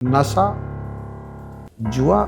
नशा, जुआ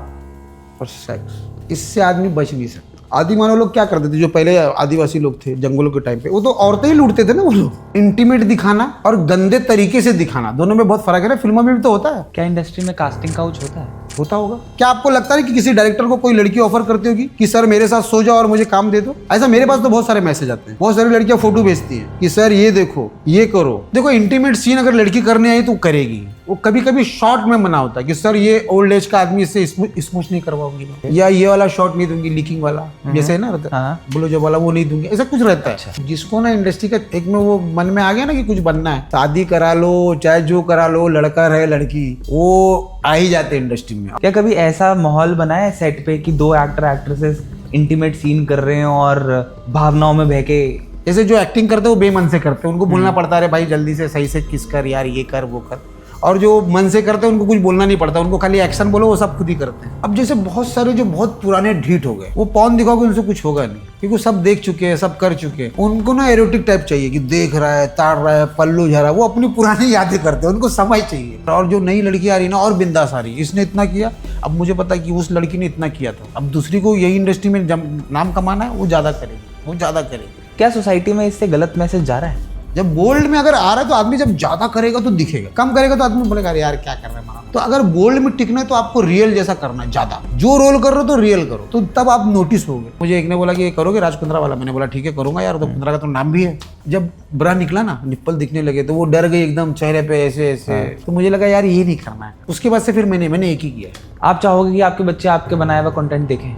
और सेक्स, इससे आदमी बच नहीं सकता। आदि मानव लोग क्या करते थे, जो पहले आदिवासी लोग थे जंगलों के टाइम पे, वो तो औरतें ही लूटते थे ना। वो लोग इंटीमेट दिखाना और गंदे तरीके से दिखाना, दोनों में बहुत फर्क है ना। फिल्मों में भी तो होता है। क्या इंडस्ट्री में कास्टिंग काउच होता है? होता होगा। क्या आपको लगता है कि किसी डायरेक्टर को कोई लड़की ऑफर करती होगी कि सर मेरे साथ सो जाओ और मुझे काम दे दो? ऐसा मेरे पास तो बहुत सारे मैसेज आते हैं। बहुत सारी लड़कियां फोटो भेजती हैं कि सर ये देखो, ये करो। देखो, इंटीमेट सीन अगर लड़की करने आई तो करेगी। वो कभी कभी शॉर्ट में मना होता है कि सर ये ओल्ड एज का आदमी, इससे स्मूच नहीं करवाऊंगी मैं, या ये वाला शॉट नहीं दूंगी, लीकिंग वाला जैसे है ना रहता है, ब्लो जब वाला वो नहीं दूंगी, ऐसा कुछ रहता है। जिसको ना इंडस्ट्री का एक में वो मन में आ गया ना कि कुछ बनना है, शादी करा लो चाहे जो करा लो, लड़का रहे लड़की, वो आ ही जाते इंडस्ट्री में। क्या कभी ऐसा माहौल बना है सेट पे कि दो एक्टर एक्ट्रेसेस इंटीमेट सीन कर रहे हैं और भावनाओं में बहके? जैसे जो एक्टिंग करते हैं वो बेमन से करते हैं, उनको बोलना पड़ता है भाई जल्दी से सही से किस कर यार, ये कर वो कर। और जो मन से करते हैं उनको कुछ बोलना नहीं पड़ता, उनको खाली एक्शन बोलो, वो सब खुद ही करते हैं। अब जैसे बहुत सारे जो बहुत पुराने ढीठ हो गए, वो पौन दिखाओगे उनसे कुछ होगा नहीं, क्योंकि सब देख चुके हैं, सब कर चुके हैं। उनको ना एरोटिक टाइप चाहिए कि देख रहा है, ताड़ रहा है, पल्लू झा रहा है, वो अपनी पुरानी यादें करते हैं, उनको समय चाहिए। और जो नई लड़की आ रही ना और बिंदास आ रही, इसने इतना किया, अब मुझे पता है कि उस लड़की ने इतना किया था, अब दूसरी को यही इंडस्ट्री में नाम कमाना है, वो ज्यादा करेगी, वो ज्यादा करेगी। क्या सोसाइटी में इससे गलत मैसेज जा रहा है? जब बोल्ड में अगर आ रहा है तो आदमी जब ज्यादा करेगा तो दिखेगा, कम करेगा तो आदमी बोलेगा यार क्या कर रहे हैं मारा। तो अगर बोल्ड में टिकना है तो आपको रियल जैसा करना है, ज्यादा जो रोल कर रहे हो तो रियल करो, तो तब आप नोटिस होगे। मुझे एक ने बोला कि ये करोगे राज कुंद्रा वाला, मैंने बोला ठीक है करूंगा यार, तो कुंद्रा का तो नाम भी है। जब बुरा निकला ना, निप्पल दिखने लगे, तो वो डर गई एकदम चेहरे पे ऐसे ऐसे, तो मुझे लगा यार ये नहीं करना है। उसके बाद से फिर मैंने एक ही किया है। आप चाहोगे कि आपके बच्चे आपके बनाया हुआ कंटेंट देखें?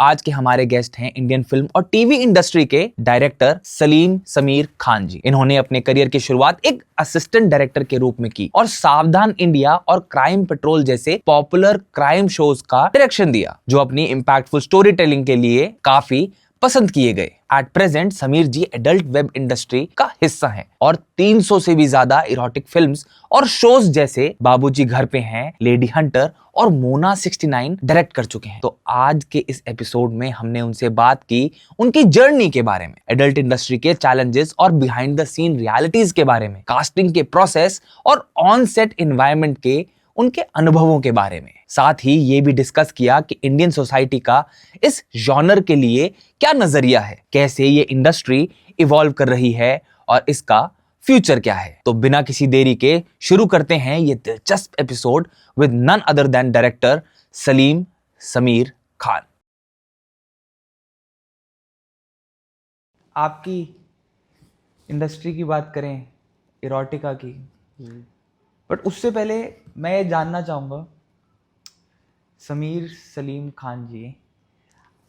आज के हमारे गेस्ट हैं इंडियन फिल्म और टीवी इंडस्ट्री के डायरेक्टर सलीम समीर खान जी। इन्होंने अपने करियर की शुरुआत एक असिस्टेंट डायरेक्टर के रूप में की और सावधान इंडिया और क्राइम पेट्रोल जैसे पॉपुलर क्राइम शोज का डायरेक्शन दिया, जो अपनी इंपैक्टफुल स्टोरी टेलिंग के लिए काफी पसंद किए गए। At present Sameer ji adult web industry का हिस्सा हैं और 300 से भी ज्यादा इरोटिक फिल्म्स और शोज जैसे बाबूजी घर पे हैं, लेडी हंटर और मोना 69 डायरेक्ट कर चुके हैं। तो आज के इस एपिसोड में हमने उनसे बात की उनकी जर्नी के बारे में, एडल्ट इंडस्ट्री के चैलेंजेस और बिहाइंड द सीन रियलिटीज के बारे में, कास्टिंग के प्रोसेस और ऑन सेट एनवायरनमेंट के उनके अनुभवों के बारे में। साथ ही ये भी डिस्कस किया कि इंडियन सोसाइटी का इस जॉनर के लिए क्या नजरिया है, कैसे ये इंडस्ट्री इवॉल्व कर रही है और इसका फ्यूचर क्या है। तो बिना किसी देरी के शुरू करते हैं ये दिलचस्प episode with none other than director Salim Sameer Khan. आपकी इंडस्ट्री की बात करें, इरोटिका की, बट उससे पहले मैं ये जानना चाहूँगा समीर सलीम खान जी,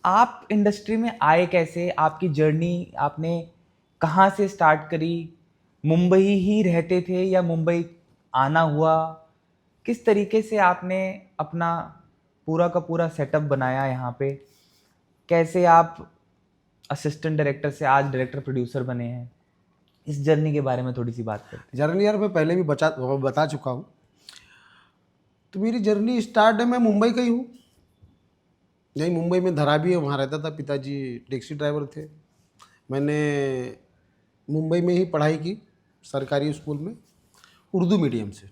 आप इंडस्ट्री में आए कैसे? आपकी जर्नी आपने कहाँ से स्टार्ट करी? मुंबई ही रहते थे या मुंबई आना हुआ? किस तरीके से आपने अपना पूरा का पूरा सेटअप बनाया यहाँ पे? कैसे आप असिस्टेंट डायरेक्टर से आज डायरेक्टर प्रोड्यूसर बने हैं? इस जर्नी के बारे में थोड़ी सी बात करते हैं। जर्नी यार मैं पहले भी बता चुका हूँ। तो मेरी जर्नी स्टार्ट है, मैं मुंबई का ही हूँ। यही मुंबई में धरावी है, वहाँ रहता था, पिताजी टैक्सी ड्राइवर थे। मैंने मुंबई में ही पढ़ाई की सरकारी स्कूल में, उर्दू मीडियम से।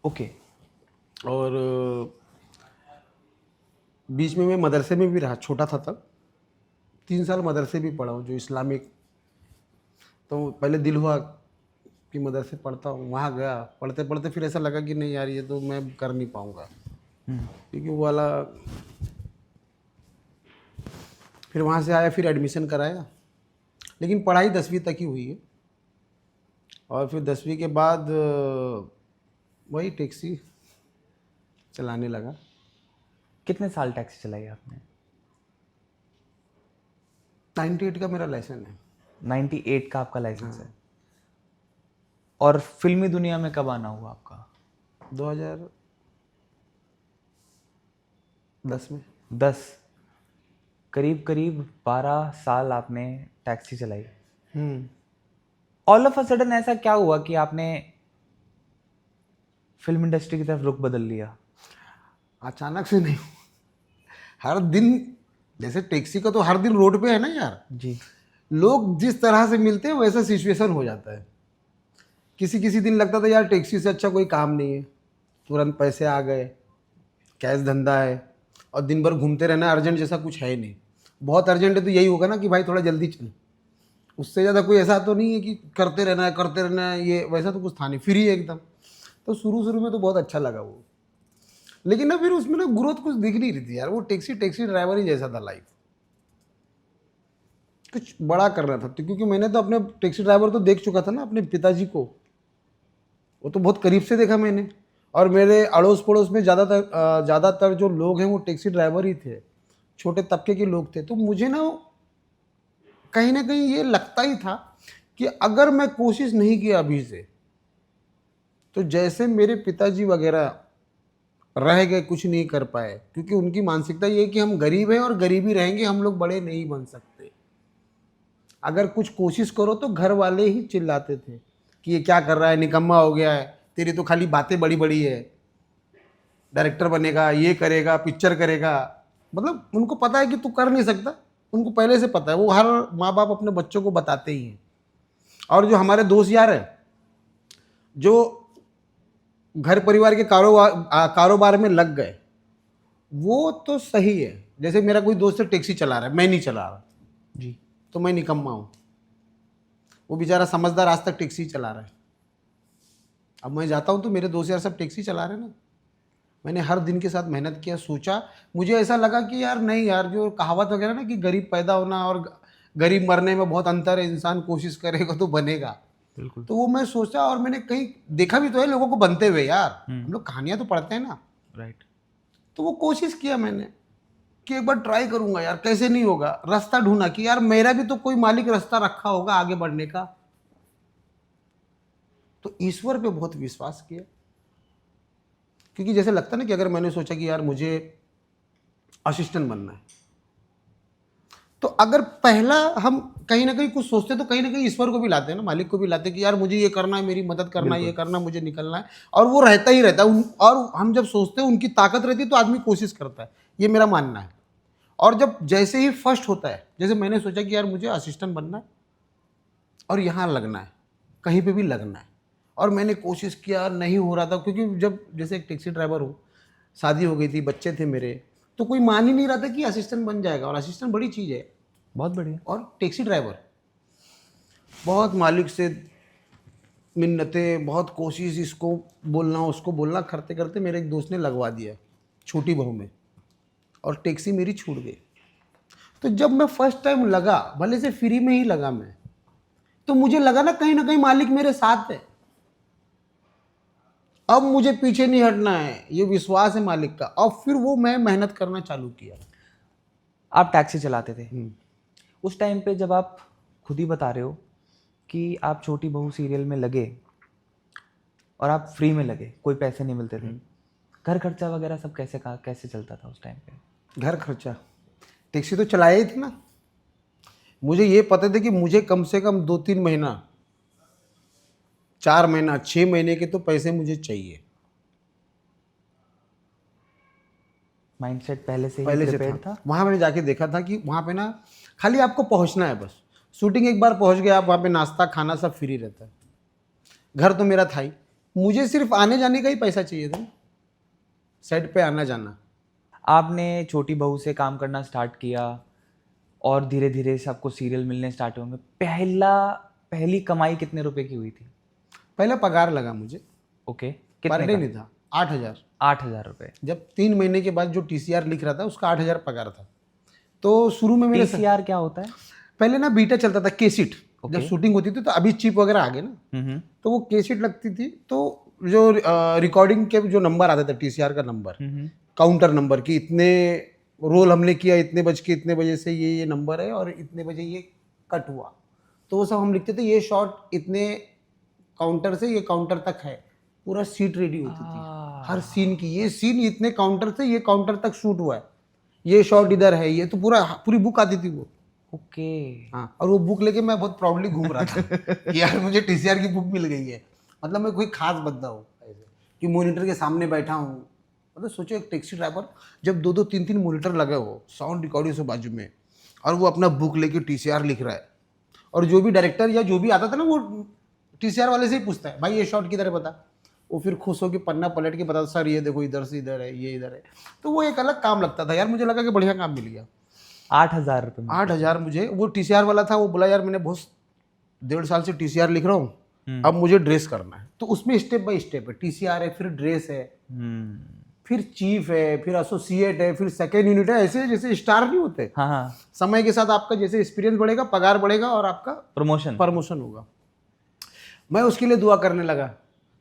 ओके। और बीच में मैं मदरसे में भी रहा, छोटा था तब 3 साल मदरसे भी पढ़ा हूँ, जो इस्लामिक। तो पहले दिल हुआ कि मदरसे पढ़ता हूँ, वहाँ गया, पढ़ते पढ़ते फिर ऐसा लगा कि नहीं यार ये तो मैं कर नहीं पाऊँगा, क्योंकि वो वाला। फिर वहाँ से आया, फिर एडमिशन कराया, लेकिन पढ़ाई 10वीं तक ही हुई है। और फिर 10वीं के बाद वही टैक्सी चलाने लगा। कितने साल टैक्सी चलाई आपने? 98 का मेरा लाइसेंस है। 98 का आपका लाइसेंस है। और फिल्मी दुनिया में कब आना हुआ आपका? 2010 में। 10, करीब करीब 12 साल आपने टैक्सी चलाई। ऑल ऑफ अ सडन ऐसा क्या हुआ कि आपने फिल्म इंडस्ट्री की तरफ रुख बदल लिया? अचानक से नहीं, हर दिन, जैसे टैक्सी का तो हर दिन रोड पे है ना यार जी। लोग जिस तरह से मिलते हैं वैसा सिचुएशन हो जाता है। किसी किसी दिन लगता था यार टैक्सी से अच्छा कोई काम नहीं है, तुरंत पैसे आ गए, कैश धंधा है, और दिन भर घूमते रहना, अर्जेंट जैसा कुछ है ही नहीं। बहुत अर्जेंट है तो यही होगा ना कि भाई थोड़ा जल्दी चल, उससे ज़्यादा कोई ऐसा तो नहीं है कि करते रहना है, ये वैसा तो कुछ था नहीं, फ्री है एकदम। तो शुरू में तो बहुत अच्छा लगा वो, लेकिन ना फिर उसमें ना ग्रोथ कुछ दिख नहीं रही थी यार। वो टैक्सी ड्राइवर ही जैसा था लाइफ, कुछ बड़ा कर रहा था। तो क्योंकि मैंने तो अपने टैक्सी ड्राइवर तो देख चुका था ना, अपने पिताजी को, वो तो बहुत करीब से देखा मैंने। और मेरे अड़ोस पड़ोस में ज़्यादातर जो लोग हैं वो टैक्सी ड्राइवर ही थे, छोटे तबके के लोग थे। तो मुझे ना कहीं ये लगता ही था कि अगर मैं कोशिश नहीं किया अभी से, तो जैसे मेरे पिताजी वगैरह रह गए, कुछ नहीं कर पाए, क्योंकि उनकी मानसिकता ये है कि हम गरीब हैं और गरीब ही रहेंगे, हम लोग बड़े नहीं बन सकते। अगर कुछ कोशिश करो तो घर वाले ही चिल्लाते थे कि ये क्या कर रहा है, निकम्मा हो गया है, तेरी तो खाली बातें बड़ी बड़ी है, डायरेक्टर बनेगा, ये करेगा, पिक्चर करेगा। मतलब उनको पता है कि तू कर नहीं सकता, उनको पहले से पता है। वो हर माँ बाप अपने बच्चों को बताते ही हैं। और जो हमारे दोस्त यार है जो घर परिवार के कारोबार में लग गए, वो तो सही है। जैसे मेरा कोई दोस्त टैक्सी चला रहा है, मैं नहीं चला रहा जी। तो मैं निकम्मा हूँ। वो बेचारा समझदार आज तक टैक्सी चला रहा है। अब मैं जाता हूँ तो मेरे दोस्त यार सब टैक्सी चला रहे हैं ना। मैंने हर दिन के साथ मेहनत किया, सोचा, मुझे ऐसा लगा कि यार नहीं यार, जो कहावत वगैरह ना कि गरीब पैदा होना और गरीब मरने में बहुत अंतर है, इंसान कोशिश करेगा तो बनेगा। बिल्कुल। तो वो मैं सोचा, और मैंने कहीं देखा भी तो है लोगों को बनते हुए यार, हम लोग कहानियां तो पढ़ते हैं ना। राइट। तो वो कोशिश किया मैंने कि एक बार ट्राई करूंगा यार, कैसे नहीं होगा। रास्ता ढूंढा कि यार मेरा भी तो कोई मालिक रास्ता रखा होगा आगे बढ़ने का। तो ईश्वर पे बहुत विश्वास किया, क्योंकि जैसे लगता ना कि अगर मैंने सोचा कि यार मुझे असिस्टेंट बनना है, तो अगर पहला हम कहीं ना कहीं कुछ सोचते तो कहीं ना कहीं ईश्वर को भी लाते हैं ना, मालिक को भी लाते हैं कि यार मुझे ये करना है, मेरी मदद करना है, ये करना, मुझे निकलना है। और वो रहता ही रहता है। और हम जब सोचते हैं उनकी ताकत रहती है तो आदमी कोशिश करता है, ये मेरा मानना है। और जब जैसे ही फर्स्ट होता है, जैसे मैंने सोचा कि यार मुझे असिस्टेंट बनना है और यहाँ लगना है, कहीं पे भी लगना है, और मैंने कोशिश किया, नहीं हो रहा था। क्योंकि जब जैसे एक टैक्सी ड्राइवर हो, शादी हो गई थी, बच्चे थे मेरे, तो कोई मान ही नहीं रहा था कि असिस्टेंट बन जाएगा। और असिस्टेंट बड़ी चीज़ है, बहुत बढ़िया। और टैक्सी ड्राइवर बहुत मालिक से मिन्नतें, बहुत कोशिश, इसको बोलना उसको बोलना करते करते मेरे एक दोस्त ने लगवा दिया छोटी बहू में, और टैक्सी मेरी छूट गई। तो जब मैं फर्स्ट टाइम लगा, भले से फ्री में ही लगा मैं, तो मुझे लगा ना कहीं मालिक मेरे साथ है। अब मुझे पीछे नहीं हटना है, ये विश्वास है मालिक का। और फिर वो मैं मेहनत करना चालू किया। आप टैक्सी चलाते थे उस टाइम पे, जब आप खुद ही बता रहे हो कि आप छोटी बहू सीरियल में लगे और आप फ्री में लगे, कोई पैसे नहीं मिलते थे, घर खर्चा वगैरह सब कैसे चलता था उस टाइम पे? घर खर्चा, टैक्सी तो चलाया ही था ना। मुझे ये पता था कि मुझे कम से कम 2-3 महीना, 4 महीना, 6 महीने के तो पैसे मुझे चाहिए। माइंडसेट पहले से ही पहले से प्रिपेयर्ड था। था। वहाँ मैंने जाके देखा था कि वहाँ पे ना खाली आपको पहुँचना है बस। शूटिंग एक बार पहुँच गया आप, वहाँ पे नाश्ता खाना सब फ्री रहता है। घर तो मेरा था ही, मुझे सिर्फ आने जाने का ही पैसा चाहिए था, सेट पे आना जाना। आपने छोटी बहू से काम करना स्टार्ट किया और धीरे धीरे से आपको सीरियल मिलने स्टार्ट होंगे। पहली कमाई कितने रुपए की हुई थी? पहला पगार लगा मुझे, ओके, पर कितने डे का? नहीं था, 8,000। 8,000 रुपए। जब 3 महीने के बाद जो TCR लिख रहा था उसका 8,000 पगार था। तो शुरू में मेरे TCR क्या होता है? पहले ना बीटा चलता था, केसेट। जब शूटिंग होती थी तो अभी चिप वगैरह आ गए ना, तो वो केसेट लगती थी। तो जो रिकॉर्डिंग के जो नंबर आता था, TCR का नंबर, काउंटर नंबर, कि इतने रोल हमने किया, इतने बज के इतने बजे से ये नंबर है और इतने बजे ये कट हुआ, तो वो सब हम लिखते थे। ये शॉट इतने काउंटर से ये काउंटर तक है, पूरा सीट रेडी होती थी हर सीन की। ये सीन इतने काउंटर से ये काउंटर तक शूट हुआ है, ये शॉट इधर है, ये तो पूरी बुक आती थी वो। ओके। हाँ, और वो बुक लेके मैं बहुत प्राउडली घूम रहा था कि यार मुझे TCR की बुक मिल गई है। मतलब मैं कोई खास बंदा हूँ ऐसे कि मॉनिटर के सामने बैठा हूँ। मतलब सोचो एक टैक्सी ड्राइवर जब 2-2 3-3 मॉनिटर लगे हो, साउंड रिकॉर्डिंग से बाजू में, और वो अपना बुक लेके TCR लिख रहा है। और जो भी डायरेक्टर या जो भी आता था ना, वो TCR वाले से ही पूछता है, भाई ये शॉट किधर है बता। वो फिर खुश होकर पन्ना पलट के बताता सर ये देखो इधर से इधर है, ये इधर है। तो वो एक अलग काम लगता था यार, मुझे लगा कि बढ़िया काम मिल गया। 8,000 रुपये में? 8,000 मुझे। वो TCR वाला था, वो बोला यार मैंने बहुत 1.5 साल से TCR लिख रहा हूँ, अब मुझे ड्रेस करना है। तो उसमें स्टेप बाय स्टेप है, TCR है, फिर ड्रेस है, फिर चीफ है, फिर एसोसिएट है, फिर सेकेंड यूनिट है, ऐसे जैसे स्टार नहीं होते। हाँ हाँ, समय के साथ आपका जैसे एक्सपीरियंस बढ़ेगा, पगार बढ़ेगा और आपका प्रमोशन होगा। मैं उसके लिए दुआ करने लगा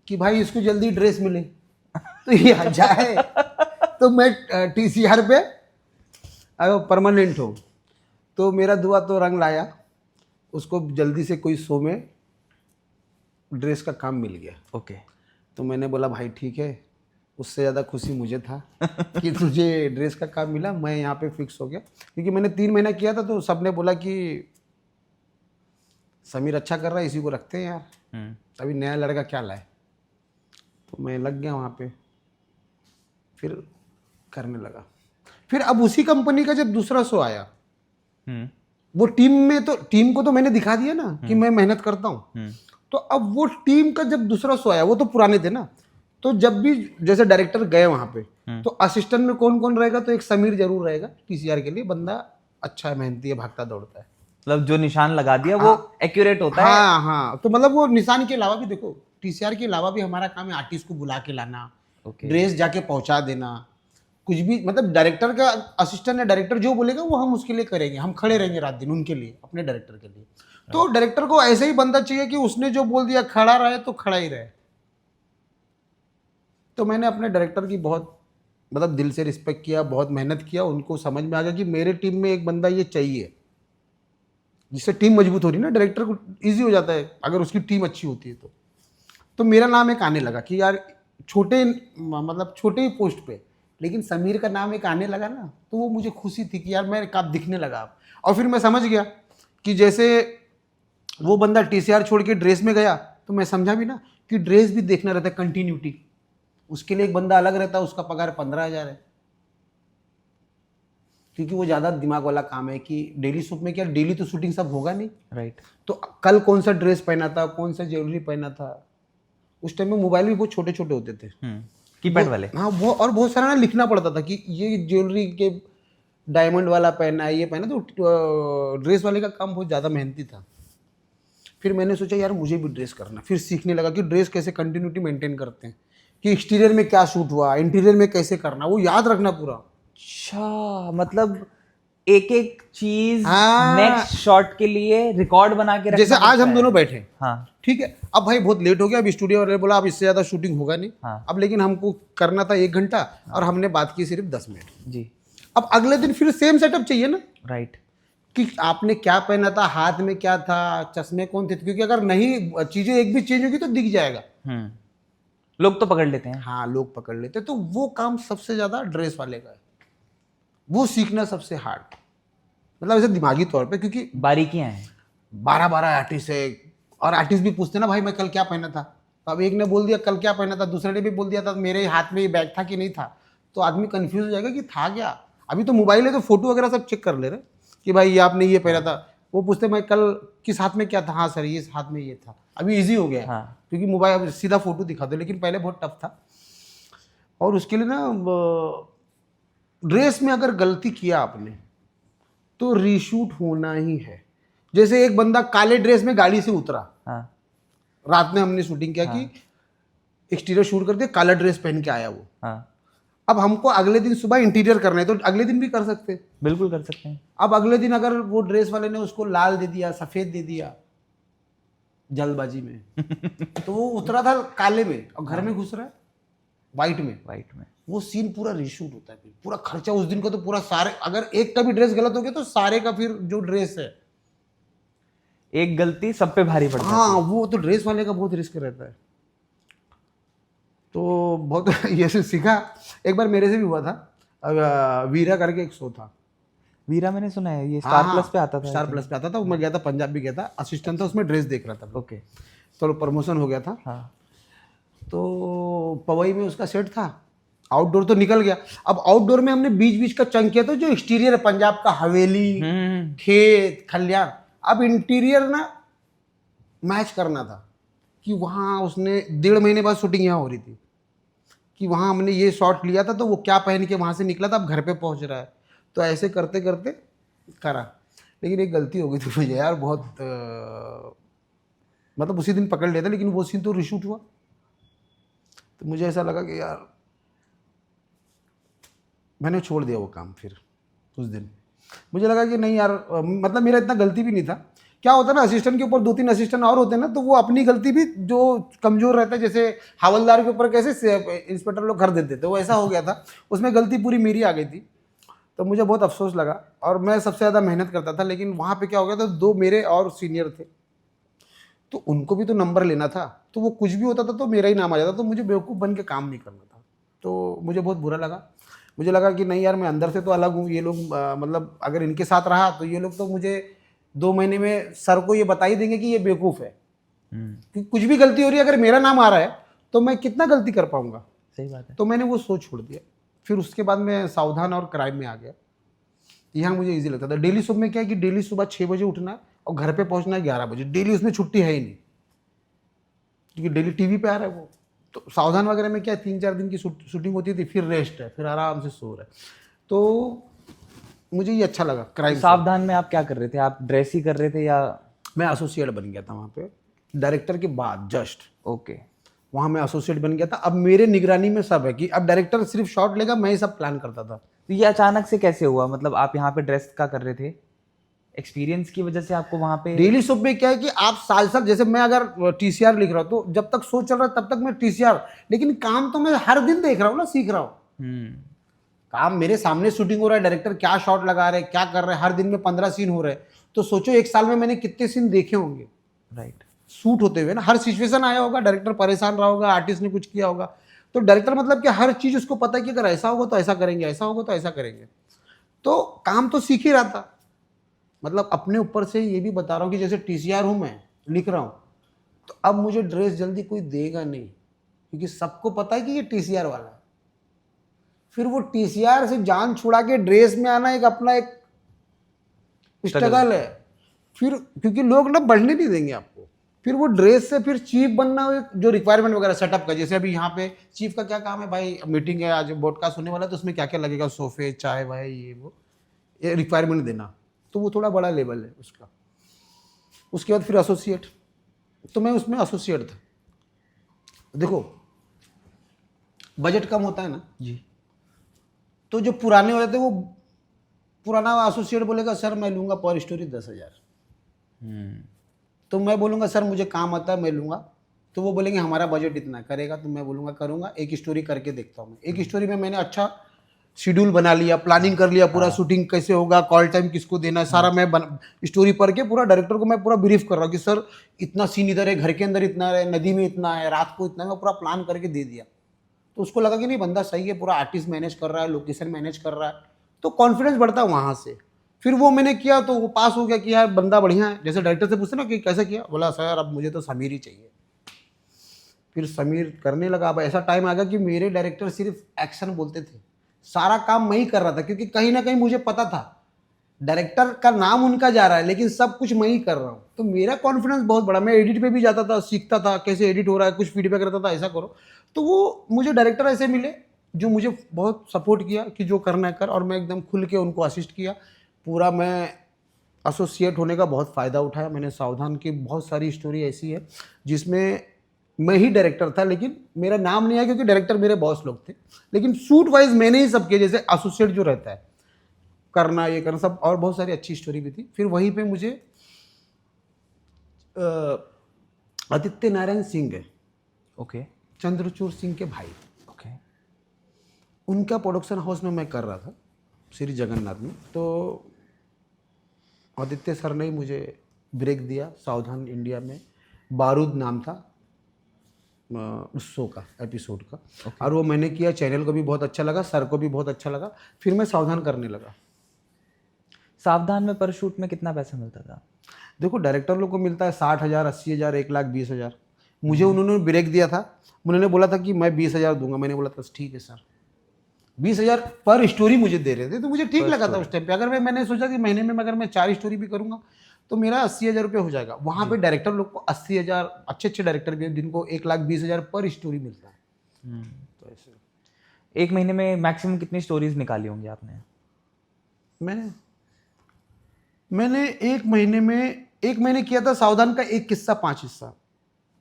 कि भाई इसको जल्दी ड्रेस मिले तो ये जाए तो मैं TCR पे परमानेंट हो। तो मेरा दुआ तो रंग लाया, उसको जल्दी से कोई शो में ड्रेस का काम मिल गया। ओके। तो मैंने बोला भाई ठीक है, उससे ज़्यादा खुशी मुझे था कि तुझे ड्रेस का काम मिला, मैं यहाँ पे फिक्स हो गया। क्योंकि मैंने 3 महीना किया था तो सबने बोला कि समीर अच्छा कर रहा है, इसी को रखते हैं यार, अभी नया लड़का क्या लाए। तो मैं लग गया वहाँ पे, फिर करने लगा। फिर अब उसी कंपनी का जब दूसरा शो आया, वो टीम को तो मैंने दिखा दिया ना कि मैं मेहनत करता हूँ। तो अब वो टीम का जब दूसरा शो आया, वो तो पुराने थे ना, तो जब भी जैसे डायरेक्टर गए वहाँ पे, तो असिस्टेंट में कौन कौन रहेगा, तो एक समीर जरूर रहेगा TCR के लिए, बंदा अच्छा है, मेहनती है, भागता दौड़ता है। मतलब जो निशान लगा दिया वो एक्यूरेट होता है। हाँ, तो मतलब वो निशान के अलावा भी देखो, TCR के अलावा भी हमारा काम है आर्टिस्ट को बुला के लाना, ड्रेस जाके पहुंचा देना, कुछ भी, मतलब डायरेक्टर का असिस्टेंट या डायरेक्टर जो बोलेगा वो हम उसके लिए करेंगे, हम खड़े रहेंगे रात दिन उनके लिए, अपने डायरेक्टर के लिए। तो डायरेक्टर को ऐसे ही बंदा चाहिए कि उसने जो बोल दिया खड़ा रहे तो खड़ा ही रहे। तो मैंने अपने डायरेक्टर की बहुत मतलब दिल से रिस्पेक्ट किया, बहुत मेहनत किया। उनको समझ में आ गया कि मेरे टीम में एक बंदा ये चाहिए, जिससे टीम मजबूत हो रही है ना, डायरेक्टर को ईजी हो जाता है अगर उसकी टीम अच्छी होती है। तो मेरा नाम एक आने लगा कि यार छोटे ही पोस्ट पे, लेकिन समीर का नाम एक आने लगा ना, तो वो मुझे खुशी थी कि यार मैं कब दिखने लगा अब। और फिर मैं समझ गया कि जैसे वो बंदा TCR छोड़ के ड्रेस में गया, तो मैं समझा भी ना कि ड्रेस भी देखना रहता है, कंटिन्यूटी, उसके लिए एक बंदा अलग रहता है, उसका पगार 15,000 है, क्योंकि वो ज़्यादा दिमाग वाला काम है कि डेली शूट में क्या, डेली तो शूटिंग सब होगा नहीं, राइट। तो कल कौन सा ड्रेस पहना था, कौन सा ज्वेलरी पहना था। उस टाइम में मोबाइल भी बहुत छोटे छोटे होते थे, कीपैड वाले। हाँ, और बहुत सारा ना लिखना पड़ता था कि ये ज्वेलरी के डायमंड वाला पहना है, ये पहना। तो ड्रेस वाले का काम बहुत ज़्यादा मेहनती था। फिर मैंने सोचा यार मुझे भी ड्रेस करना, फिर सीखने लगा कि ड्रेस कैसे कंटिन्यूटी मेंटेन करते हैं, कि एक्सटीरियर में क्या शूट हुआ, इंटीरियर में कैसे करना, वो याद रखना पूरा। अच्छा, मतलब एक एक चीज हाँ। नेक्स्ट शॉट के लिए रिकॉर्ड बना के रखना। जैसे आज हम दोनों बैठे, हाँ ठीक है, अब भाई बहुत लेट हो गया, अब स्टूडियो वाले बोला अब इससे ज़्यादा शूटिंग होगा नहीं। हाँ। अब लेकिन हमको करना था 1 घंटा, और हमने बात की सिर्फ 10 मिनट जी। अब अगले दिन फिर सेम सेटअप चाहिए ना, राइट। कि आपने क्या पहना था, हाथ में क्या था, चश्मे कौन थे, क्योंकि अगर नहीं चीजें एक भी चेंज होगी तो दिख जाएगा। लोग तो पकड़ लेते हैं। हाँ, लोग पकड़ लेते। तो वो काम सबसे ज्यादा ड्रेस वाले का है, वो सीखना सबसे हार्ड, मतलब ऐसे दिमागी तौर पे, क्योंकि बारीकियां हैं। 12 आर्टिस्ट है, और आर्टिस्ट भी पूछते ना भाई मैं कल क्या पहना था, तो अब एक ने बोल दिया कल क्या पहना था, दूसरे ने भी बोल दिया था मेरे हाथ में ये बैग था कि नहीं था, तो आदमी कंफ्यूज हो जाएगा कि था क्या। अभी तो मोबाइल है तो फोटो वगैरह सब चेक कर ले रहे कि भाई ये आपने ये पहना था, वो पूछते मैं कल किस हाथ में क्या था, हाँ सर ये हाथ में ये था। अभी इजी हो गया है, हाँ। क्योंकि मोबाइल सीधा फोटो दिखा दो, लेकिन पहले बहुत टफ था। और उसके लिए ना ड्रेस में अगर गलती किया आपने तो रीशूट होना ही है। जैसे एक बंदा काले ड्रेस में गाड़ी से उतरा, हाँ। रात में हमने शूटिंग किया कि एक्सटीरियर शूट करते, काला ड्रेस पहन के आया वो। हाँ। अब हमको अगले दिन सुबह इंटीरियर करना है, तो अगले दिन भी कर सकते हैं, बिल्कुल कर सकते हैं। अब अगले दिन अगर वो ड्रेस वाले ने उसको लाल दे दिया, सफेद दे दिया जल्दबाजी में तो वो उतरा था काले में और घर में घुस रहा है वाइट में, वो सीन पूरा रीशूट होता है, पूरा खर्चा उस दिन का तो पूरा सारे, अगर एक का भी ड्रेस गलत हो गया तो सारे का फिर जो ड्रेस है, एक गलती सब पे भारी पड़ती है। हाँ, वो तो ड्रेस वाले का बहुत रिस्क रहता है। तो बहुत ये से सीखा। एक बार मेरे से भी हुआ था, वीरा करके एक शो था। वीरा मैंने सुना है, ये स्टार प्लस पे आता था। स्टार प्लस पे आता था, मैं गया था, पंजाब भी गया था, असिस्टेंट था उसमें, ड्रेस देख रहा था। ओके। तो प्रमोशन हो गया था। हाँ। तो पवई में उसका सेट था, आउटडोर तो निकल गया। अब आउटडोर में हमने बीच बीच का चंक किया, तो जो एक्सटीरियर है पंजाब का, हवेली, खेत खलियान, अब इंटीरियर ना मैच करना था कि वहाँ उसने 1.5 महीने बाद शूटिंग यहाँ हो रही थी, कि वहाँ हमने ये शॉट लिया था तो वो क्या पहन के वहाँ से निकला था, अब घर पे पहुँच रहा है। तो ऐसे करते करते करा, लेकिन एक गलती हो गई थी मुझे यार, बहुत मतलब उसी दिन पकड़ लिया था, लेकिन वो सीन तो रिशूट हुआ। तो मुझे ऐसा लगा कि यार मैंने छोड़ दिया वो काम। फिर उस दिन मुझे लगा कि नहीं यार, मतलब मेरा इतना गलती भी नहीं था। क्या होता है ना, असिस्टेंट के ऊपर 2-3 असिस्टेंट और होते हैं ना, तो वो अपनी गलती भी जो कमजोर रहता है, जैसे हवलदार के ऊपर कैसे इंस्पेक्टर लोग कर देते थे, वो ऐसा हो गया था। उसमें गलती पूरी मेरी आ गई थी, तो मुझे बहुत अफसोस लगा। और मैं सबसे ज़्यादा मेहनत करता था, लेकिन वहाँ पे क्या हो गया था, 2 मेरे और सीनियर थे, तो उनको भी तो नंबर लेना था, तो वो कुछ भी होता था तो मेरा ही नाम आ जाता, तो मुझे बेवकूफ़ बन के काम नहीं करना था। तो मुझे बहुत बुरा लगा। मुझे लगा कि नहीं यार, मैं अंदर से तो अलग हूँ, ये लोग मतलब अगर इनके साथ रहा तो ये लोग तो मुझे 2 महीने में सर को ये बता ही देंगे कि ये बेवकूफ़ है। कि कुछ भी गलती हो रही है, अगर मेरा नाम आ रहा है तो मैं कितना गलती कर पाऊंगा। सही बात है। तो मैंने वो सोच छोड़ दिया। फिर उसके बाद मैं सावधान और क्राइम में आ गया। यहाँ मुझे इजी लगता था। डेली सुबह में क्या है कि डेली सुबह 6 बजे उठना है और घर पे पहुंचना है 11 बजे। डेली उसमें छुट्टी है ही नहीं, क्योंकि डेली टीवी पे आ रहा है वो। तो सावधान वगैरह में क्या है, 3-4 दिन की शूटिंग होती थी, फिर रेस्ट है, फिर आराम से सो रहे। तो मुझे ये अच्छा लगा क्राइम। सावधान में आप क्या कर रहे थे? आप ड्रेस ही कर रहे थे या? मैं एसोसिएट बन गया था वहाँ पे, डायरेक्टर के बाद जस्ट। ओके। वहाँ मैं एसोसिएट बन गया था। अब मेरे निगरानी में सब है, कि अब डायरेक्टर सिर्फ शॉट लेगा, मैं ही सब प्लान करता था। तो ये अचानक से कैसे हुआ? मतलब आप यहाँ पे ड्रेस का कर रहे थे, एक्सपीरियंस की वजह से आपको वहाँ पे? डेली सुब में क्या है कि आप साल साल, जैसे मैं अगर टीसीआर लिख रहा हूँ तो जब तक शो चल रहा है तब तक मैं टीसीआर, लेकिन काम तो मैं हर दिन देख रहा हूँ ना, सीख रहा हूँ। काम मेरे सामने शूटिंग हो रहा है, डायरेक्टर क्या शॉट लगा रहे हैं, क्या कर रहे हैं, हर दिन में 15 सीन हो रहे हैं। तो सोचो एक साल में मैंने कितने सीन देखे होंगे राइट। शूट होते हुए ना। हर सिचुएशन आया होगा, डायरेक्टर परेशान रहा होगा, आर्टिस्ट ने कुछ किया होगा। तो डायरेक्टर मतलब कि हर चीज उसको पता है कि अगर ऐसा होगा तो ऐसा करेंगे, ऐसा होगा तो ऐसा करेंगे। तो काम तो सीख ही रहा था। मतलब अपने ऊपर से ये भी बता रहा हूँ कि जैसे टीसीआर हूँ, मैं लिख रहा हूँ, तो अब मुझे ड्रेस जल्दी कोई देगा नहीं, क्योंकि सबको पता है कि ये टीसीआर वाला है। फिर वो टीसीआर से जान छुड़ा के ड्रेस में आना एक अपना एक स्ट्रगल है। फिर क्योंकि लोग ना बढ़ने नहीं देंगे आपको। फिर वो ड्रेस से फिर चीफ बनना, एक जो रिक्वायरमेंट वगैरह सेटअप का, जैसे अभी यहाँ पे चीफ का क्या काम है भाई, मीटिंग है आज, ब्रॉडकास्ट होने वाला है, तो उसमें क्या क्या लगेगा, सोफे, चाय वाय, ये वो, ये रिक्वायरमेंट देना। तो वो थोड़ा बड़ा लेवल है उसका। उसके बाद फिर एसोसिएट, तो मैं उसमें एसोसिएट था। देखो बजट कम होता है ना जी। तो जो पुराने हो जाते हैं, वो पुराना एसोसिएट बोलेगा सर मैं लूँगा पर स्टोरी 10,000। तो मैं बोलूँगा सर मुझे काम आता है, मैं लूँगा। तो वो बोलेंगे हमारा बजट इतना करेगा, तो मैं बोलूँगा करूँगा, एक स्टोरी करके देखता हूँ। मैं एक स्टोरी में मैंने अच्छा शेड्यूल बना लिया, प्लानिंग कर लिया, पूरा शूटिंग कैसे होगा, कॉल टाइम किसको देना है, सारा मैं स्टोरी पढ़ के पूरा डायरेक्टर को मैं पूरा ब्रीफ कर रहा हूँ कि सर इतना सीन इधर है, घर के अंदर इतना है, नदी में इतना है, रात को इतना है, मैं पूरा प्लान करके दे दिया। तो उसको लगा कि नहीं बंदा सही है, पूरा आर्टिस्ट मैनेज कर रहा है, लोकेशन मैनेज कर रहा है, तो कॉन्फिडेंस बढ़ता है वहाँ से। फिर वो मैंने किया तो वो पास हो गया कि यार बंदा बढ़िया है। जैसे डायरेक्टर से पूछते ना कि कैसे किया, बोला सर अब मुझे तो समीर ही चाहिए। फिर समीर करने लगा। अब ऐसा टाइम आ गया कि मेरे डायरेक्टर सिर्फ एक्शन बोलते थे, सारा काम मैं ही कर रहा था, क्योंकि कहीं ना कहीं मुझे पता था डायरेक्टर का नाम उनका जा रहा है, लेकिन सब कुछ मैं ही कर रहा हूँ। तो मेरा कॉन्फिडेंस बहुत बड़ा। मैं एडिट पे भी जाता था, सीखता था कैसे एडिट हो रहा है, कुछ फीडबैक रहता था, ऐसा करो। तो वो मुझे डायरेक्टर ऐसे मिले जो मुझे बहुत सपोर्ट किया कि जो करना है कर, और मैं एकदम खुल के उनको असिस्ट किया पूरा। मैं एसोसिएट होने का बहुत फ़ायदा उठाया मैंने। सावधान की बहुत सारी स्टोरी ऐसी है जिसमें मैं ही डायरेक्टर था, लेकिन मेरा नाम नहीं आया क्योंकि डायरेक्टर मेरे बॉस लोग थे, लेकिन शूट वाइज मैंने ही सब किया। जैसे एसोसिएट जो रहता है करना, ये करना सब, और बहुत सारी अच्छी स्टोरी भी थी। फिर वहीं पे मुझे आदित्य नारायण सिंह है, ओके। चंद्रचूड़ सिंह के भाई, ओके। उनका प्रोडक्शन हाउस में मैं कर रहा था श्री जगन्नाथ में। तो आदित्य सर ने मुझे ब्रेक दिया सावधान इंडिया में। बारूद नाम था उस शो का, एपिसोड का। और वो मैंने किया, चैनल को भी बहुत अच्छा लगा, सर को भी बहुत अच्छा लगा। फिर मैं सावधान करने लगा। सावधान में पर शूट में कितना पैसा मिलता था? देखो डायरेक्टर लोग को मिलता है 60,000, 80,000, 1,20,000। मुझे उन्होंने ब्रेक दिया था, उन्होंने बोला था कि मैं 20,000 दूंगा। मैंने बोला था ठीक है सर। 20,000 पर स्टोरी मुझे दे रहे थे, तो मुझे ठीक लगा था उस टाइम पे। अगर मैंने सोचा कि महीने में अगर मैं 4 स्टोरी भी करूंगा तो मेरा 80,000 रुपये हो जाएगा। वहाँ पे डायरेक्टर लोग को 80,000, अच्छे अच्छे डायरेक्टर भी हैं जिनको 1,20,000 पर स्टोरी मिलता है। तो ऐसे एक महीने में मैक्सिमम कितनी स्टोरीज निकाली होंगी आपने? मैंने एक महीने किया था सावधान का 1 किस्सा 5 हिस्सा।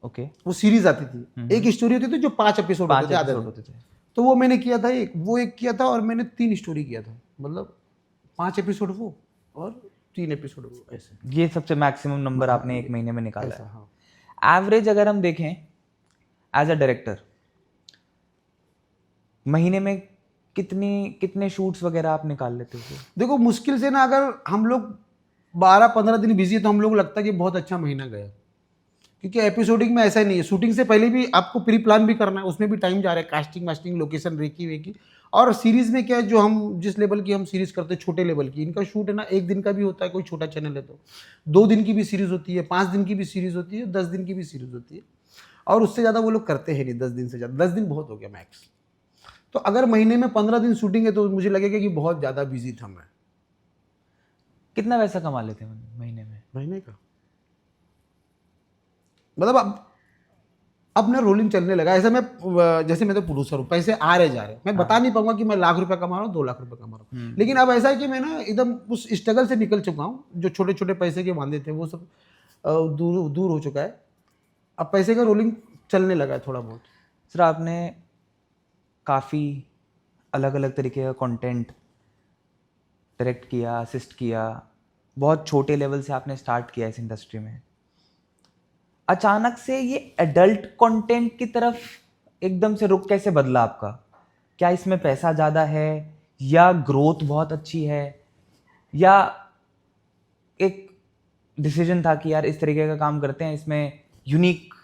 ओके। वो सीरीज आती थी, एक स्टोरी होती थी जो 5 एपिसोड होते थे आधे होते थे। तो वो मैंने किया था, एक किया था और मैंने 3 स्टोरी किया था, मतलब 5 एपिसोड वो और 3 एपिसोड वो, ऐसे। ये सबसे मैक्सिमम नंबर आपने एक महीने में निकाला ऐसा, है। हाँ। एवरेज अगर हम देखें एज अ डायरेक्टर, महीने में कितने शूट्स वगैरह आप निकाल लेते हो? देखो मुश्किल से ना, अगर हम लोग 12-15 दिन बिजी है तो हम लोग लगता है कि बहुत अच्छा महीना गया, क्योंकि एपिसोडिंग में ऐसा ही नहीं है। शूटिंग से पहले भी आपको प्री प्लान भी करना है, उसमें भी टाइम जा रहा है, कास्टिंग वास्टिंग, लोकेशन, रेकी वेकी। और सीरीज में क्या है, जो हम जिस लेवल की हम सीरीज करते हैं, छोटे लेवल की, इनका शूट है ना 1 दिन का भी होता है, कोई छोटा चैनल है तो 2 दिन की भी सीरीज होती है, 5 दिन की भी सीरीज होती है, 10 दिन की भी सीरीज होती है। और उससे ज़्यादा वो लोग करते हैं नहीं, 10 दिन से ज़्यादा। 10 दिन बहुत हो गया मैक्स। तो अगर महीने में 15 दिन शूटिंग है तो मुझे लगेगा कि बहुत ज़्यादा बिजी था मैं। कितना पैसा कमा लेते हैं महीने में? महीने का मतलब अब ना रोलिंग चलने लगा ऐसा। मैं जैसे मैं तो प्रोड्यूसर हूँ, पैसे आ रहे जा रहे, मैं बता नहीं पाऊंगा कि मैं लाख रुपए कमा रहा हूँ, 2 लाख रुपए कमा रहा हूँ। लेकिन अब ऐसा है कि मैं ना एकदम उस स्ट्रगल से निकल चुका हूँ। जो छोटे छोटे पैसे के वादे थे वो सब दूर हो चुका है। अब पैसे का रोलिंग चलने लगा है थोड़ा बहुत। सर, आपने काफ़ी अलग अलग तरीके का कंटेंट डायरेक्ट किया, असिस्ट किया, बहुत छोटे लेवल से आपने स्टार्ट किया इस इंडस्ट्री में। अचानक से ये एडल्ट कंटेंट की तरफ एकदम से रुख कैसे बदला आपका? क्या इसमें पैसा ज़्यादा है, या ग्रोथ बहुत अच्छी है, या एक डिसीजन था कि यार इस तरीके का काम करते हैं, इसमें यूनिक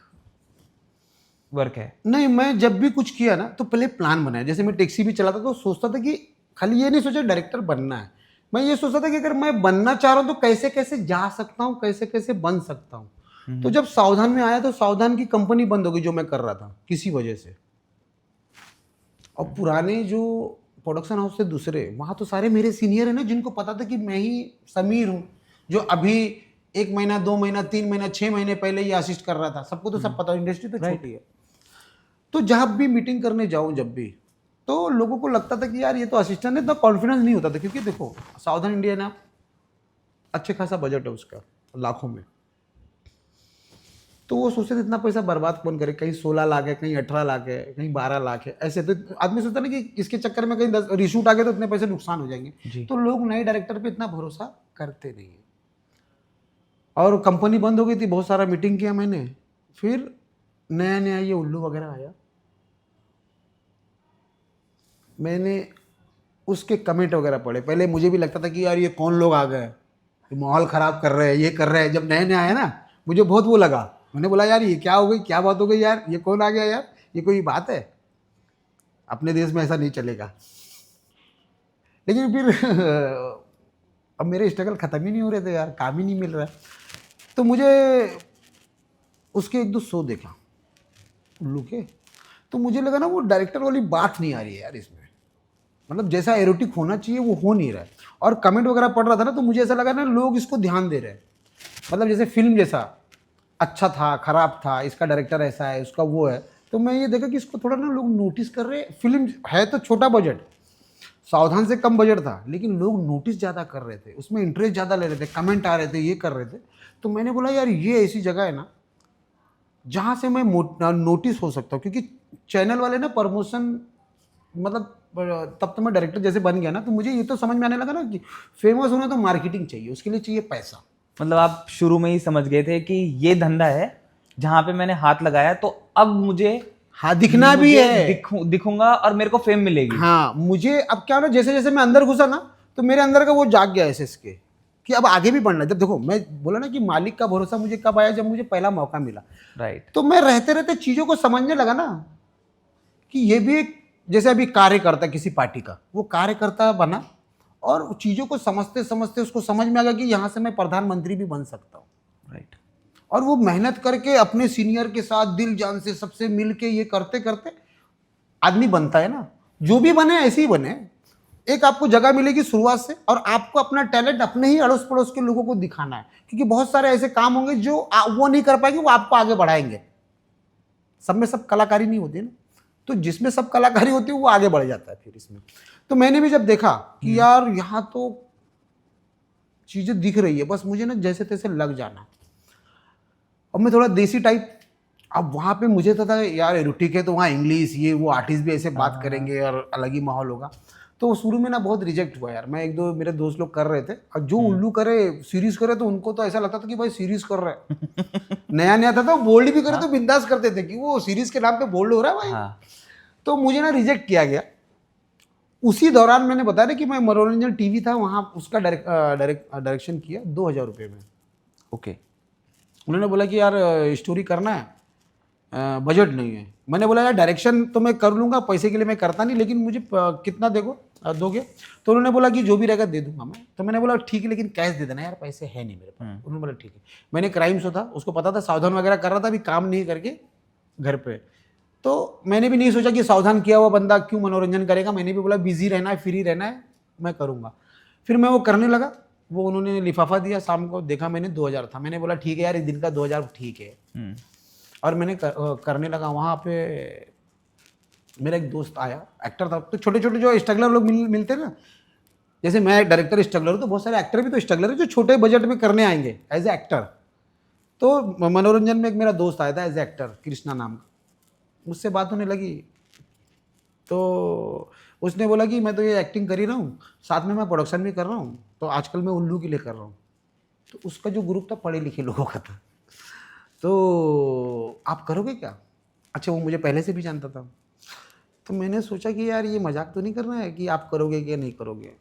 वर्क है? नहीं, मैं जब भी कुछ किया ना तो पहले प्लान बनाया। जैसे मैं टैक्सी भी चलाता तो सोचता था कि खाली ये नहीं सोचा डायरेक्टर बनना है, मैं ये सोचता था कि अगर मैं बनना चाह रहा हूँ तो कैसे कैसे जा सकता हूँ, कैसे कैसे बन सकता हूँ। तो जब सावधान में आया तो सावधान की कंपनी बंद हो गई जो मैं कर रहा था किसी वजह से। और पुराने जो प्रोडक्शन हाउस थे दूसरे, वहाँ तो सारे मेरे सीनियर हैं ना, जिनको पता था कि मैं ही समीर हूँ जो अभी 1 महीना 2 महीना 3 महीना 6 महीने पहले ही असिस्ट कर रहा था। सबको तो सब पता, इंडस्ट्री तो छोटी है। तो जब भी मीटिंग करने जाऊँ जब भी, तो लोगों को लगता था कि यार ये तो असिस्टेंट है, तो कॉन्फिडेंस नहीं होता था। क्योंकि देखो सावधान इंडिया ना अच्छे खासा बजट है उसका, लाखों में। तो वो सोचते थे इतना पैसा बर्बाद कौन करे, कहीं 16 लाख है, कहीं 18 लाख है, कहीं 12 लाख है। ऐसे तो आदमी सोचता ना कि इसके चक्कर में कहीं 10 रीशूट आ गए तो इतने पैसे नुकसान हो जाएंगे। तो लोग नए डायरेक्टर पे इतना भरोसा करते नहीं है। और कंपनी बंद हो गई थी, बहुत सारा मीटिंग किया मैंने। फिर नया नया ये उल्लू वगैरह आया, मैंने उसके कमेंट वगैरह पढ़े। पहले मुझे भी लगता था कि यार ये कौन लोग आ गए, माहौल ख़राब कर रहे हैं, ये कर रहे हैं। जब नए नए आए ना, मुझे बहुत वो लगा। मैंने बोला यार ये क्या हो गई, क्या बात हो गई यार, ये कौन आ गया यार, ये कोई बात है? अपने देश में ऐसा नहीं चलेगा। लेकिन फिर अब मेरे स्ट्रगल ख़त्म ही नहीं हो रहे थे यार, काम ही नहीं मिल रहा है। तो मुझे उसके 1-2 शो देखा उल्लू के, तो मुझे लगा ना वो डायरेक्टर वाली बात नहीं आ रही है यार इसमें। मतलब जैसा एरोटिक होना चाहिए वो हो नहीं रहा है। और कमेंट वगैरह पढ़ रहा था ना, तो मुझे ऐसा लगा ना लोग इसको ध्यान दे रहे हैं। मतलब जैसे फिल्म जैसा अच्छा था, खराब था, इसका डायरेक्टर ऐसा है, उसका वो है। तो मैं ये देखा कि इसको थोड़ा ना लोग नोटिस कर रहे हैं। फिल्म है तो छोटा बजट, सावधान से कम बजट था, लेकिन लोग नोटिस ज़्यादा कर रहे थे, उसमें इंटरेस्ट ज़्यादा ले रहे थे, कमेंट आ रहे थे, ये कर रहे थे। तो मैंने बोला यार ये ऐसी जगह है ना जहाँ से मैं नोटिस हो सकता हूँ। क्योंकि चैनल वाले ना प्रमोशन, मतलब तब तो मैं डायरेक्टर जैसे बन गया ना, तो मुझे ये तो समझ में आने लगा ना कि फेमस होना तो मार्केटिंग चाहिए, उसके लिए चाहिए पैसा। मतलब आप शुरू में ही समझ गए थे कि ये धंधा है जहां पे मैंने हाथ लगाया तो अब मुझे दिखना भी है, दिखूंगा और मेरे को फेम मिलेगी। हाँ, मुझे अब क्या ना, जैसे जैसे मैं अंदर घुसा ना तो मेरे अंदर का वो जाग गया एसएस के कि अब आगे भी बढ़ना है। जब देखो मैं बोला ना कि मालिक का भरोसा मुझे कब आया, जब मुझे पहला मौका मिला। राइट। तो मैं रहते रहते चीज़ों को समझने लगा ना कि ये भी एक, जैसे अभी कार्यकर्ता किसी पार्टी का, वो कार्यकर्ता बना और चीज़ों को समझते समझते उसको समझ में आ गया कि यहाँ से मैं प्रधानमंत्री भी बन सकता हूँ। राइट। और वो मेहनत करके अपने सीनियर के साथ दिल जान से सबसे मिल के ये करते करते आदमी बनता है ना। जो भी बने ऐसे ही बने, एक आपको जगह मिलेगी शुरुआत से, और आपको अपना टैलेंट अपने ही अड़ोस पड़ोस के लोगों को दिखाना है, क्योंकि बहुत सारे ऐसे काम होंगे जो वो नहीं कर पाएंगे, वो आपको आगे बढ़ाएंगे। सब में सब कलाकारी नहीं होती ना, तो जिसमें सब कलाकारी होती है वो आगे बढ़ जाता है फिर इसमें। तो मैंने भी जब देखा कि यार यहाँ तो चीजें दिख रही है, बस मुझे ना जैसे तैसे लग जाना। अब मैं थोड़ा देसी टाइप, अब वहाँ पे मुझे तो था यार एरोटिक है तो वहाँ इंग्लिश ये वो आर्टिस्ट भी ऐसे बात करेंगे और अलग ही माहौल होगा। तो शुरू में ना बहुत रिजेक्ट हुआ यार। मैं एक दो मेरे दोस्त लोग कर रहे थे, और जो उल्लू करे सीरीज करे तो उनको तो ऐसा लगता था कि भाई सीरीज कर रहे हैं। नया नया था तो बोल्ड भी करे तो बिंदास करते थे कि वो सीरीज के नाम पे बोल्ड हो रहा है भाई। हाँ। तो मुझे ना रिजेक्ट किया गया। उसी दौरान मैंने बताया ना कि मैं मनोरंजन टीवी था वहाँ, उसका डायरेक्शन किया 2000 रुपये में। ओके। उन्होंने बोला कि यार स्टोरी करना है, बजट नहीं है। मैंने बोला यार डायरेक्शन तो मैं कर लूँगा, पैसे के लिए मैं करता नहीं, लेकिन मुझे कितना दोगे? तो उन्होंने बोला कि जो भी रहेगा दे दूंगा मैं। तो मैंने बोला ठीक है, लेकिन कैश दे देना यार, पैसे है नहीं मेरे पास। उन्होंने बोला ठीक है। मैंने क्राइम शो था, उसको पता था, सावधान वगैरह कर रहा था, अभी काम नहीं करके घर पे। तो मैंने भी नहीं सोचा कि सावधान किया हुआ बंदा क्यों मनोरंजन करेगा। मैंने भी बोला बिजी रहना है, फ्री रहना है, मैं करूँगा। फिर मैं वो करने लगा। वो उन्होंने लिफाफा दिया, शाम को देखा मैंने 2000 था। मैंने बोला ठीक है यार, इस दिन का 2000 ठीक है। और मैंने करने लगा। वहाँ पे मेरा एक दोस्त आया, एक्टर था। तो छोटे छोटे जो स्ट्रगलर लोग मिलते हैं ना, जैसे मैं डायरेक्टर स्ट्रगलर हूँ, तो बहुत सारे एक्टर भी तो स्ट्रगलर है जो छोटे बजट में करने आएंगे एज ए एक्टर। तो मनोरंजन में एक मेरा दोस्त आया था एज ए एक्टर, कृष्णा नाम का। मुझसे बात होने लगी तो उसने बोला कि मैं तो ये एक्टिंग कर ही रहा हूँ, साथ में मैं प्रोडक्शन भी कर रहा हूँ, तो आजकल मैं उल्लू के लिए कर रहा हूँ। तो उसका जो ग्रुप था पढ़े लिखे लोगों का था। तो आप करोगे क्या? अच्छा, वो मुझे पहले से भी जानता था। तो मैंने सोचा कि यार ये मजाक तो नहीं करना है कि आप करोगे क्या नहीं करोगे।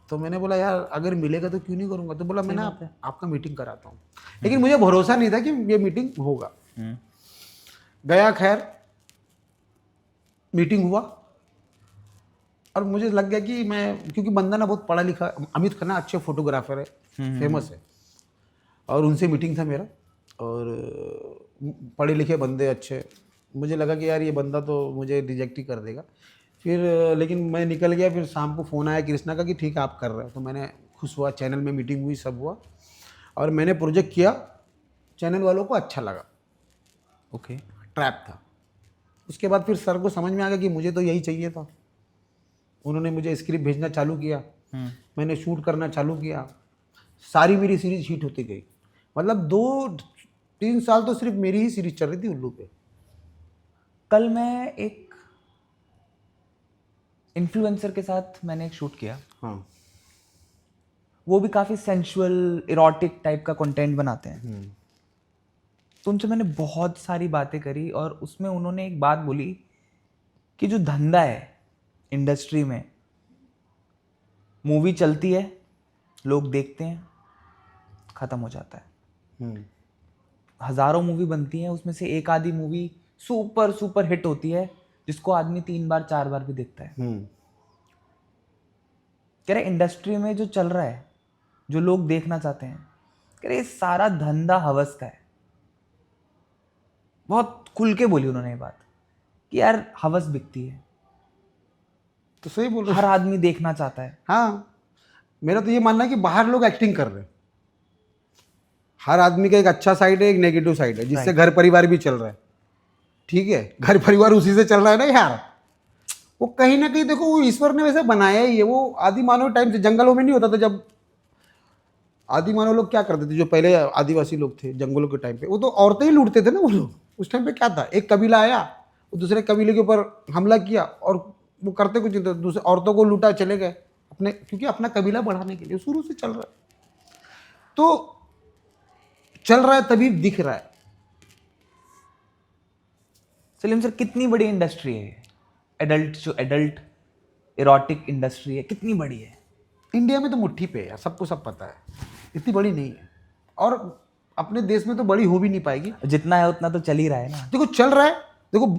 तो मैंने बोला यार अगर मिलेगा तो क्यों नहीं करूँगा। तो बोला मैं ना आपका मीटिंग कराता हूँ। लेकिन मुझे भरोसा नहीं था कि ये मीटिंग होगा। गया, खैर मीटिंग हुआ, और मुझे लग गया कि मैं, क्योंकि बंदा ना बहुत पढ़ा लिखा, अमित खन्ना अच्छे फोटोग्राफर है, फेमस है, और उनसे मीटिंग था मेरा, और पढ़े लिखे बंदे अच्छे। मुझे लगा कि यार ये बंदा तो मुझे रिजेक्ट ही कर देगा। फिर लेकिन मैं निकल गया। फिर शाम को फ़ोन आया कृष्णा का कि ठीक है आप कर रहे हो। तो मैंने खुश हुआ, चैनल में मीटिंग हुई, सब हुआ, और मैंने प्रोजेक्ट किया। चैनल वालों को अच्छा लगा। ओके। ट्रैप था। उसके बाद फिर सर को समझ में आ गया कि मुझे तो यही चाहिए था। उन्होंने मुझे स्क्रिप्ट भेजना चालू किया, मैंने शूट करना चालू किया। सारी मेरी सीरीज हिट होती गई। मतलब 2-3 साल तो सिर्फ मेरी ही सीरीज चल रही थी उल्लू पे। कल मैं एक इन्फ्लुएंसर के साथ मैंने एक शूट किया। हाँ। वो भी काफ़ी सेंसुअल इरोटिक टाइप का कंटेंट बनाते हैं। तो उनसे मैंने बहुत सारी बातें करी, और उसमें उन्होंने एक बात बोली कि जो धंधा है इंडस्ट्री में, मूवी चलती है, लोग देखते हैं, ख़त्म हो जाता है। हज़ारों मूवी बनती हैं, उसमें से एक आधी मूवी सुपर सुपर हिट होती है जिसको आदमी 3 बार 4 बार भी देखता है। कह रहे इंडस्ट्री में जो चल रहा है, जो लोग देखना चाहते हैं, कह रहे सारा धंधा हवस का है। बहुत खुल के बोली उन्होंने ये बात कि यार हवस बिकती है। तो सही बोल रहे हर आदमी देखना चाहता है। हाँ, मेरा तो ये मानना है कि बाहर लोग एक्टिंग कर रहे हैं। हर आदमी का एक अच्छा साइड है, एक नेगेटिव साइड है, जिससे घर परिवार भी चल रहा है। ठीक है, घर परिवार उसी से चल रहा है ना यार। वो कहीं ना कहीं देखो, वो ईश्वर ने वैसे बनाया ही है। वो आदि मानव टाइम से जंगलों में नहीं होता था। जब आदि मानव लोग क्या करते थे, जो पहले आदिवासी लोग थे जंगलों के टाइम पे, वो तो औरतें ही लूटते थे ना वो लोग। उस टाइम पे क्या था, एक कबीला आया, वो दूसरे कबीले के ऊपर हमला किया, और वो करते कुछ नहीं था, दूसरे औरतों को लूटा, चले गए अपने, क्योंकि अपना कबीला बढ़ाने के लिए शुरू से चल रहा है। तो चल रहा है तभी दिख रहा है। सलीम सर, कितनी बड़ी इंडस्ट्री है एडल्ट, जो एडल्ट इरोटिक इंडस्ट्री है, कितनी बड़ी है? इंडिया में तो मुट्ठी पे है यार, सबको सब पता है, इतनी बड़ी नहीं है। और अपने देश में तो बड़ी हो भी नहीं पाएगी। जितना है उतना तो चल ही रहा है ना। देखो चल रहा है। देखो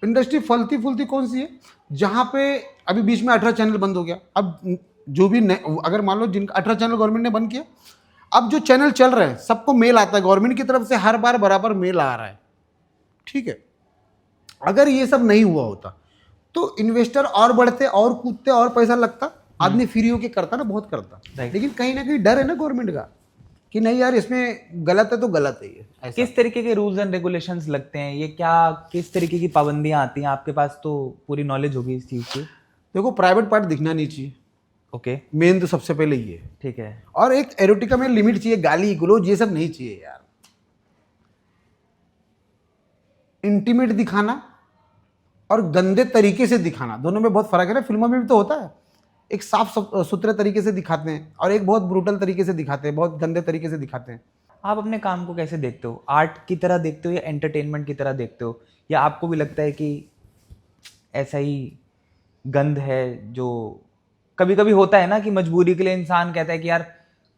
इंडस्ट्री फलती फूलती कौन सी है, जहाँ पे अभी बीच में 18 चैनल बंद हो गया। अब जो भी अगर मान लो जिनका 18 चैनल गवर्नमेंट ने बंद किया, अब जो चैनल चल रहे हैं सबको मेल आता है गवर्नमेंट की तरफ से, हर बार बराबर मेल आ रहा है। ठीक है, अगर ये सब नहीं हुआ होता तो इन्वेस्टर और बढ़ते और कूदते और पैसा लगता, आदमी फ्री होके करता ना, बहुत करता। Right. लेकिन कहीं ना कहीं डर है ना गवर्नमेंट का कि नहीं यार इसमें गलत है तो गलत है ये ऐसा। किस तरीके के रूल्स एंड रेगुलेशंस लगते हैं, ये क्या किस तरीके की पाबंदियां आती हैं? आपके पास तो पूरी नॉलेज होगी इस चीज की। देखो प्राइवेट पार्ट दिखना नहीं चाहिए, ओके, मेन तो सबसे पहले ये है। ठीक है। और एक एरोटिका में लिमिट चाहिए, गाली गलौज ये सब नहीं चाहिए यार। इंटीमेट दिखाना और गंदे तरीके से दिखाना, दोनों में बहुत फर्क है ना। फिल्मों में भी तो होता है, एक साफ सुथरे तरीके से दिखाते हैं और एक बहुत ब्रूटल तरीके से दिखाते हैं, बहुत गंदे तरीके से दिखाते हैं। आप अपने काम को कैसे देखते हो? आर्ट की तरह देखते हो या एंटरटेनमेंट की तरह देखते हो, या आपको भी लगता है कि ऐसा ही गंद है जो कभी कभी होता है ना कि मजबूरी के लिए इंसान कहता है कि यार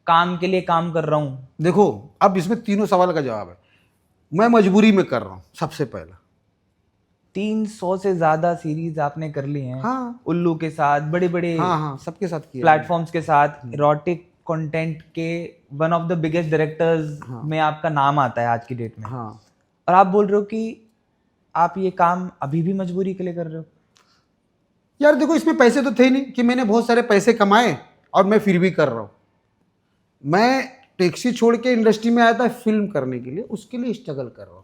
काम के लिए काम कर रहा हूँ? देखो अब इसमें तीनों सवाल का जवाब है। मैं मजबूरी में कर रहा हूँ सबसे पहला। 300 से ज्यादा सीरीज आपने कर ली हैं। हाँ उल्लू के साथ, बड़े बड़े हाँ सबके साथ किया। प्लेटफॉर्म्स के साथ, इरोटिक कंटेंट के one of the biggest directors में आपका नाम आता है आज की डेट में। हाँ और आप बोल रहे हो कि आप ये काम अभी भी मजबूरी के लिए कर रहे हो? यार देखो इसमें पैसे तो थे नहीं कि मैंने बहुत सारे पैसे कमाए और मैं फिर भी कर रहा हूँ। मैं टैक्सी छोड़ के इंडस्ट्री में आया था फिल्म करने के लिए, उसके लिए स्ट्रगल कर रहा हूँ।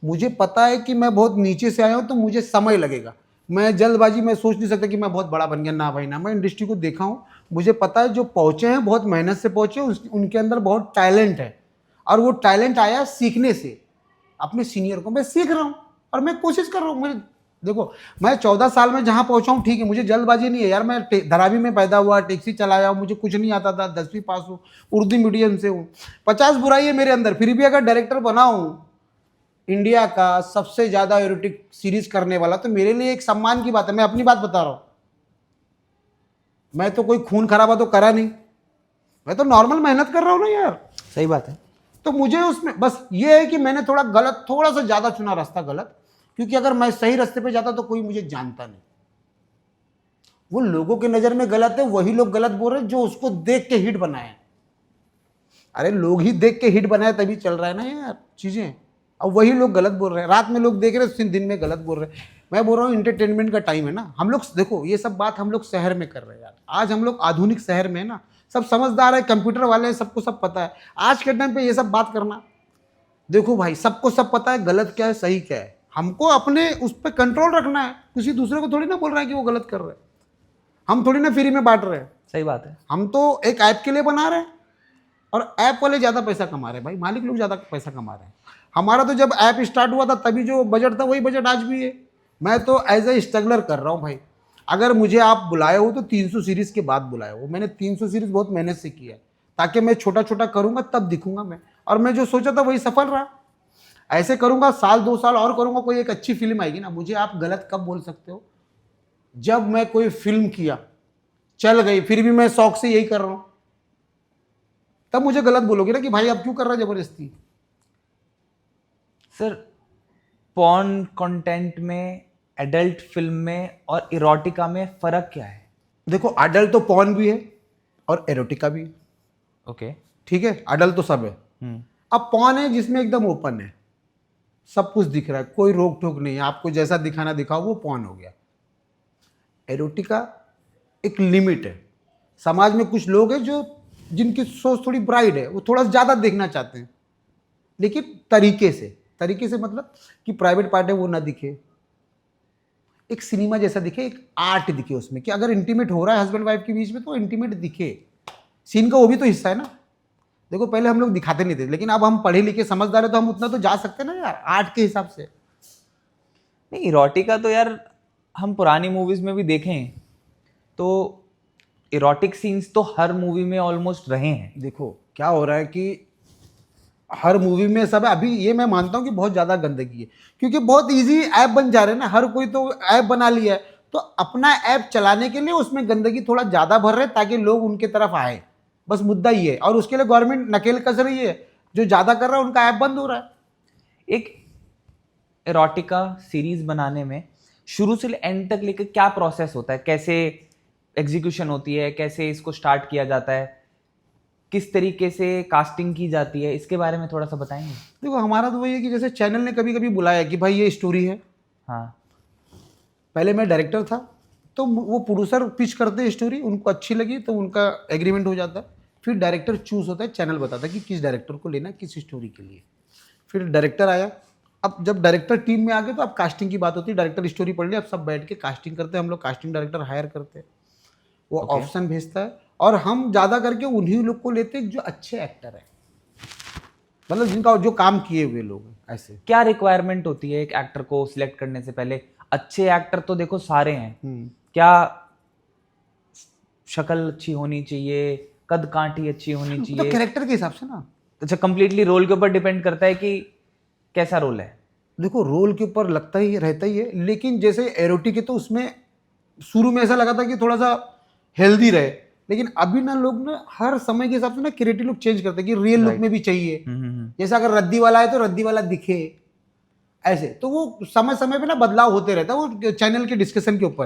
मुझे पता है कि मैं बहुत नीचे से आया हूँ तो मुझे समय लगेगा। मैं जल्दबाजी में सोच नहीं सकता कि मैं बहुत बड़ा बन गया, ना भाई ना। मैं इंडस्ट्री को देखा हूँ, मुझे पता है जो पहुँचे हैं बहुत मेहनत से पहुँचे, उनके अंदर बहुत टैलेंट है और वो टैलेंट आया सीखने से। अपने सीनियर को मैं सीख रहा हूँ और मैं कोशिश कर रहा हूँ। मुझे देखो मैं 14 साल में जहाँ पहुँचा हूँ ठीक है, मुझे जल्दबाजी नहीं है यार। मैं धरावी में पैदा हुआ, टैक्सी चलाया हूँ, मुझे कुछ नहीं आता था, 10वीं पास हूँ, उर्दू मीडियम से हूँ। 50 बुराई है मेरे अंदर, फिर भी अगर डायरेक्टर बना हूँ इंडिया का सबसे ज़्यादा एरोटिक सीरीज करने वाला, तो मेरे लिए एक सम्मान की बात है। मैं अपनी बात बता रहा हूँ, मैं तो कोई खून खराबा तो करा नहीं, मैं तो नॉर्मल मेहनत कर रहा हूँ ना यार। सही बात है। तो मुझे उसमें बस ये है कि मैंने थोड़ा सा ज़्यादा चुना रास्ता गलत, क्योंकि अगर मैं सही रास्ते पे जाता तो कोई मुझे जानता नहीं। वो लोगों के नज़र में गलत है, वही लोग गलत बोल रहे हैं जो उसको देख के हिट बनाए। अरे लोग ही देख के हिट बनाए तभी चल रहा है ना यार चीज़ें। अब वही लोग गलत बोल रहे हैं, रात में लोग देख रहे हैं, दिन में गलत बोल रहे हैं। मैं बोल रहा हूँ इंटरटेनमेंट का टाइम है ना। हम लोग देखो ये सब बात हम लोग शहर में कर रहे हैं यार, आज हम लोग आधुनिक शहर में है ना, सब समझदार है, कंप्यूटर वाले हैं, सबको सब पता है। आज के टाइम पे ये सब बात करना, देखो भाई सबको सब पता है गलत क्या है सही क्या है। हमको अपने उस पर कंट्रोल रखना है, किसी दूसरे को थोड़ी ना बोल रहा है कि वो गलत कर रहे हैं। हम थोड़ी ना फ्री में बांट रहे हैं। सही बात है। हम तो एक ऐप के लिए बना रहे हैं और ऐप वाले ज़्यादा पैसा कमा रहे हैं भाई, मालिक लोग ज़्यादा पैसा कमा रहे हैं। हमारा तो जब ऐप स्टार्ट हुआ था तभी जो बजट था वही बजट आज भी है। मैं तो एज ए स्ट्रगलर कर रहा हूँ भाई। अगर मुझे आप बुलाए हो तो 300 सीरीज़ के बाद बुलाए हो। मैंने 300 सीरीज़ बहुत मेहनत से किया है, ताकि मैं छोटा छोटा करूँगा तब दिखूंगा मैं, और मैं जो सोचा था वही सफल रहा। ऐसे करूँगा, साल 2 साल और करूँगा, कोई एक अच्छी फिल्म आएगी ना, मुझे आप गलत कब बोल सकते हो? जब मैं कोई फिल्म किया चल गई फिर भी मैं शौक से यही कर रहा हूँ, तब मुझे गलत बोलोगे ना कि भाई आप क्यों कर रहा है जबरदस्ती। सर पॉर्न कंटेंट में, एडल्ट फिल्म में और इरोटिका में फर्क क्या है? देखो अडल्ट तो पॉर्न भी है और एरोटिका भी है। ओके। ठीक है, अडल्ट तो सब है। अब पॉर्न है जिसमें एकदम ओपन है, सब कुछ दिख रहा है, कोई रोक टोक नहीं है, आपको जैसा दिखाना दिखाओ, वो पॉर्न हो गया। एरोटिका एक लिमिट है। समाज में कुछ लोग हैं जो जिनकी सोच थोड़ी ब्राइट है, वो थोड़ा ज़्यादा देखना चाहते हैं, लेकिन तरीके से मतलब कि प्राइवेट पार्ट है वो ना दिखे, एक सिनेमा जैसा दिखे, एक आर्ट दिखे उसमें, कि अगर इंटीमेट हो रहा है हस्बैंड वाइफ के बीच में तो इंटीमेट दिखे। सीन का वो भी तो हिस्सा है ना। देखो पहले हम लोग दिखाते नहीं थे, लेकिन अब हम पढ़े लिखे समझदार है तो हम उतना तो जा सकते हैं ना यार, आर्ट के हिसाब से। नहीं, इरोटिका तो यार हम पुरानी मूवीज में भी देखें तो इरोटिक सीन्स तो हर मूवी में ऑलमोस्ट रहे हैं। देखो क्या हो रहा है कि हर मूवी में सब है। अभी ये मैं मानता हूँ कि बहुत ज़्यादा गंदगी है, क्योंकि बहुत इजी ऐप बन जा रहे हैं ना, हर कोई तो ऐप बना लिया है, तो अपना ऐप चलाने के लिए उसमें गंदगी थोड़ा ज़्यादा भर रहे हैं ताकि लोग उनके तरफ आए, बस मुद्दा ये है। और उसके लिए गवर्नमेंट नकेल कस रही है, जो ज़्यादा कर रहा है उनका ऐप बंद हो रहा है। एक इरोटिका सीरीज बनाने में शुरू से एंड तक लेकर क्या प्रोसेस होता है? कैसे एग्जीक्यूशन होती है? कैसे इसको स्टार्ट किया जाता है? किस तरीके से कास्टिंग की जाती है? इसके बारे में थोड़ा सा बताएंगे। देखो हमारा तो वही है कि जैसे चैनल ने कभी कभी बुलाया कि भाई ये स्टोरी है, हाँ। पहले मैं डायरेक्टर था, तो वो प्रोड्यूसर पिच करते हैं स्टोरी, उनको अच्छी लगी तो उनका एग्रीमेंट हो जाता है, फिर डायरेक्टर चूज होता है, चैनल बताता है कि किस डायरेक्टर को लेना है किस स्टोरी के लिए। फिर डायरेक्टर आया, अब जब डायरेक्टर टीम में आ गए तो अब कास्टिंग की बात होती है, डायरेक्टर स्टोरी पढ़ लिया, अब सब बैठ के कास्टिंग करते हैं, हम लोग कास्टिंग डायरेक्टर हायर करते हैं, वो ऑप्शन भेजता है और हम ज़्यादा करके उन्हीं लोग को लेते हैं जो अच्छे एक्टर हैं, मतलब जिनका जो काम किए हुए लोग हैं। ऐसे क्या रिक्वायरमेंट होती है एक एक्टर को सिलेक्ट करने से पहले? अच्छे एक्टर तो देखो सारे हैं, क्या शक्ल अच्छी होनी चाहिए, कद काठी अच्छी होनी तो चाहिए? कैरेक्टर के हिसाब से ना, अच्छा, कंप्लीटली रोल के ऊपर डिपेंड करता है कि कैसा रोल है। देखो रोल के ऊपर लगता ही रहता ही है, लेकिन जैसे एरोटिक है तो उसमें शुरू में ऐसा लगा था कि थोड़ा सा हेल्दी रहे, लेकिन अभी ना लोग ना हर समय के हिसाब से ना क्रिएटिव लुक चेंज करते हैं कि रियल लुक में भी चाहिए। जैसे अगर रद्दी वाला है तो रद्दी वाला दिखे, ऐसे तो वो समय समय पे ना बदलाव होते रहता है, वो चैनल के डिस्कशन के ऊपर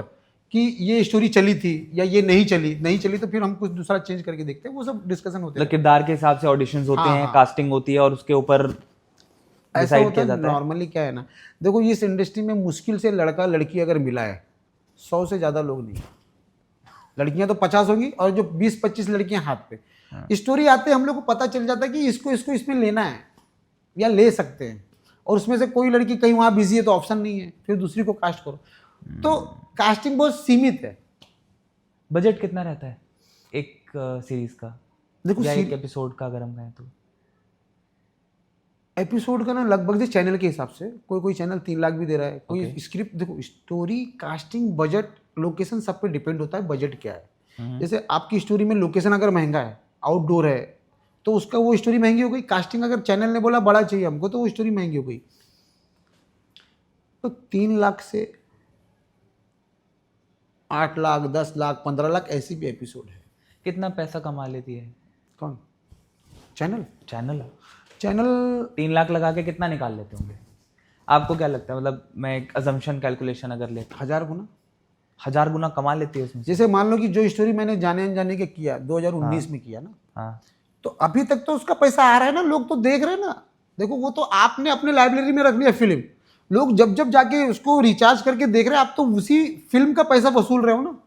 कि ये स्टोरी चली थी या ये नहीं चली तो फिर हम कुछ दूसरा चेंज करके देखते हैं, वो सब डिस्कशन होते मतलब किरदार के हिसाब से ऑडिशंस होते हैं, कास्टिंग होती है और उसके ऊपर ऐसा डिसाइड होता किया है। जाता है। नॉर्मली क्या है ना, देखो इस इंडस्ट्री में मुश्किल से लड़का लड़की अगर मिला है 100 से ज़्यादा लोग नहीं, लड़कियां तो 50 होंगी और जो 20-25 लड़कियां हाथ पे। स्टोरी आते हम लोग को पता चल जाता है कि इसको इसमें लेना है या ले सकते हैं, और उसमें से कोई लड़की कहीं वहाँ बिजी है तो ऑप्शन नहीं है, फिर दूसरी को कास्ट करो। तो कास्टिंग बहुत सीमित है। बजट कितना रहता है एक सीरीज का, देखो या एक एपिसोड का अगर हम कहें तो? एपिसोड का ना लगभग से चैनल के हिसाब से, कोई चैनल 3 लाख भी दे रहा है, कोई स्क्रिप्ट, देखो स्टोरी, कास्टिंग, बजट, लोकेशन सब पे डिपेंड होता है बजट क्या है। जैसे आपकी स्टोरी में लोकेशन अगर महंगा है, आउटडोर है, तो उसका वो स्टोरी महंगी हो गई। कास्टिंग अगर चैनल ने बोला बड़ा चाहिए हमको तो वो स्टोरी महंगी हो गई। तो 3 लाख से 8 लाख, 10 लाख, 15 लाख ऐसी भी एपिसोड है। कितना पैसा कमा लेती है कौन? चैनल चैनल 3 लाख लगा के कितना निकाल लेते होंगे? आपको क्या लगता है? मतलब मैं एक अजम्पशन कैलकुलेशन अगर लेता, 1000 गुना, 1000 गुना कमा लेती है उसमें। जैसे मान लो कि जो स्टोरी मैंने जाने अनजाने के किया 2019 में किया ना, हाँ, तो अभी तक तो उसका पैसा आ रहा है ना, लोग तो देख रहे हैं ना। देखो वो तो आपने अपने लाइब्रेरी में रख लिया फिल्म, लोग जब जब जाके उसको रिचार्ज करके देख रहे हैं, आप तो उसी फिल्म का पैसा वसूल रहे हो ना।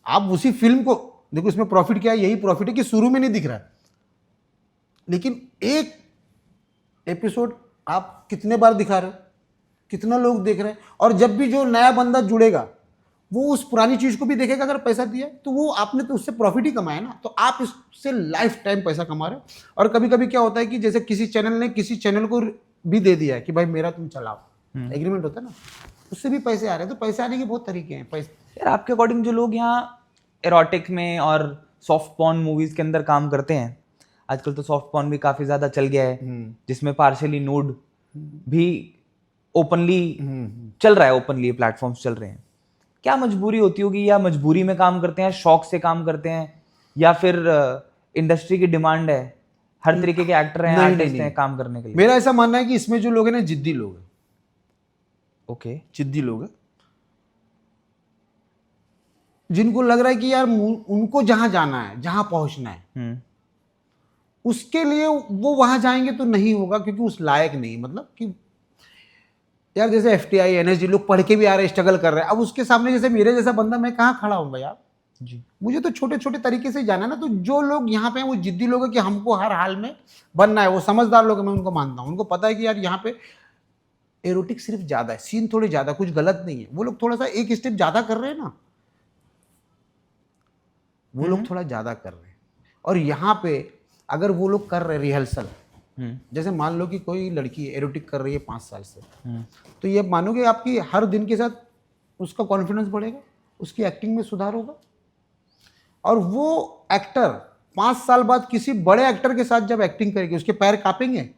आप उसी फिल्म को देखो, इसमें प्रॉफिट क्या है? यही प्रॉफिट है कि शुरू में नहीं दिख रहा है, लेकिन एक एपिसोड आप कितने बार दिखा रहे हो, कितना लोग देख रहे हैं, और जब भी जो नया बंदा जुड़ेगा वो उस पुरानी चीज को भी देखेगा। अगर पैसा दिया तो वो आपने तो उससे प्रॉफिट ही कमाया ना, तो आप इससे लाइफ टाइम पैसा कमा रहे हो। और कभी कभी क्या होता है कि जैसे किसी चैनल ने किसी चैनल को भी दे दिया है कि भाई मेरा तुम चलाओ, एग्रीमेंट होता है ना, उससे भी पैसे आ रहे हैं। तो पैसे आने के बहुत तरीके हैं। पैसे यार आपके अकॉर्डिंग जो लोग यहाँ एरोटिक में और सॉफ्ट पॉर्न मूवीज के अंदर काम करते हैं, आजकल तो सॉफ्ट पॉर्न भी काफी ज्यादा चल गया है, जिसमें पार्शियली नूड भी ओपनली चल रहा है, ओपनली प्लेटफॉर्म्स चल रहे हैं। क्या मजबूरी होती होगी, या मजबूरी में काम करते हैं, शौक से काम करते हैं, या फिर इंडस्ट्री की डिमांड है, हर तरीके के एक्टर हैं, आर्टिस्ट हैं काम करने के लिए? मेरा ऐसा मानना है कि इसमें जो लोग हैं ना, जिद्दी लोग हैं। ओके, जिद्दी लोग हैं, जिनको लग रहा है कि यार उनको जहां जाना है, जहां पहुंचना है, उसके लिए वो वहां जाएंगे तो नहीं होगा, क्योंकि उस लायक नहीं। मतलब कि यार जैसे FTI, NSD लोग पढ़ के भी आ रहे हैं, स्ट्रगल कर रहे हैं, अब उसके सामने जैसे मेरे जैसा बंदा मैं कहाँ खड़ा हूँ यार जी। मुझे तो छोटे छोटे तरीके से जाना है ना। तो जो लोग यहाँ पे हैं वो जिद्दी लोग हैं कि हमको हर हाल में बनना है, वो समझदार लोग हैं, मैं उनको मानता हूँ। उनको पता है कि यार यहाँ पे एरोटिक सिर्फ ज्यादा है, सीन थोड़े ज्यादा, कुछ गलत नहीं है। वो लोग थोड़ा सा एक स्टेप ज्यादा कर रहे हैं ना, वो लोग थोड़ा ज्यादा कर रहे हैं। और यहाँ पे अगर वो लोग कर रहे हैं रिहर्सल, जैसे मान लो कि कोई लड़की एरोटिक कर रही है 5 साल से, तो ये मानोगे आपकी हर दिन के साथ उसका कॉन्फिडेंस बढ़ेगा, उसकी एक्टिंग में सुधार होगा, और वो एक्टर 5 साल बाद किसी बड़े एक्टर के साथ जब एक्टिंग करेगी, उसके पैर कांपेंगे?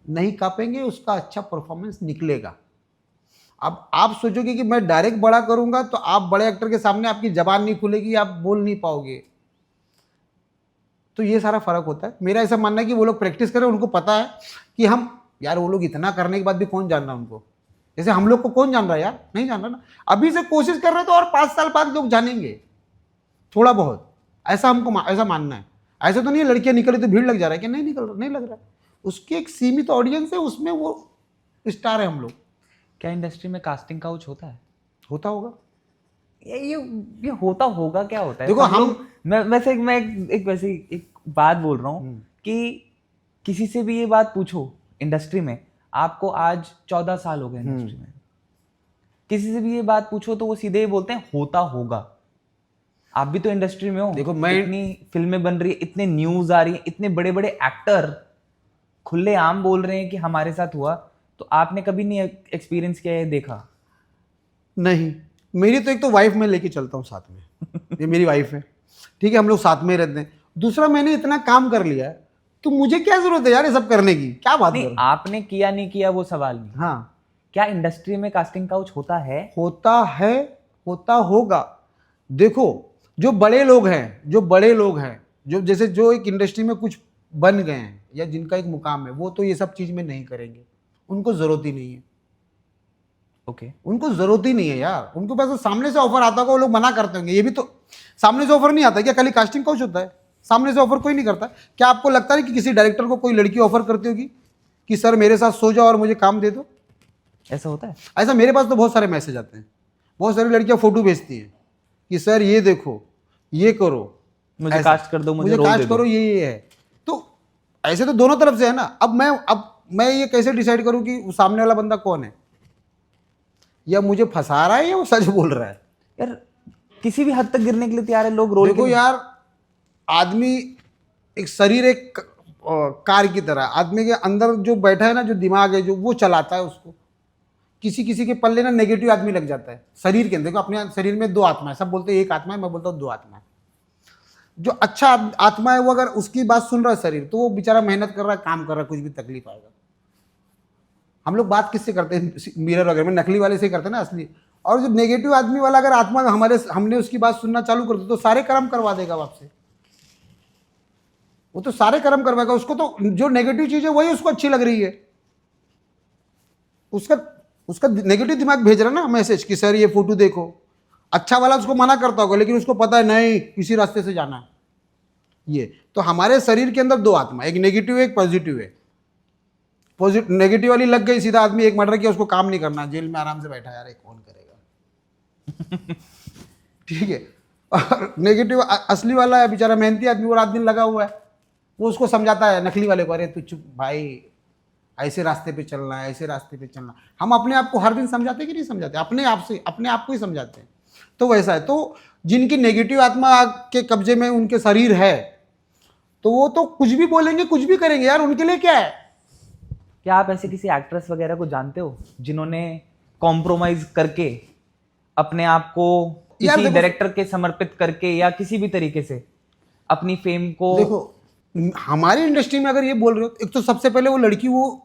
नहीं कांपेंगे, उसका अच्छा परफॉर्मेंस निकलेगा। अब आप सोचोगे कि मैं डायरेक्ट बड़ा करूंगा तो आप बड़े एक्टर के सामने आपकी जबान नहीं खुलेगी, आप बोल नहीं पाओगे। तो ये सारा फर्क होता है। मेरा ऐसा मानना है कि वो लोग प्रैक्टिस करें, उनको पता है कि हम यार, वो लोग इतना करने के बाद भी कौन जान रहा है उनको, जैसे हम लोग को कौन जान रहा है यार, नहीं जान रहा ना। अभी से कोशिश कर रहे हैं तो और 5 साल बाद लोग जानेंगे थोड़ा बहुत, ऐसा हमको ऐसा मानना है। ऐसा तो नहीं है लड़कियां निकली तो भीड़ लग जा रहा है कि नहीं निकल रहा, नहीं लग रहा है। उसकी एक सीमित ऑडियंस है, उसमें वो स्टार है हम लोग। क्या इंडस्ट्री में कास्टिंग काउच होता है? होता होगा। ये होता होगा, क्या होता है? देखो, मैं वैसे मैं एक वैसे एक बात बोल रहा हूँ कि किसी से भी ये बात पूछो इंडस्ट्री में, आपको आज 14 साल हो गए इंडस्ट्री में, किसी से भी ये बात पूछो तो वो सीधे ही बोलते हैं होता होगा। आप भी तो इंडस्ट्री में हो। देखो, मैं इतनी फिल्में बन रही है, इतने न्यूज आ रही है, इतने बड़े बड़े एक्टर खुले आम बोल रहे हैं कि हमारे साथ हुआ, तो आपने कभी नहीं एक्सपीरियंस किया है, देखा? नहीं, मेरी तो एक तो वाइफ में लेके चलता हूँ साथ में। ये मेरी वाइफ है, ठीक है, हम लोग साथ में रहते हैं। दूसरा, मैंने इतना काम कर लिया है तो मुझे क्या जरूरत है यार ये सब करने की? क्या बात नहीं, कर, आपने किया नहीं किया वो सवाल नहीं। हाँ, क्या इंडस्ट्री में कास्टिंग काउच होता है? होता है, होता होगा। देखो, जो बड़े लोग हैं, जो जैसे जो एक इंडस्ट्री में कुछ बन गए हैं या जिनका एक मुकाम है, वो तो ये सब चीज में नहीं करेंगे, उनको जरूरत ही नहीं है। ओके। उनको जरूरत ही नहीं है यार, उनको बस सामने से ऑफर आता होगा, वो लोग मना करते होंगे। ये भी तो सामने से ऑफर नहीं आता क्या? खाली कास्टिंग काउच होता है, सामने से ऑफर कोई नहीं करता। क्या आपको लगता है कि किसी डायरेक्टर को कोई लड़की ऑफर करती होगी कि सर मेरे साथ सो जाओ और मुझे काम दे दो? ऐसा होता है? ऐसा मेरे पास तो बहुत सारे मैसेज आते हैं, बहुत सारी लड़कियां फोटो भेजती हैं कि सर ये देखो, ये करो, मुझे कास्ट कर दो, मुझे रोल कास्ट दे दो। करो, ये है। तो ऐसे तो दोनों तरफ से है ना। अब मैं ये कैसे डिसाइड करूं कि सामने वाला बंदा कौन है, या मुझे फंसा रहा है या वो सच बोल रहा है? यार किसी भी हद तक गिरने के लिए तैयार है लोग रोल देखो के। यार, आदमी एक शरीर एक कार की तरह, आदमी के अंदर जो बैठा है ना, जो दिमाग है, जो वो चलाता है उसको। किसी किसी के पल्ले ना नेगेटिव आदमी लग जाता है शरीर के अंदर। देखो, अपने शरीर में दो आत्मा है, सब बोलते हैं एक आत्मा है, मैं बोलता हूँ दो आत्मा है। जो अच्छा आत्मा है वो अगर उसकी बात सुन रहा है शरीर, तो वो बेचारा मेहनत कर रहा है, काम कर रहा है, कुछ भी तकलीफ आएगा। हम लोग बात किससे करते हैं? मिरर वगैरह में नकली वाले से करते हैं ना, असली। और जो नेगेटिव आदमी वाला अगर आत्मा हमने उसकी बात सुनना चालू कर दी तो सारे कर्म करवा देगा आपसे। वो तो सारे कर्म करवाएगा। उसको तो जो नेगेटिव चीज है वही उसको अच्छी लग रही है। उसका नेगेटिव दिमाग भेज रहा है ना मैसेज कि सर ये फोटो देखो। अच्छा वाला उसको मना करता होगा, लेकिन उसको पता है नहीं इसी रास्ते से जाना है। ये तो हमारे शरीर के अंदर दो आत्मा, एक नेगेटिव है, एक पॉजिटिव है। नेगेटिव वाली लग गई, सीधा आदमी एक मर्डर किया, उसको काम नहीं करना, जेल में आराम से बैठा, यार एक कौन करेगा? ठीक है। और नेगेटिव असली वाला है, बेचारा मेहनती आदमी, वो रात दिन लगा हुआ है, वो उसको समझाता है नकली वाले को, अरे तू चुप भाई, ऐसे रास्ते पे चलना है, ऐसे रास्ते पे चलना। हम अपने आप को हर दिन समझाते कि नहीं समझाते? अपने आप को ही समझाते हैं। तो वैसा है। तो जिनकी नेगेटिव आत्मा के कब्जे में उनके शरीर है, तो वो तो कुछ भी बोलेंगे, कुछ भी करेंगे यार, उनके लिए क्या है? क्या आप ऐसे किसी एक्ट्रेस वगैरह को जानते हो जिन्होंने कॉम्प्रोमाइज करके अपने आप को यार किसी देखो, डायरेक्टर के समर्पित करके या किसी भी तरीके से अपनी फेम को? देखो, हमारी इंडस्ट्री में अगर ये बोल रहे हो, एक तो सबसे पहले वो लड़की वो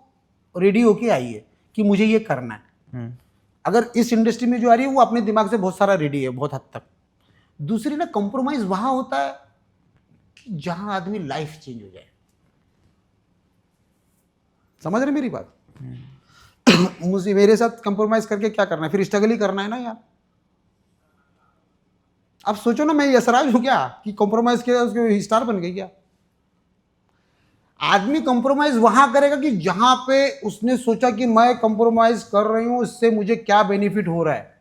रेडी होके आई है कि मुझे ये करना है। अगर इस इंडस्ट्री में जो आ रही है वो अपने दिमाग से बहुत सारा रेडी है, बहुत हद तक। दूसरी ना, कंप्रोमाइज वहां होता है कि जहां आदमी लाइफ चेंज हो जाए। समझ रहे मेरी बात? मुझे मेरे साथ कंप्रोमाइज करके क्या करना है? फिर स्ट्रगल ही करना है ना यार। अब सोचो ना, मैं यशराज हूं क्या कि कंप्रोमाइज किया उसके स्टार बन गई क्या? आदमी कंप्रोमाइज वहां करेगा कि जहां पे उसने सोचा कि मैं कंप्रोमाइज कर रही हूं, इससे मुझे क्या बेनिफिट हो रहा है।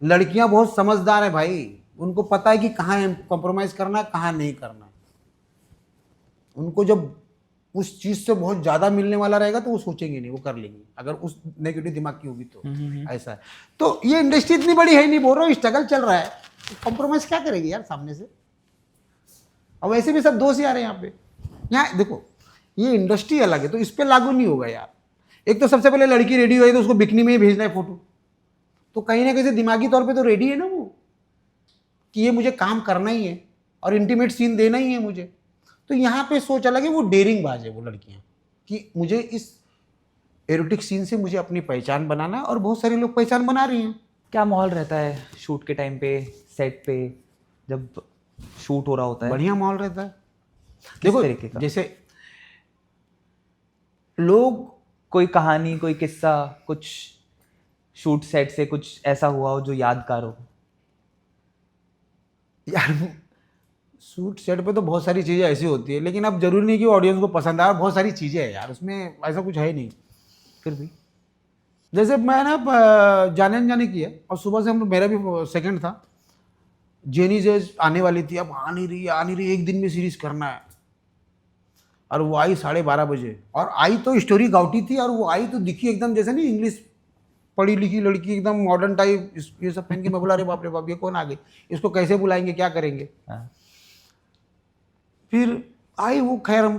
लड़कियां बहुत समझदार है भाई, उनको पता है कि कहां कंप्रोमाइज करना है, कहां नहीं करना है। उनको जब उस चीज से बहुत ज्यादा मिलने वाला रहेगा तो वो सोचेंगे नहीं, वो कर लेंगे, अगर उस नेगेटिव दिमाग की होगी तो। ऐसा है। तो ये इंडस्ट्री इतनी बड़ी है नहीं, बोल रहा हूँ, स्ट्रगल चल रहा है। कंप्रोमाइज क्या करेगी यार सामने से? और वैसे भी सब दोस्त यार हैं यहाँ पे। यहाँ देखो, ये इंडस्ट्री अलग है तो इस पे लागू नहीं होगा यार। एक तो सबसे पहले लड़की रेडी हुई तो उसको बिकनी में ही भेजना है फोटो, तो कहीं ना कहीं दिमागी तौर पे तो रेडी है ना वो, कि ये मुझे काम करना ही है और इंटीमेट सीन देना ही है मुझे। तो यहाँ पे सोच अलग है, वो डेयरिंग बाज है वो लड़कियाँ, कि मुझे इस एरोटिक सीन से मुझे अपनी पहचान बनाना है, और बहुत सारे लोग पहचान बना रही हैं। क्या माहौल रहता है शूट के टाइम पे, सेट पे, जब शूट हो रहा होता है? बढ़िया माहौल रहता है। देखो देखो, जैसे लोग, कोई कहानी, कोई किस्सा, कुछ शूट सेट से कुछ ऐसा हुआ हो जो यादगार हो? यार शूट सेट पे तो बहुत सारी चीज़ें ऐसी होती है, लेकिन अब जरूरी नहीं कि ऑडियंस को पसंद आए। बहुत सारी चीज़ें हैं यार उसमें, ऐसा कुछ है नहीं। फिर भी जैसे मैं ना जाने अनजाने की है, और सुबह से हम मेरा भी सेकंड था, जेनी जेज आने वाली थी, अब आ नहीं रही, एक दिन में सीरीज करना है, और वो आई 12:30 बजे, और आई तो स्टोरी गाउटी थी, और वो आई तो दिखी एकदम जैसे नहीं इंग्लिश पढ़ी लिखी लड़की, एकदम मॉडर्न टाइप, ये सब पहन के। मैं बोला अरे बाप रे बाप, ये कौन आ गई, इसको कैसे बुलाएंगे, क्या करेंगे। फिर आई वो, खैर हम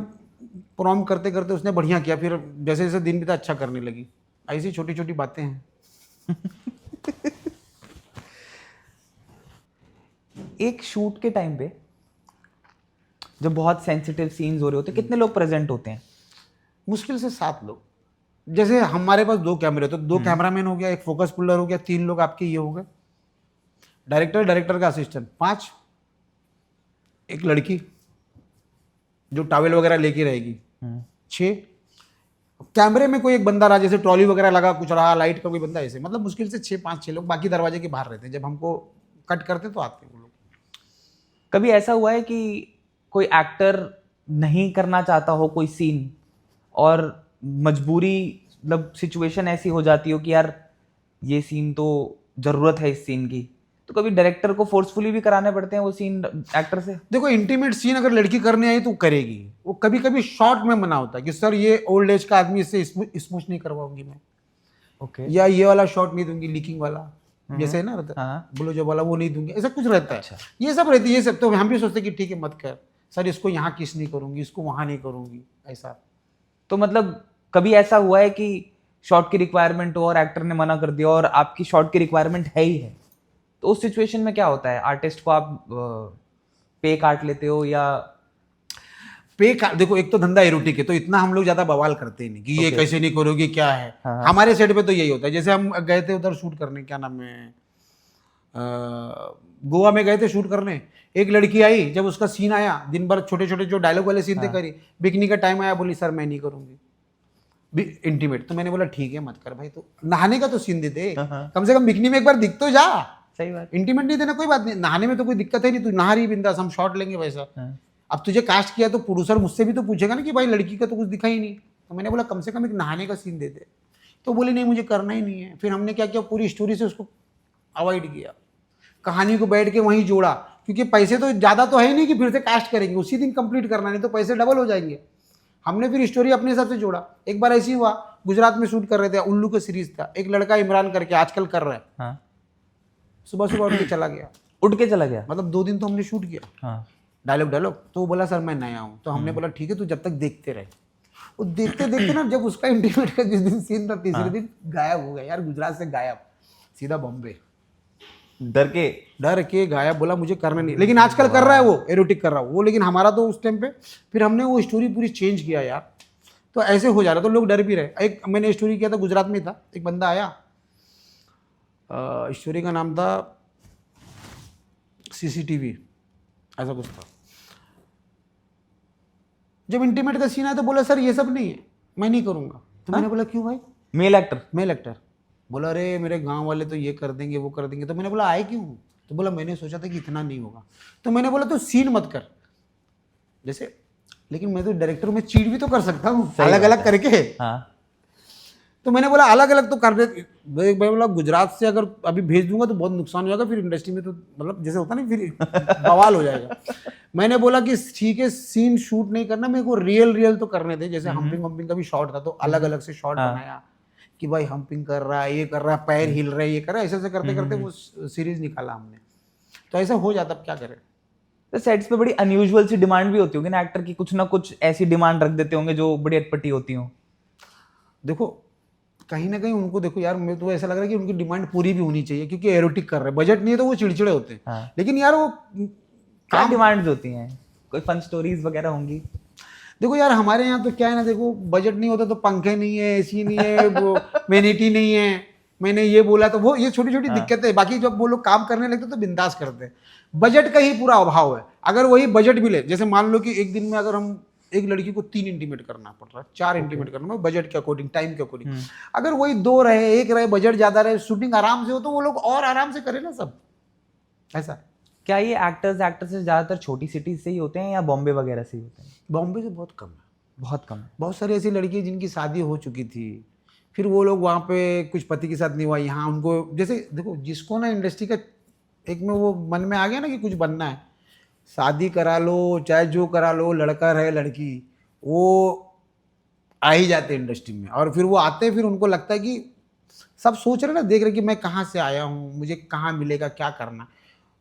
प्रॉम करते करते उसने बढ़िया किया, फिर जैसे जैसे दिन बीता अच्छा करने लगी। ऐसी छोटी छोटी बातें हैं। एक शूट के टाइम पे जब बहुत सेंसिटिव सीन्स हो रहे होते, कितने लोग प्रेजेंट होते हैं? मुश्किल से 7 लोग। जैसे हमारे पास 2 कैमरे, तो 2 कैमरामैन हो गया, एक फोकस पुलर हो गया, 3 लोग आपके ये हो गए, डायरेक्टर का असिस्टेंट 5, एक लड़की जो टॉवेल वगैरह लेके रहेगी 6, कैमरे में कोई एक बंदा रहा, जैसे ट्रॉली वगैरह लगा कुछ रहा, लाइट का कोई बंदा, ऐसे मतलब मुश्किल से 5-6 लोग, बाकी दरवाजे के बाहर रहते हैं। जब हमको कट करते तो आते हैं वो लोग। कभी ऐसा हुआ है कि कोई एक्टर नहीं करना चाहता हो कोई सीन, और मजबूरी, मतलब सिचुएशन ऐसी हो जाती हो कि यार ये सीन तो जरूरत है इस सीन की, तो कभी डायरेक्टर को फोर्सफुली भी कराने पड़ते हैं वो सीन एक्टर से? देखो इंटीमेट सीन अगर लड़की करने आई तो करेगी, वो कभी कभी शॉर्ट में मना होता है कि सर ये ओल्ड एज का आदमी, इससे स्मूथ नहीं करवाऊंगी मैं, ओके। या ये वाला शॉट नहीं दूंगी, लीकिंग वाला जैसे है ना रहता है, ब्लो जॉब वाला वो नहीं दूंगी, ऐसा कुछ रहता है। अच्छा। ये सब रहती है, ये सब तो हम भी सोचते हैं कि ठीक है मत कर सर, इसको यहाँ किस नहीं करूंगी, इसको वहां नहीं करूंगी, ऐसा। तो मतलब कभी ऐसा हुआ है कि शॉट की रिक्वायरमेंट हो और एक्टर ने मना कर दिया, और आपकी शॉट की रिक्वायरमेंट है ही है, तो उस सिचुएशन में क्या होता है? आर्टिस्ट को आप पे काट लेते हो या देखो एक तो धंधा एरोटिक है, तो इतना हम लोग ज्यादा बवाल करते ही नहीं कि ये कैसे नहीं करोगे, क्या है। हमारे सेट पे तो यही होता है। जैसे हम गए थे उधर शूट करने, क्या नाम है, गोवा में गए थे शूट करने, एक लड़की आई, जब उसका सीन आया, दिन भर छोटे छोटे जो डायलॉग वाले सीन थे करी, बिकनी का टाइम आया, बोली सर मैं नहीं करूंगी इंटीमेट। तो मैंने बोला ठीक है मत कर भाई, तो नहाने का तो सीन देते, कम से कम बिकनी में एक बार दिख तो जा। सही बात। इंटीमेट नहीं देना कोई बात नहीं, नहाने में तो कोई दिक्कत है नहीं, तू नहा रही बिंदास, हम शॉट लेंगे वैसा। अब तुझे कास्ट किया तो प्रोड्यूसर मुझसे भी तो पूछेगा ना कि भाई लड़की का तो कुछ दिखा ही नहीं, तो मैंने बोला कम से कम एक नहाने का सीन दे दे, तो बोले नहीं मुझे करना ही नहीं है। फिर हमने क्या किया, पूरी स्टोरी से उसको अवॉइड किया, कहानी को बैठ के वहीं जोड़ा, क्योंकि पैसे तो ज़्यादा तो है ही नहीं कि फिर से कास्ट करेंगे, उसी दिन कंप्लीट करना, नहीं तो पैसे डबल हो जाएंगे। हमने फिर स्टोरी अपने हिसाब से जोड़ा। एक बार ऐसी हुआ, गुजरात में शूट कर रहे थे, उल्लू का सीरीज था, एक लड़का इमरान करके आजकल कर रहा है, हाँ। सुबह सुबह उठ के चला गया, उठ के चला गया, मतलब 2 दिन तो हमने शूट किया, हाँ। डायलॉग, तो वो बोला सर मैं नया हूँ, तो हमने बोला ठीक है तू जब तक देखते रहे। वो देखते देखते ना, जब उसका इंटीमेट का जिस दिन सीन था, तीसरे दिन गायब हो गया यार, गुजरात से गायब, सीधा बॉम्बे, डर के गायब, बोला मुझे करना नहीं। लेकिन आजकल कर रहा है वो, एरोटिक कर रहा है वो, लेकिन हमारा तो उस टाइम पे फिर हमने वो स्टोरी पूरी चेंज किया यार, तो ऐसे हो जा रहा, तो लोग डर भी रहे। एक मैंने स्टोरी किया था, गुजरात में था, एक बंदा आया, स्टोरी का नाम था CCTV, ऐसा कुछ था। जब इंटीमेट का सीन आया तो बोला सर ये सब नहीं है, मैं नहीं करूंगा। तो मैंने बोला क्यों भाई? मेल एक्टर बोला अरे मेरे गांव वाले तो ये कर देंगे वो कर देंगे। तो मैंने बोला आए क्यों? तो बोला मैंने सोचा था कि इतना नहीं होगा। तो मैंने बोला तो सीन मत कर जैसे, लेकिन मैं तो डायरेक्टर में चीट भी तो कर सकता हूँ अलग अलग करके। हाँ। तो मैंने बोला अलग अलग तो कर दे। मैं बोला गुजरात से अगर अभी भेज दूंगा तो बहुत नुकसान हो जाएगा, फिर इंडस्ट्री में तो मतलब जैसे होता नहीं फिर बवाल हो जाएगा। मैंने बोला कि ठीक है सीन शूट नहीं करना, मेरे को रियल तो करने दे। जैसे हम्पिंग का भी शॉट था, तो अलग अलग से शॉट बनाया कि भाई हम्पिंग कर रहा है, ये कर रहा है, पैर हिल रहा है, ये कर रहा है, ऐसे करते करते वो सीरीज निकाला हमने। तो ऐसा हो जाता, अब क्या करें। तो सेट्स पे बड़ी अनयूजुअल सी डिमांड भी होती होगी ना एक्टर की, कुछ ना कुछ ऐसी डिमांड रख देते होंगे जो बड़ी अटपटी होती हो। देखो कहीं ना कहीं उनको, देखो यार मेरे तो ऐसा लग रहा है कि उनकी डिमांड पूरी भी होनी चाहिए, क्योंकि एरोटिक कर रहे हैं, बजट नहीं है तो वो चिड़चिड़े होते हैं। हाँ। लेकिन यार वो क्या डिमांड्स होती हैं? कोई फन स्टोरीज वगैरह होंगी? देखो यार हमारे यहाँ तो क्या है ना, देखो बजट नहीं होता तो पंखे नहीं है, एसी नहीं है, वो वेनिटी नहीं है, मैंने ये बोला तो वो, ये छोटी छोटी दिक्कतें है। बाकी जब वो लोग काम करने लगते तो बिंदास करते हैं। बजट का ही पूरा अभाव है। अगर वही बजट भी ले, जैसे मान लो कि एक दिन में अगर हम एक लड़की को 3 इंटीमेट करना पड़ रहा है, 4 इंटीमेट करना, बजट के अकॉर्डिंग, टाइम के अकॉर्डिंग, अगर वही 2 रहे, 1 रहे, बजट ज्यादा रहे, शूटिंग आराम से हो, तो वो लोग और आराम से करे ना सब। ऐसा क्या ये एक्ट्रेसेस ज्यादातर छोटी सिटीज से ही होते हैं या बॉम्बे वगैरह से ही होते हैं? बॉम्बे से बहुत कम है, बहुत कम है। बहुत सारी ऐसी लड़की जिनकी शादी हो चुकी थी, फिर वो लोग वहाँ पे कुछ पति के साथ नहीं हुआ, यहाँ उनको जैसे देखो जिसको ना इंडस्ट्री का एक में वो मन में आ गया ना कि कुछ बनना है, शादी करा लो चाहे जो करा लो, लड़का रहे लड़की, वो आ ही जाते हैं इंडस्ट्री में। और फिर वो आते हैं, फिर उनको लगता है कि सब सोच रहे ना, देख रहे कि मैं कहाँ से आया हूँ, मुझे कहाँ मिलेगा, क्या करना।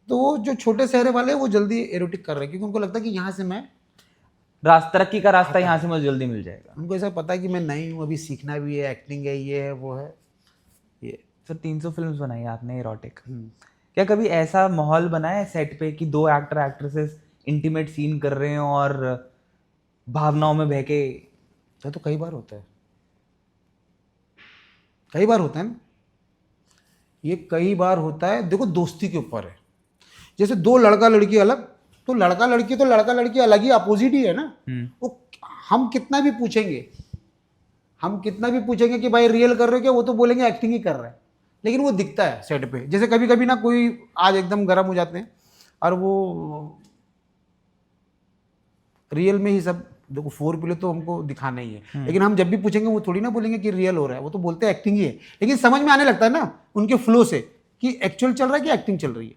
तो वो जो छोटे शहर वाले हैं वो जल्दी एरोटिक कर रहे हैं, क्योंकि उनको लगता है कि यहाँ से मैं, तरक्की का रास्ता यहाँ से मुझे जल्दी मिल जाएगा। उनको ऐसा पता है कि मैं नई हूँ, अभी सीखना भी है, एक्टिंग है, ये है वो है ये। सर 300 फिल्म्स बनाई आपने एरोटिक, क्या कभी ऐसा माहौल बना है सेट पे कि दो एक्टर एक्ट्रेसेस इंटीमेट सीन कर रहे हैं और भावनाओं में बह के? तो कई बार होता है, कई बार होता है ना, ये कई बार होता है। देखो दोस्ती के ऊपर है, जैसे दो लड़का लड़की अलग, तो लड़का लड़की अलग ही, अपोजिट ही है ना। वो हम कितना भी पूछेंगे, कि भाई रियल कर रहे हो क्या, वो तो बोलेंगे एक्टिंग ही कर रहा है, लेकिन वो दिखता है सेट पे। जैसे कभी कभी ना कोई आज एकदम गर्म हो जाते हैं और वो रियल में ही सब, देखो 4 प्ले तो हमको दिखाना ही है, लेकिन हम जब भी पूछेंगे वो थोड़ी ना बोलेंगे कि रियल हो रहा है, वो तो बोलते हैं एक्टिंग ही है। लेकिन समझ में आने लगता है ना उनके फ्लो से कि एक्चुअल चल रहा है कि एक्टिंग चल रही है।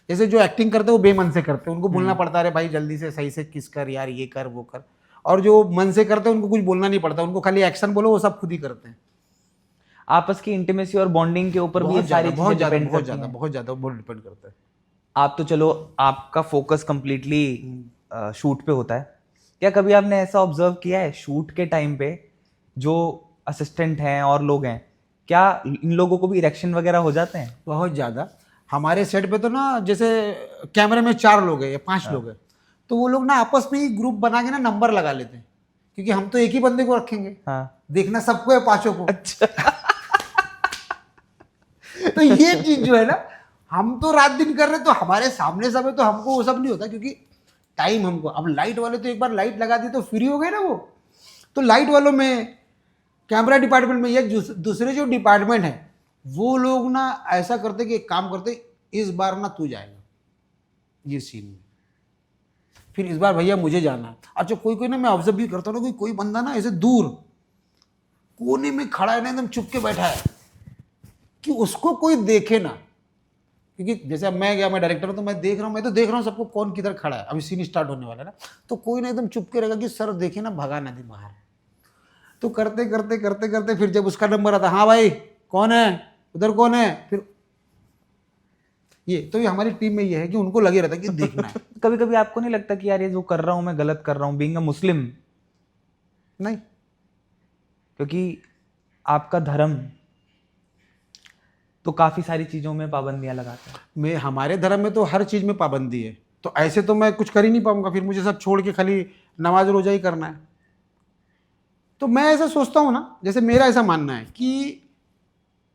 जैसे जो एक्टिंग करते हैं वो बेमन से करते हैं, उनको बोलना पड़ता है भाई जल्दी से सही से किस कर यार, ये कर वो कर। और जो मन से करते हैं उनको कुछ बोलना नहीं पड़ता, उनको खाली एक्शन बोलो, वो सब खुद ही करते हैं। आपस की इंटीमेसी और बॉन्डिंग के ऊपर भी ये सारी चीजें डिपेंड करती हैं। बहुत ज्यादा बहुत डिपेंड करता है। आप तो चलो आपका फोकस कंप्लीटली शूट पे होता है, क्या कभी आपने ऐसा ऑब्जर्व किया है शूट के टाइम पे जो असिस्टेंट हैं और लोग हैं, क्या इन लोगों को भी इरेक्शन वगैरह हो जाते हैं? बहुत ज़्यादा। हमारे सेट पे तो ना जैसे कैमरे में 4 लोग हैं या 5 लोग हैं, तो वो लोग ना आपस में ही ग्रुप बना के ना नंबर लगा लेते हैं, क्योंकि हम तो एक ही बंदे को रखेंगे। हाँ। देखना सबको है, 5 को। अच्छा। तो ये चीज जो है ना, हम तो रात दिन कर रहे हैं, तो हमारे सामने सब है, तो हमको वो सब नहीं होता, क्योंकि टाइम हमको। अब लाइट वाले तो एक बार लाइट लगा दी तो फ्री हो गए ना वो। तो लाइट वालों में, कैमरा डिपार्टमेंट में, ये दूसरे जो डिपार्टमेंट है वो लोग ना ऐसा करते कि एक काम करते, इस बार ना तू जाएगा ये सीन में, फिर इस बार भैया मुझे जाना है। अच्छा कोई कोई ना, मैं ऑब्जर्व भी करता हूँ ना, कोई बंदा ना ऐसे दूर कोने में खड़ा है ना, एकदम चुप के बैठा है कि उसको कोई देखे ना। क्योंकि जैसे अब मैं गया, मैं डायरेक्टर हूँ, तो मैं देख रहा हूँ सबको कौन किधर खड़ा है, अभी सीन स्टार्ट होने वाला है ना, तो कोई ना एकदम चुप के रहेगा कि सर देखे ना, भगा ना दे बाहर। तो करते करते करते करते फिर जब उसका नंबर आता, हाँ भाई कौन है उधर, कौन है, फिर ये हमारी टीम में ये है कि उनको लगे रहता है कि देखना है। कभी कभी आपको नहीं लगता कि यार ये जो कर रहा हूं मैं गलत कर रहा हूं, बीइंग अ मुस्लिम? नहीं, क्योंकि आपका धर्म तो काफी सारी चीजों में पाबंदियां लगाता है। हमारे धर्म में तो हर चीज में पाबंदी है, तो ऐसे तो मैं कुछ कर ही नहीं पाऊंगा, फिर मुझे सब छोड़ के खाली नमाज रोजा ही करना है। तो मैं ऐसा सोचता हूँ ना, जैसे मेरा ऐसा मानना है कि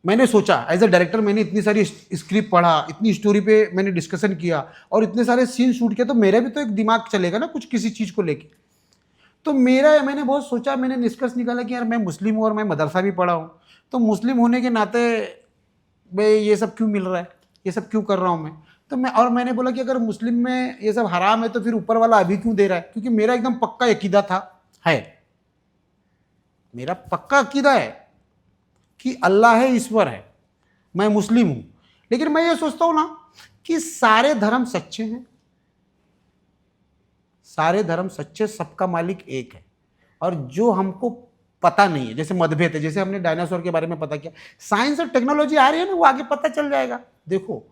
मैंने सोचा एज अ डायरेक्टर, मैंने इतनी सारी स्क्रिप्ट पढ़ा, इतनी स्टोरी पे मैंने डिस्कशन किया और इतने सारे सीन शूट किया, तो मेरा भी तो एक दिमाग चलेगा ना कुछ किसी चीज़ को लेके। तो मैंने बहुत सोचा, मैंने निष्कर्ष निकाला कि यार मैं मुस्लिम हूँ और मैं मदरसा भी पढ़ा हूँ, तो मुस्लिम होने के नाते भाई ये सब क्यों मिल रहा है, ये सब क्यों कर रहा हूँ मैं। तो मैंने बोला कि अगर मुस्लिम में ये सब हराम है तो फिर ऊपर वाला अभी क्यों दे रहा है, क्योंकि मेरा एकदम पक्का अकीदा है, मेरा पक्का अकीदा है कि अल्लाह है, ईश्वर है, मैं मुस्लिम हूं। लेकिन मैं ये सोचता हूं ना कि सारे धर्म सच्चे हैं, सारे धर्म सच्चे, सबका मालिक एक है, और जो हमको पता नहीं है, जैसे मतभेद है, जैसे हमने डायनासोर के बारे में पता किया, साइंस और टेक्नोलॉजी आ रही है ना, वो आगे पता चल जाएगा। देखो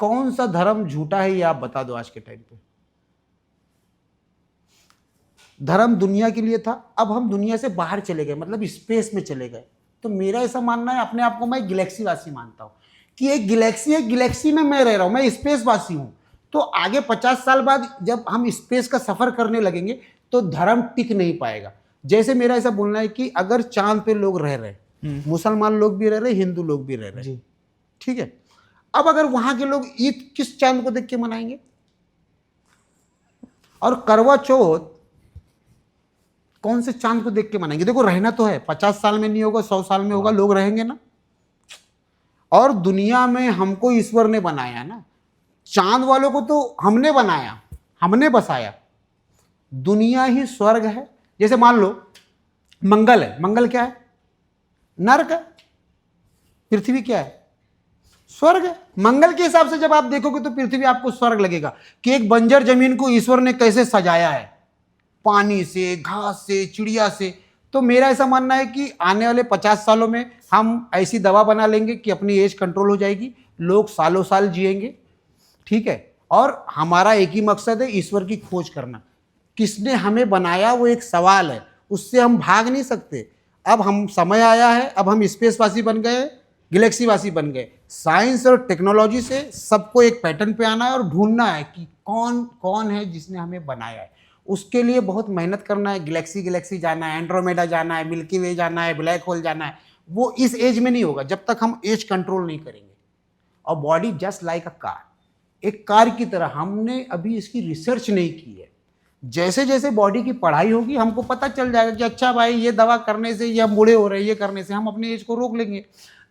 कौन सा धर्म झूठा है ये आप बता दो आज के टाइम पे। धर्म दुनिया के लिए था, अब हम दुनिया से बाहर चले गए, मतलब स्पेस में चले गए। तो मेरा ऐसा मानना है, अपने आप को मैं गैलेक्सी वासी मानता हूं कि एक गैलेक्सी है, गैलेक्सी में मैं रह रहा हूं, मैं स्पेस वासी हूं। तो आगे 50 साल बाद जब हम स्पेस का सफर करने लगेंगे तो धर्म टिक नहीं पाएगा। जैसे मेरा ऐसा बोलना है कि अगर चांद पे लोग रह रहे, मुसलमान लोग भी रह रहे, हिंदू लोग भी रह रहे, ठीक है, अब अगर वहां के लोग ईद किस चांद को देख के मनाएंगे, और करवा चौथ कौन से चांद को देख के मनाएंगे। देखो रहना तो है, 50 साल में नहीं होगा, 100 साल में होगा, लोग रहेंगे ना। और दुनिया में हमको ईश्वर ने बनाया ना, चांद वालों को तो हमने बनाया, हमने बसाया। दुनिया ही स्वर्ग है। जैसे मान लो मंगल है, मंगल क्या है? नरक है। पृथ्वी क्या है? स्वर्ग है। मंगल के हिसाब से जब आप देखोगे तो पृथ्वी आपको स्वर्ग लगेगा कि एक बंजर जमीन को ईश्वर ने कैसे सजाया है, पानी से, घास से, चिड़िया से। तो मेरा ऐसा मानना है कि आने वाले 50 सालों में हम ऐसी दवा बना लेंगे कि अपनी एज कंट्रोल हो जाएगी, लोग सालों साल जिएंगे, ठीक है। और हमारा एक ही मकसद है, ईश्वर की खोज करना। किसने हमें बनाया वो एक सवाल है, उससे हम भाग नहीं सकते। अब हम समय आया है, अब हम स्पेसवासी बन गए, गैलेक्सीवासी बन गए। साइंस और टेक्नोलॉजी से सबको एक पैटर्न पे आना है और ढूंढना है कि कौन कौन है जिसने हमें बनाया है। उसके लिए बहुत मेहनत करना है। गैलेक्सी जाना है, एंड्रोमेडा जाना है, मिल्की वे जाना है, ब्लैक होल जाना है। वो इस एज में नहीं होगा जब तक हम एज कंट्रोल नहीं करेंगे। और body just like a car, एक कार की तरह, हमने अभी इसकी रिसर्च नहीं की है। जैसे जैसे बॉडी की पढ़ाई होगी हमको पता चल जाएगा कि अच्छा भाई ये दवा करने से ये हम बूढ़े हो रहे हैं, ये करने से हम अपने एज को रोक लेंगे।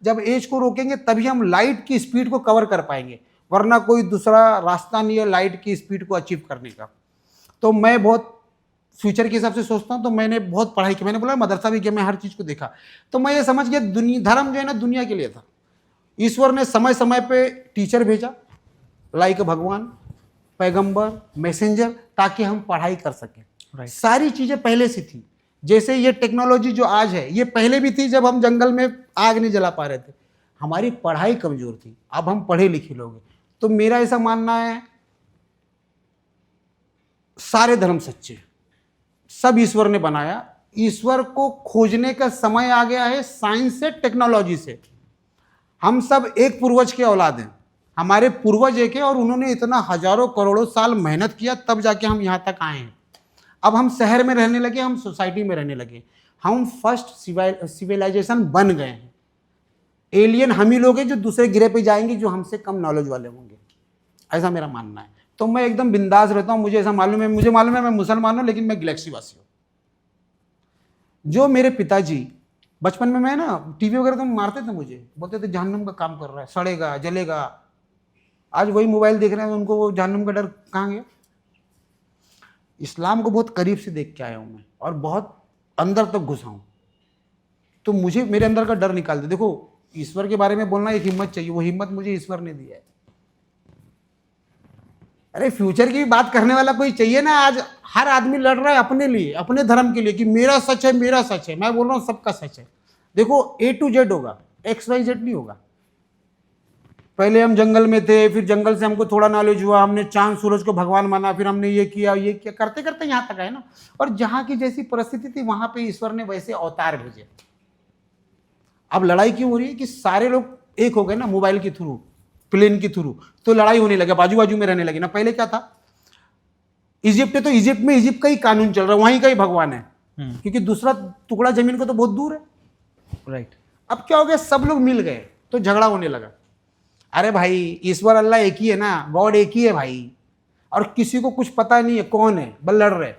जब एज को रोकेंगे तभी हम लाइट की स्पीड को कवर कर पाएंगे, वरना कोई दूसरा रास्ता नहीं है लाइट की स्पीड को अचीव करने का। तो मैं बहुत फ्यूचर के हिसाब से सोचता हूँ। तो मैंने बहुत पढ़ाई की, मैंने बोला मदरसा भी किया, मैं हर चीज़ को देखा। तो मैं ये समझ गया दुनिया, धर्म जो है ना दुनिया के लिए था। ईश्वर ने समय समय पे टीचर भेजा, लाइक भगवान, पैगंबर, मैसेंजर, ताकि हम पढ़ाई कर सकें। सारी चीज़ें पहले से थी। जैसे ये टेक्नोलॉजी जो आज है ये पहले भी थी, जब हम जंगल में आग नहीं जला पा रहे थे। हमारी पढ़ाई कमज़ोर थी, अब हम पढ़े लिखे लोग हैं। तो मेरा ऐसा मानना है सारे धर्म सच्चे, सब ईश्वर ने बनाया। ईश्वर को खोजने का समय आ गया है, साइंस से, टेक्नोलॉजी से। हम सब एक पूर्वज के औलाद हैं, हमारे पूर्वज एक है और उन्होंने इतना हजारों करोड़ों साल मेहनत किया तब जाके हम यहाँ तक आए हैं। अब हम शहर में रहने लगे, हम सोसाइटी में रहने लगे, हम फर्स्ट सिविलाइजेशन बन गए हैं। एलियन हम ही लोग हैं जो दूसरे ग्रह पे जाएंगे, जो हमसे कम नॉलेज वाले होंगे, ऐसा मेरा मानना है। तो मैं एकदम बिंदास रहता हूँ। मुझे ऐसा मालूम है, मुझे मालूम है मैं मुसलमान हूँ लेकिन मैं गैलेक्सीवासी हूँ। जो मेरे पिताजी बचपन में, मैं ना टीवी वगैरह तो मारते थे, मुझे बोलते थे जहन्नम का काम कर रहा है, सड़ेगा जलेगा। आज वही मोबाइल देख रहे हैं, उनको वो जहन्नम का डर कहाँ गया। इस्लाम को बहुत करीब से देख के आया हूँ मैं और बहुत अंदर तक घुसा हूँ। तो मुझे मेरे अंदर का डर निकाल दे। देखो ईश्वर के बारे में बोलना एक हिम्मत चाहिए, वो हिम्मत मुझे ईश्वर ने दिया है। अरे फ्यूचर की भी बात करने वाला कोई चाहिए ना। आज हर आदमी लड़ रहा है अपने लिए, अपने धर्म के लिए, कि मेरा सच है, मेरा सच है। मैं बोल रहा हूँ सबका सच है। देखो A to Z होगा, XYZ नहीं होगा। पहले हम जंगल में थे, फिर जंगल से हमको थोड़ा नॉलेज हुआ, हमने चांद सूरज को भगवान माना, फिर हमने ये किया करते करते यहाँ तक आए ना। और जहाँ की जैसी परिस्थिति थी वहां पे ईश्वर ने वैसे अवतार भेजे। अब लड़ाई क्यों हो रही है कि सारे लोग एक हो गए ना, मोबाइल के थ्रू, प्लेन के थ्रू, तो लड़ाई होने लगे, बाजू बाजू में रहने लगे ना। पहले क्या था, इजिप्ट है तो इजिप्ट में इजिप्ट का ही कानून चल रहा है, वहीं का ही भगवान है, क्योंकि दूसरा टुकड़ा जमीन को तो बहुत दूर है। राइट। अब क्या हो गया, सब लोग मिल गए तो झगड़ा होने लगा। अरे भाई ईश्वर अल्लाह एक ही है ना, गॉड एक ही है भाई, और किसी को कुछ पता नहीं है कौन है, बस लड़ रहे।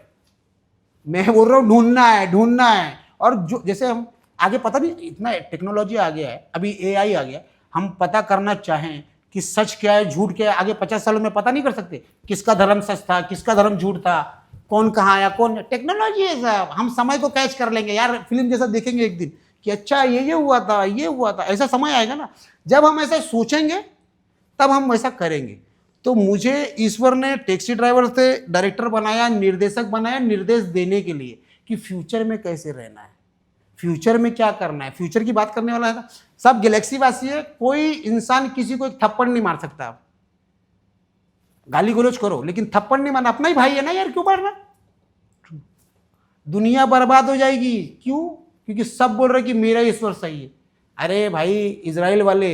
मैं बोल रहा हूँ ढूंढना है। और जो जैसे हम आगे पता नहीं, इतना टेक्नोलॉजी आ गया है, अभी AI आ गया, हम पता करना चाहें कि सच क्या है झूठ क्या है, आगे 50 सालों में पता नहीं कर सकते किसका धर्म सच था, किसका धर्म झूठ था, कौन कहाँ आया, कौन। टेक्नोलॉजी है साहब, हम समय को कैच कर लेंगे यार, फिल्म जैसा देखेंगे एक दिन कि अच्छा ये हुआ था, ये हुआ था। ऐसा समय आएगा ना, जब हम ऐसा सोचेंगे तब हम वैसा करेंगे। तो मुझे ईश्वर ने टैक्सी ड्राइवर से डायरेक्टर बनाया, निर्देशक बनाया, निर्देश देने के लिए कि फ्यूचर में कैसे रहना है, फ्यूचर में क्या करना है। फ्यूचर की बात करने वाला है ना, सब गैलेक्सीवासी है। कोई इंसान किसी को एक थप्पड़ नहीं मार सकता। आप गाली गलौज करो लेकिन थप्पड़ नहीं मारना, अपना ही भाई है ना यार, क्यों मारना। दुनिया बर्बाद हो जाएगी, क्यों, क्योंकि सब बोल रहे कि मेरा ईश्वर सही है। अरे भाई इजराइल वाले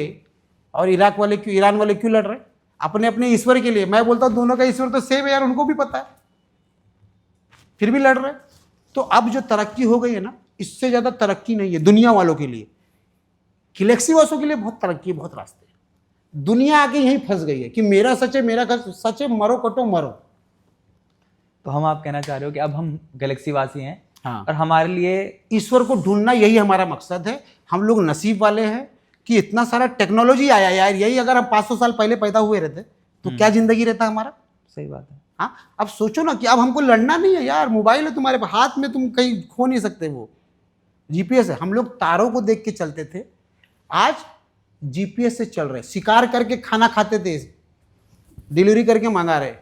और इराक वाले क्यों, ईरान वाले क्यों लड़ रहे, अपने अपने ईश्वर के लिए। मैं बोलता हूं दोनों का ईश्वर तो सेम है यार, उनको भी पता है, फिर भी लड़ रहे। तो अब जो तरक्की हो गई है ना, इससे ज्यादा तरक्की नहीं है दुनिया वालों के लिए। गैलेक्सी वालों के लिए बहुत तरक्की, बहुत रास्ते। दुनिया आके यहीं फंस गई है कि मेरा सच है, मेरा सच है, मरो कटो मरो। तो हम आप कहना चाह रहे हो कि अब हम गैलेक्सी वासी हैं। हाँ। और हमारे लिए ईश्वर को ढूंढना यही हमारा मकसद है। हम लोग नसीब वाले हैं कि इतना सारा टेक्नोलॉजी आया यार। यही अगर हम 500 साल पहले पैदा हुए रहते तो क्या जिंदगी रहता हमारा। सही बात है। हाँ, अब सोचो ना कि अब हमको लड़ना नहीं है यार, मोबाइल है तुम्हारे हाथ में, तुम कहीं खो नहीं सकते वो। जीपीएस है, हम लोग तारों को देख के चलते थे, आज जीपीएस से चल रहे, शिकार करके खाना खाते थे, डिलीवरी करके मंगा रहे,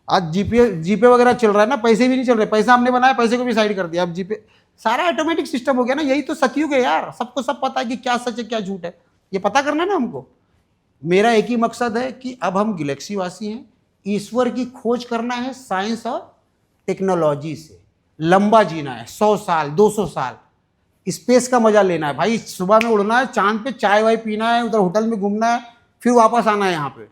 आज जीपीएस जीपे वगैरह चल रहा है ना, पैसे भी नहीं चल रहे, पैसा हमने बनाया, पैसे को भी साइड कर दिया, अब जीपे, सारा ऑटोमेटिक सिस्टम हो गया ना। यही तो सतयुग है यार, सबको सब पता है कि क्या सच है क्या झूठ है, ये पता करना है ना हमको। मेरा एक ही मकसद है कि अब हम गैलेक्सी वासी हैं, ईश्वर की खोज करना है साइंस और टेक्नोलॉजी से, लंबा जीना है, 100 साल 200 साल, स्पेस का मजा लेना है भाई, सुबह में उड़ना है, चांद पे चाय वाय पीना है, उधर होटल में घूमना है, फिर वापस आना है यहाँ पे।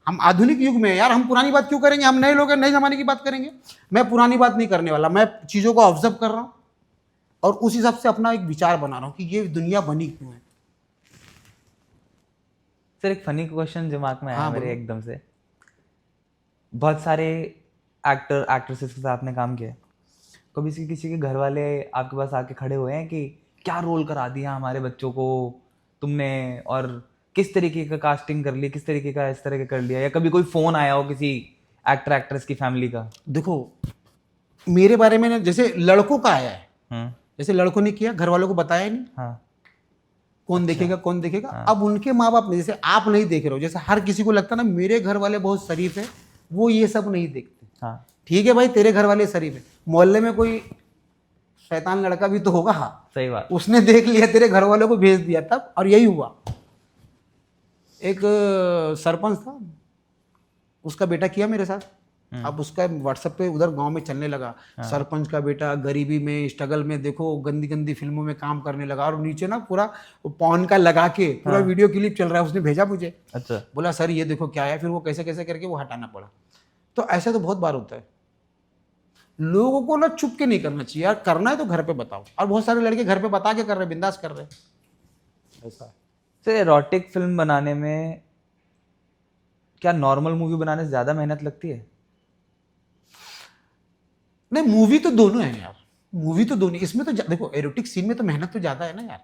हम आधुनिक युग में है यार, हम पुरानी बात क्यों करेंगे, हम नए लोग हैं, नए जमाने की बात करेंगे। मैं पुरानी बात नहीं करने वाला, मैं चीज़ों को ऑब्जर्व कर रहा हूँ और उस हिसाब से अपना एक विचार बना रहा हूँ कि ये दुनिया बनी क्यों है। सर एक फनी क्वेश्चन दिमाग में आया हाँ, मेरे बोलो। एकदम से। बहुत सारे एक्टर एक्ट्रेसेस के साथ आपने काम किया है, कभी किसी के घर वाले आपके पास आके खड़े हुए हैं कि क्या रोल करा दिया हमारे बच्चों को तुमने, और किस तरीके का कास्टिंग कर ली, किस तरीके का इस तरह का कर लिया, या कभी कोई फोन आया हो किसी एक्टर एक्ट्रेस की फैमिली का? देखो मेरे बारे में ना, जैसे लड़कों का आया है, जैसे लड़कों ने किया, घर वालों को बताया नहीं, हाँ कौन देखेगा कौन देखेगा। अब उनके माँ बाप ने, जैसे आप नहीं देख रहे हो, जैसे हर किसी को लगता है ना मेरे घर वाले बहुत शरीफ है, वो ये सब नहीं देखते। हाँ ठीक है भाई, तेरे घर वाले शरीफ है, मोहल्ले में कोई शैतान लड़का भी तो होगा, हाँ सही बात। उसने देख लिया, तेरे घर वालों को भेज दिया तब, और यही हुआ। एक सरपंच था, उसका बेटा किया मेरे साथ, अब उसका व्हाट्सएप पे उधर गांव में चलने लगा, सरपंच का बेटा गरीबी में स्ट्रगल में, देखो गंदी गंदी फिल्मों में काम करने लगा, और नीचे ना पूरा पॉन का लगा के पूरा वीडियो क्लिप चल रहा है, उसने भेजा मुझे। अच्छा, बोला सर ये देखो क्या है, फिर वो कैसे कैसे करके वो हटाना पड़ा। तो ऐसा तो बहुत बार होता है, लोगों को ना छुप के नहीं करना चाहिए यार, करना है तो घर पे बताओ, और बहुत सारे लड़के घर पे बता के कर रहे, बिंदास कर रहे, ऐसा है। सर एरोटिक फिल्म बनाने में क्या नॉर्मल मूवी बनाने से ज्यादा मेहनत लगती है? नहीं, मूवी तो दोनों है यार, मूवी तो दोनों, इसमें तो देखो एरोटिक सीन में तो मेहनत तो ज्यादा है ना यार।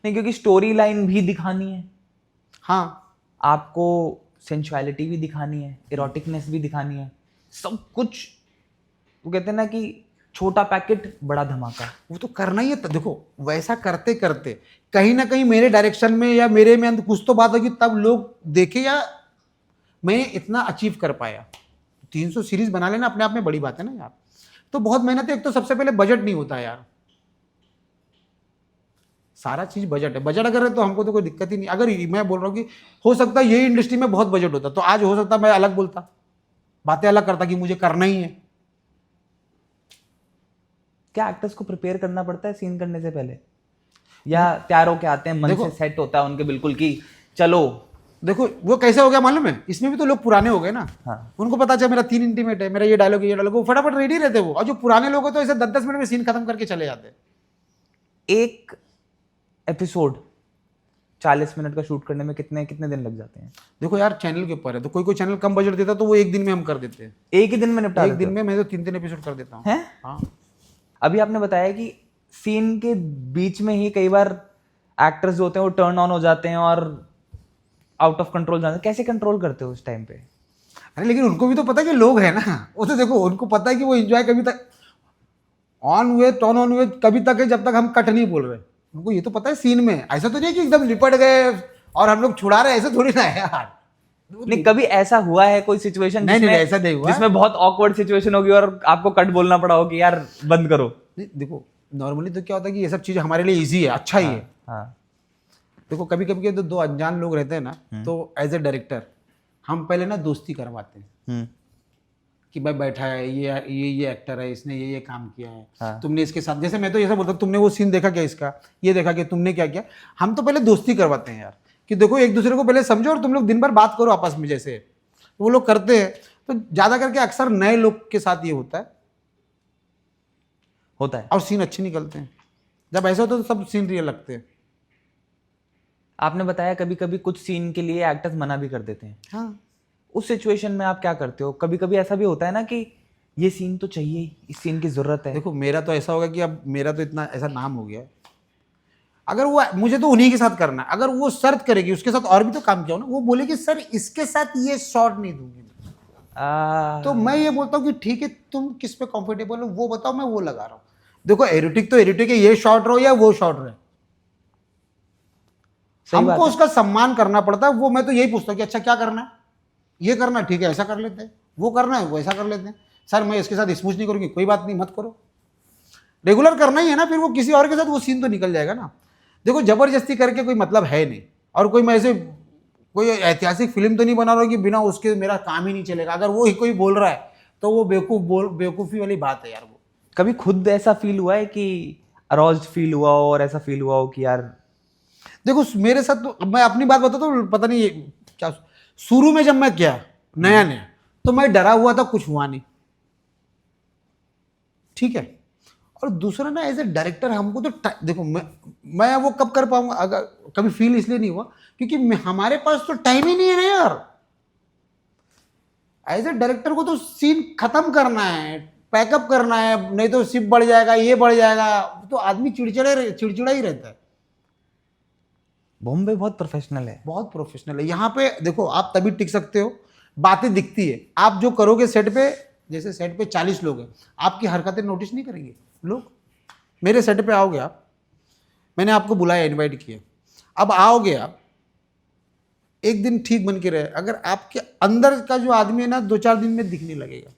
नहीं, क्योंकि स्टोरी लाइन भी दिखानी है, हाँ आपको सेंसुअलिटी भी दिखानी है, इरोटिकनेस भी दिखानी है, सब कुछ। वो कहते हैं ना कि छोटा पैकेट बड़ा धमाका। वो तो करना ही है। तो देखो वैसा करते करते कहीं ना कहीं मेरे डायरेक्शन में या मेरे में अंदर कुछ तो बात होगी, तब लोग देखे या मैं इतना अचीव कर पाया। 300 सीरीज बना लेना अपने आप में बड़ी बात है ना यार। तो बहुत मेहनत है। एक तो सबसे पहले बजट नहीं होता यार, सारा चीज बजट है। बजट अगर है तो हमको तो कोई दिक्कत ही नहीं। अगर मैं बोल रहा हूँ कि हो सकता है यही इंडस्ट्री में बहुत बजट होता तो आज हो सकता मैं अलग बोलता, बातें अलग करता कि मुझे करना ही है। क्या एक्टर्स को प्रिपेयर करना पड़ता है सीन करने से पहले, या तैयार होके आते हैं, मन से सेट होता है उनके बिल्कुल कि चलो? देखो वो कैसे हो गया मालूम है, इसमें भी तो लोग पुराने हो गए ना। हाँ। उनको पता चला मेरा 3 इंटीमेट है, मेरा ये डायलॉग है, ये डायलॉग, वो फटाफट रेडी रहते वो। और जो पुराने लोग हैं तो ऐसे 10-10 मिनट में सीन खत्म करके चले जाते। एक एपिसोड 40 मिनट का शूट करने में कितने कितने दिन लग जाते हैं? देखो यार चैनल के ऊपर है, तो कोई कोई चैनल कम बजट देता तो वो एक दिन में हम कर देते हैं। एक ही दिन में निपटा एक दिन में मैं तो 3-3 एपिसोड कर देता हूँ। हैं? हाँ। अभी आपने बताया कि सीन के बीच में ही कई बार एक्टर्स जो होते हैं वो टर्न ऑन हो जाते हैं और आउट ऑफ कंट्रोल जाते हैं। कैसे कंट्रोल करते हो उस टाइम पे? अरे लेकिन उनको भी तो पता है कि लोग हैं ना, वो तो देखो उनको पता है कि वो एंजॉय कभी तक ऑन हुए, टर्न ऑन हुए कभी तक है जब तक हम कट नहीं बोल रहे। उनको ये तो पता है सीन में। ऐसा तो नहीं कि एकदम लिपट गए और हम लोग छुड़ा रहे, ऐसा थोड़ी ना है यार। नहीं, कभी ऐसा हुआ है कोई सिचुएशन नहीं, ऐसा नहीं हुआ। जिसमें बहुत ऑकवर्ड सिचुएशन होगी और आपको कट बोलना पड़ा हो कि यार बंद करो? नहीं देखो नॉर्मली तो क्या होता है कि ये सब चीज़ हमारे लिए इजी है, अच्छा ही है। हाँ। देखो कभी कभी तो 2 अनजान लोग रहते हैं ना, तो एज ए डायरेक्टर हम पहले ना दोस्ती करवाते हैं कि भाई बैठा है ये एक्टर है, इसने ये काम किया है। हाँ। तुमने इसके साथ, जैसे मैं तो ऐसा बोलता हूँ, तुमने वो सीन देखा क्या इसका, ये देखा कि तुमने क्या किया। हम तो पहले दोस्ती करवाते हैं यार कि देखो एक दूसरे को पहले समझो और तुम लोग दिन भर बात करो आपस में। जैसे वो लोग करते हैं तो ज़्यादा करके अक्सर नए लोग के साथ ये होता है और सीन अच्छे निकलते हैं। जब ऐसा होता है तो सब सीन रियल लगते हैं। आपने बताया कभी कभी कुछ सीन के लिए एक्टर्स मना भी कर देते हैं। हाँ। उस सिचुएशन में आप क्या करते हो? कभी कभी ऐसा भी होता है ना कि ये सीन तो चाहिए ही, इस सीन की जरूरत है। देखो मेरा तो ऐसा होगा कि अब मेरा तो इतना ऐसा नाम हो गया है, अगर वो मुझे तो उन्हीं के साथ करना है। अगर वो शर्त करेगी उसके साथ और भी तो काम किया हो ना, वो बोलेगी सर इसके साथ ये शॉट नहीं दूंगी, तो मैं ये बोलता हूँ कि ठीक है तुम किस पे कंफर्टेबल हो वो बताओ, मैं वो लगा रहा हूँ। देखो एरोटिक तो एरोटिक है, ये शॉट रहो या वो शॉट रहे, सही बात हमको है। उसका सम्मान करना पड़ता है। वो मैं तो यही पूछता हूँ कि अच्छा क्या करना है, ये करना है ठीक है ऐसा कर लेते हैं, वो करना है वैसा कर लेते हैं। सर मैं इसके साथ स्मूच नहीं करूँगी, कोई बात नहीं मत करो, रेगुलर करना ही है ना, फिर वो किसी और के साथ वो सीन तो निकल जाएगा ना। देखो जबरदस्ती करके कोई मतलब है नहीं, और कोई मैं ऐसे कोई ऐतिहासिक फिल्म तो नहीं बना रहा हूँ कि बिना उसके मेरा काम ही नहीं चलेगा। अगर वो ही कोई बोल रहा है तो वो बेवकूफ़ी वाली बात है यार। वो कभी खुद ऐसा फील हुआ है कि अरोज्ड फील हुआ हो और ऐसा फील हुआ हो कि यार देखो मेरे साथ तो, अब मैं अपनी बात बताता हूँ, पता नहीं ये क्या, शुरू में जब मैं किया नया नया तो मैं डरा हुआ था, कुछ हुआ नहीं, ठीक है। और दूसरा ना एज ए डायरेक्टर हमको तो देखो मैं वो कब कर पाऊंगा, अगर कभी फील इसलिए नहीं हुआ क्योंकि हमारे पास तो टाइम ही नहीं है ना यार। एज ए डायरेक्टर को तो सीन खत्म करना है, पैकअप करना है, नहीं तो सिप बढ़ जाएगा, ये बढ़ जाएगा, तो आदमी चिड़चिड़ा ही रहता है। बॉम्बे बहुत प्रोफेशनल है। बहुत प्रोफेशनल है यहाँ पे। देखो आप तभी टिक सकते हो, बातें दिखती है, आप जो करोगे सेट पे, जैसे सेट पे 40 लोग हैं, आपकी हरकतें नोटिस नहीं करेंगे लोग। मेरे सेट पे आओगे आप, मैंने आपको बुलाया, इनवाइट किया, अब आओगे आप, एक दिन ठीक बन के रहे, अगर आपके अंदर का जो आदमी है ना 2-4 दिन में दिखने लगेगा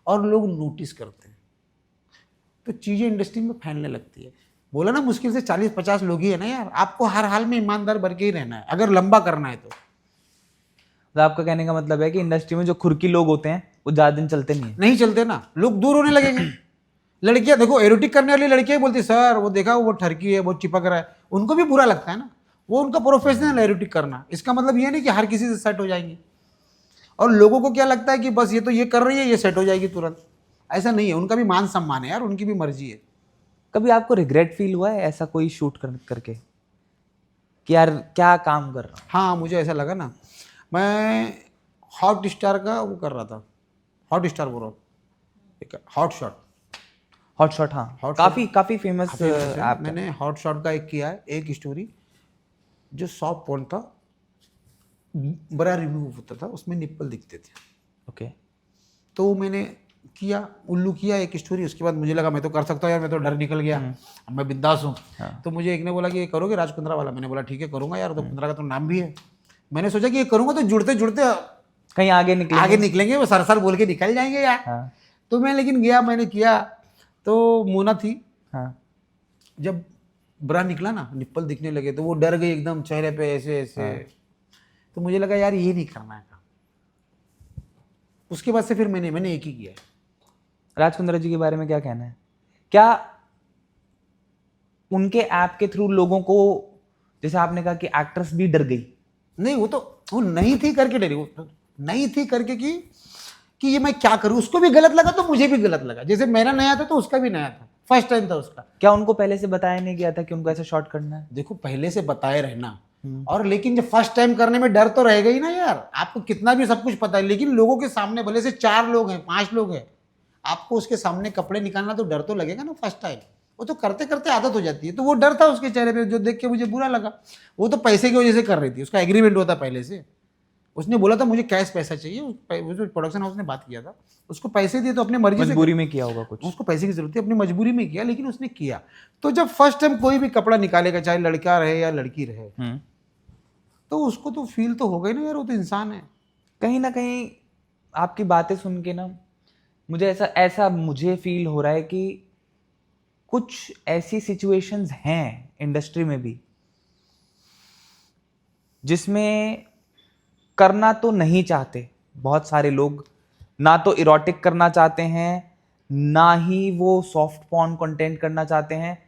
और लोग नोटिस करते हैं, तो चीज़ें इंडस्ट्री में फैलने लगती है। बोला ना मुश्किल से 40-50 लोग ही है ना यार, आपको हर हाल में ईमानदार बन के ही रहना है अगर लंबा करना है तो आपका कहने का मतलब है कि इंडस्ट्री में जो खुरकी लोग होते हैं वो ज्यादा दिन चलते नहीं है। नहीं चलते ना, लोग दूर होने लगेंगे। लड़कियां देखो, एरोटिक करने वाली लड़कियां बोलती सर वो देखा वो ठरकी है, वो चिपक रहा है, उनको भी बुरा लगता है ना, वो उनका प्रोफेशनल है एरोटिक करना। इसका मतलब ये नहीं कि हर किसी से सेट हो जाएंगे, और लोगों को क्या लगता है कि बस ये तो ये कर रही है, ये सेट हो जाएगी तुरंत, ऐसा नहीं है। उनका भी मान सम्मान है यार, उनकी भी मर्जी है। कभी आपको रिग्रेट फील हुआ है ऐसा कोई शूट करके कि यार क्या काम कर रहा हूँ? हाँ मुझे ऐसा लगा ना, मैं हॉट स्टार का वो कर रहा था, हॉट स्टार बोल रहा हूँ, हॉट शॉट। हॉट शॉट, हाँ Hot काफी काफी फेमस ऐप ऐप है। मैंने हॉट शॉट का एक किया है, एक स्टोरी जो सॉफ्ट पॉइंट था, बड़ा रिव्यू होता था, उसमें निप्पल दिखते थे। ओके। तो मैंने किया, उल्लू किया एक स्टोरी। उसके बाद मुझे लगा मैं तो कर सकता हूँ यार, मैं तो डर निकल गया, अब मैं बिंदास हूँ। तो मुझे एक ने बोला कि ये करोगे राज कुंद्रा वाला, मैंने बोला ठीक है करूँगा यार, तो कुंद्रा का तो नाम भी है। मैंने सोचा कि ये करूँगा तो जुड़ते जुड़ते कहीं आगे निकले। वो सर बोल के निकल जाएंगे यार। हाँ। तो मैं लेकिन गया, मैंने किया, तो मोना थी, हाँ। जब ब्रा निकला ना, निप्पल दिखने लगे, तो वो डर गई एकदम चेहरे पे ऐसे ऐसे। तो मुझे लगा यार ये नहीं करना है। उसके बाद से फिर मैंने एक ही किया है। राज कुंद्रा जी के बारे में क्या कहना है? क्या उनके ऐप के थ्रू लोगों को, जैसे आपने कहा कि एक्ट्रेस भी डर गई? नहीं, वो नहीं थी करके डरी, वो नहीं थी करके कि ये मैं क्या करूं। उसको भी गलत लगा तो मुझे भी गलत लगा, जैसे मेरा नया था तो उसका भी नया था, फर्स्ट टाइम था उसका। क्या उनको पहले से बताया नहीं गया था कि उनको ऐसा शॉट करना है? देखो पहले से बताए रहना, और लेकिन जब फर्स्ट टाइम करने में डर तो रहेगा ही ना यार। आपको कितना भी सब कुछ पता है, लेकिन लोगों के सामने भले से 4 लोग हैं 5 लोग हैं, आपको उसके सामने कपड़े निकालना तो डर तो लगेगा ना फर्स्ट टाइम। वो तो करते करते आदत हो जाती है। तो वो डर था उसके चेहरे पे, जो देख के मुझे बुरा लगा। वो तो पैसे की वजह से कर रही थी, उसका एग्रीमेंट होता पहले से, उसने बोला था मुझे कैश पैसा चाहिए। वो जो प्रोडक्शन हाउस ने बात किया था, उसको पैसे दिए तो अपनी मर्जी से, मजबूरी में किया होगा कुछ, उसको पैसे की जरूरत थी, अपनी मजबूरी में किया, लेकिन उसने किया। तो जब फर्स्ट टाइम कोई भी कपड़ा निकालेगा, चाहे लड़का रहे या लड़की रहे, तो उसको तो फील तो होगा ही ना यार, वो तो इंसान है। कहीं ना कहीं आपकी बातें सुन के ना मुझे ऐसा मुझे फील हो रहा है कि कुछ ऐसी सिचुएशंस हैं इंडस्ट्री में भी जिसमें करना तो नहीं चाहते बहुत सारे लोग, ना तो इरोटिक करना चाहते हैं, ना ही वो सॉफ्ट पॉर्न कंटेंट करना चाहते हैं।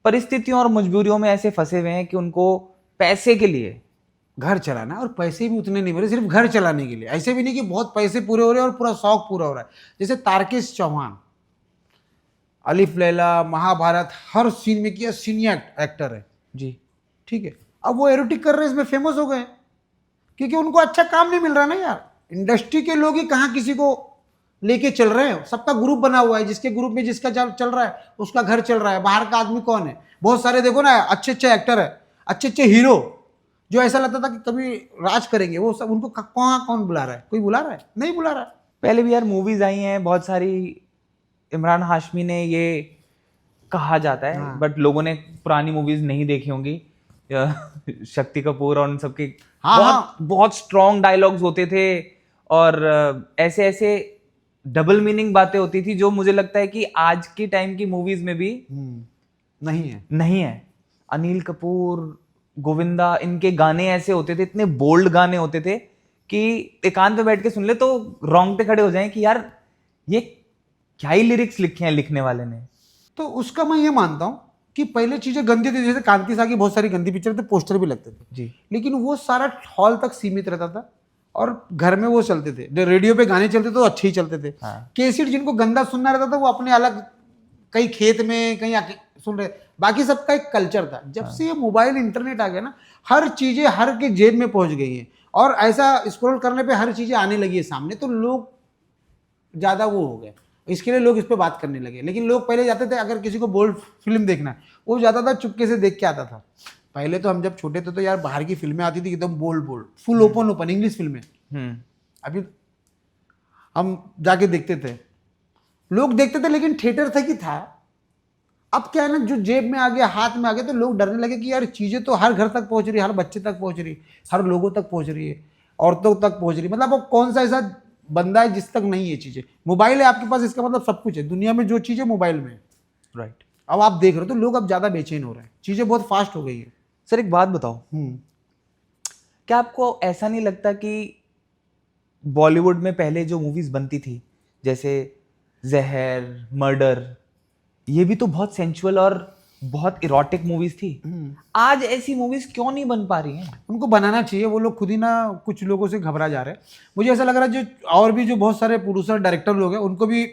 परिस्थितियों और मजबूरियों में ऐसे फंसे हुए हैं कि उनको पैसे के लिए घर चलाना, और पैसे भी उतने नहीं मिले सिर्फ घर चलाने के लिए। ऐसे भी नहीं कि बहुत पैसे पूरे हो रहे हैं और पूरा शौक पूरा हो रहा है। जैसे तारकेश चौहान, अलिफ लैला, महाभारत, हर सीन में किया, सीनियर एक्टर है जी, ठीक है। अब वो एरोटिक कर रहे हैं, इसमें फेमस हो गए क्योंकि उनको अच्छा काम नहीं मिल रहा ना यार। इंडस्ट्री के लोग ही कहाँ किसी को लेके चल रहे हैं, सबका ग्रुप बना हुआ है, जिसके ग्रुप में जिसका चल रहा है उसका घर चल रहा है। बाहर का आदमी कौन है? बहुत सारे देखो ना, अच्छे अच्छे एक्टर है, अच्छे अच्छे हीरो, जो ऐसा लगता था कि कभी राज करेंगे, वो सब उनको कौन बुला रहा है? कोई बुला रहा है? नहीं बुला रहा है। पहले भी यार मूवीज आई हैं बहुत सारी। इमरान हाशमी ने ये कहा जाता है, हाँ। बट लोगों ने पुरानी मूवीज नहीं देखी होंगी। शक्ति कपूर और उन सबके हाँ, बहुत हाँ। बहुत स्ट्रॉन्ग डायलॉग्स होते थे, और ऐसे ऐसे डबल मीनिंग बातें होती थी जो मुझे लगता है कि आज की टाइम की मूवीज में भी नहीं है। नहीं है। अनिल कपूर, गोविंदा, इनके गाने ऐसे होते थे, इतने बोल्ड गाने होते थे कि एकांत में बैठ के सुन ले तो रोंगटे खड़े हो जाएं कि यार ये क्या ही लिरिक्स लिखे हैं लिखने वाले ने। तो उसका मैं ये मानता हूँ कि पहले चीजें गंदी थी, जैसे कांति सा की बहुत सारी गंदी पिक्चर थे, पोस्टर भी लगते थे जी। लेकिन वो सारा हॉल तक सीमित रहता था और घर में वो चलते थे। रेडियो पे गाने चलते तो अच्छे ही चलते थे। हाँ। कैसेट जिनको गंदा सुनना रहता था वो अपने अलग कहीं खेत में कहीं सुन रहे, बाकी सबका एक कल्चर था। जब से ये मोबाइल इंटरनेट आ गया ना, हर चीजें हर के जेब में पहुंच गई हैं और ऐसा स्क्रॉल करने पे हर चीजें आने लगी है सामने, तो लोग ज्यादा वो हो गए, इसके लिए लोग इस पे बात करने लगे। लेकिन लोग पहले जाते थे, अगर किसी को बोल्ड फिल्म देखना है वो जाता था चुपके से देख के आता था। पहले तो हम जब छोटे थे तो यार बाहर की फिल्में आती थी एकदम bold bold full open open English फिल्में, अभी हम जाके देखते थे, लोग देखते थे लेकिन थिएटर तक ही था। अब क्या है ना, जो जेब में आ गया, हाथ में आ गया, तो लोग डरने लगे कि यार चीजें तो हर घर तक पहुंच रही है, हर बच्चे तक पहुंच रही है, हर लोगों तक पहुंच रही है, औरतों तक पहुंच रही है। मतलब अब कौन सा ऐसा बंदा है जिस तक नहीं है चीजें। मोबाइल है आपके पास, इसका मतलब सब कुछ है दुनिया में, जो चीजें मोबाइल में है। राइट। अब आप देख रहे हो तो लोग अब ज्यादा बेचैन हो रहे हैं, चीजें बहुत फास्ट हो गई है। सर एक बात बताओ, क्या आपको ऐसा नहीं लगता कि बॉलीवुड में पहले जो मूवीज बनती थी जैसे जहर, मर्डर, ये भी तो बहुत सेंचुअल और बहुत इरोटिक मूवीज थी, आज ऐसी मूवीज क्यों नहीं बन पा रही हैं? उनको बनाना चाहिए, वो लोग खुद ही ना कुछ लोगों से घबरा जा रहे हैं। मुझे ऐसा लग रहा है जो और भी जो बहुत सारे प्रोड्यूसर डायरेक्टर लोग हैं उनको भी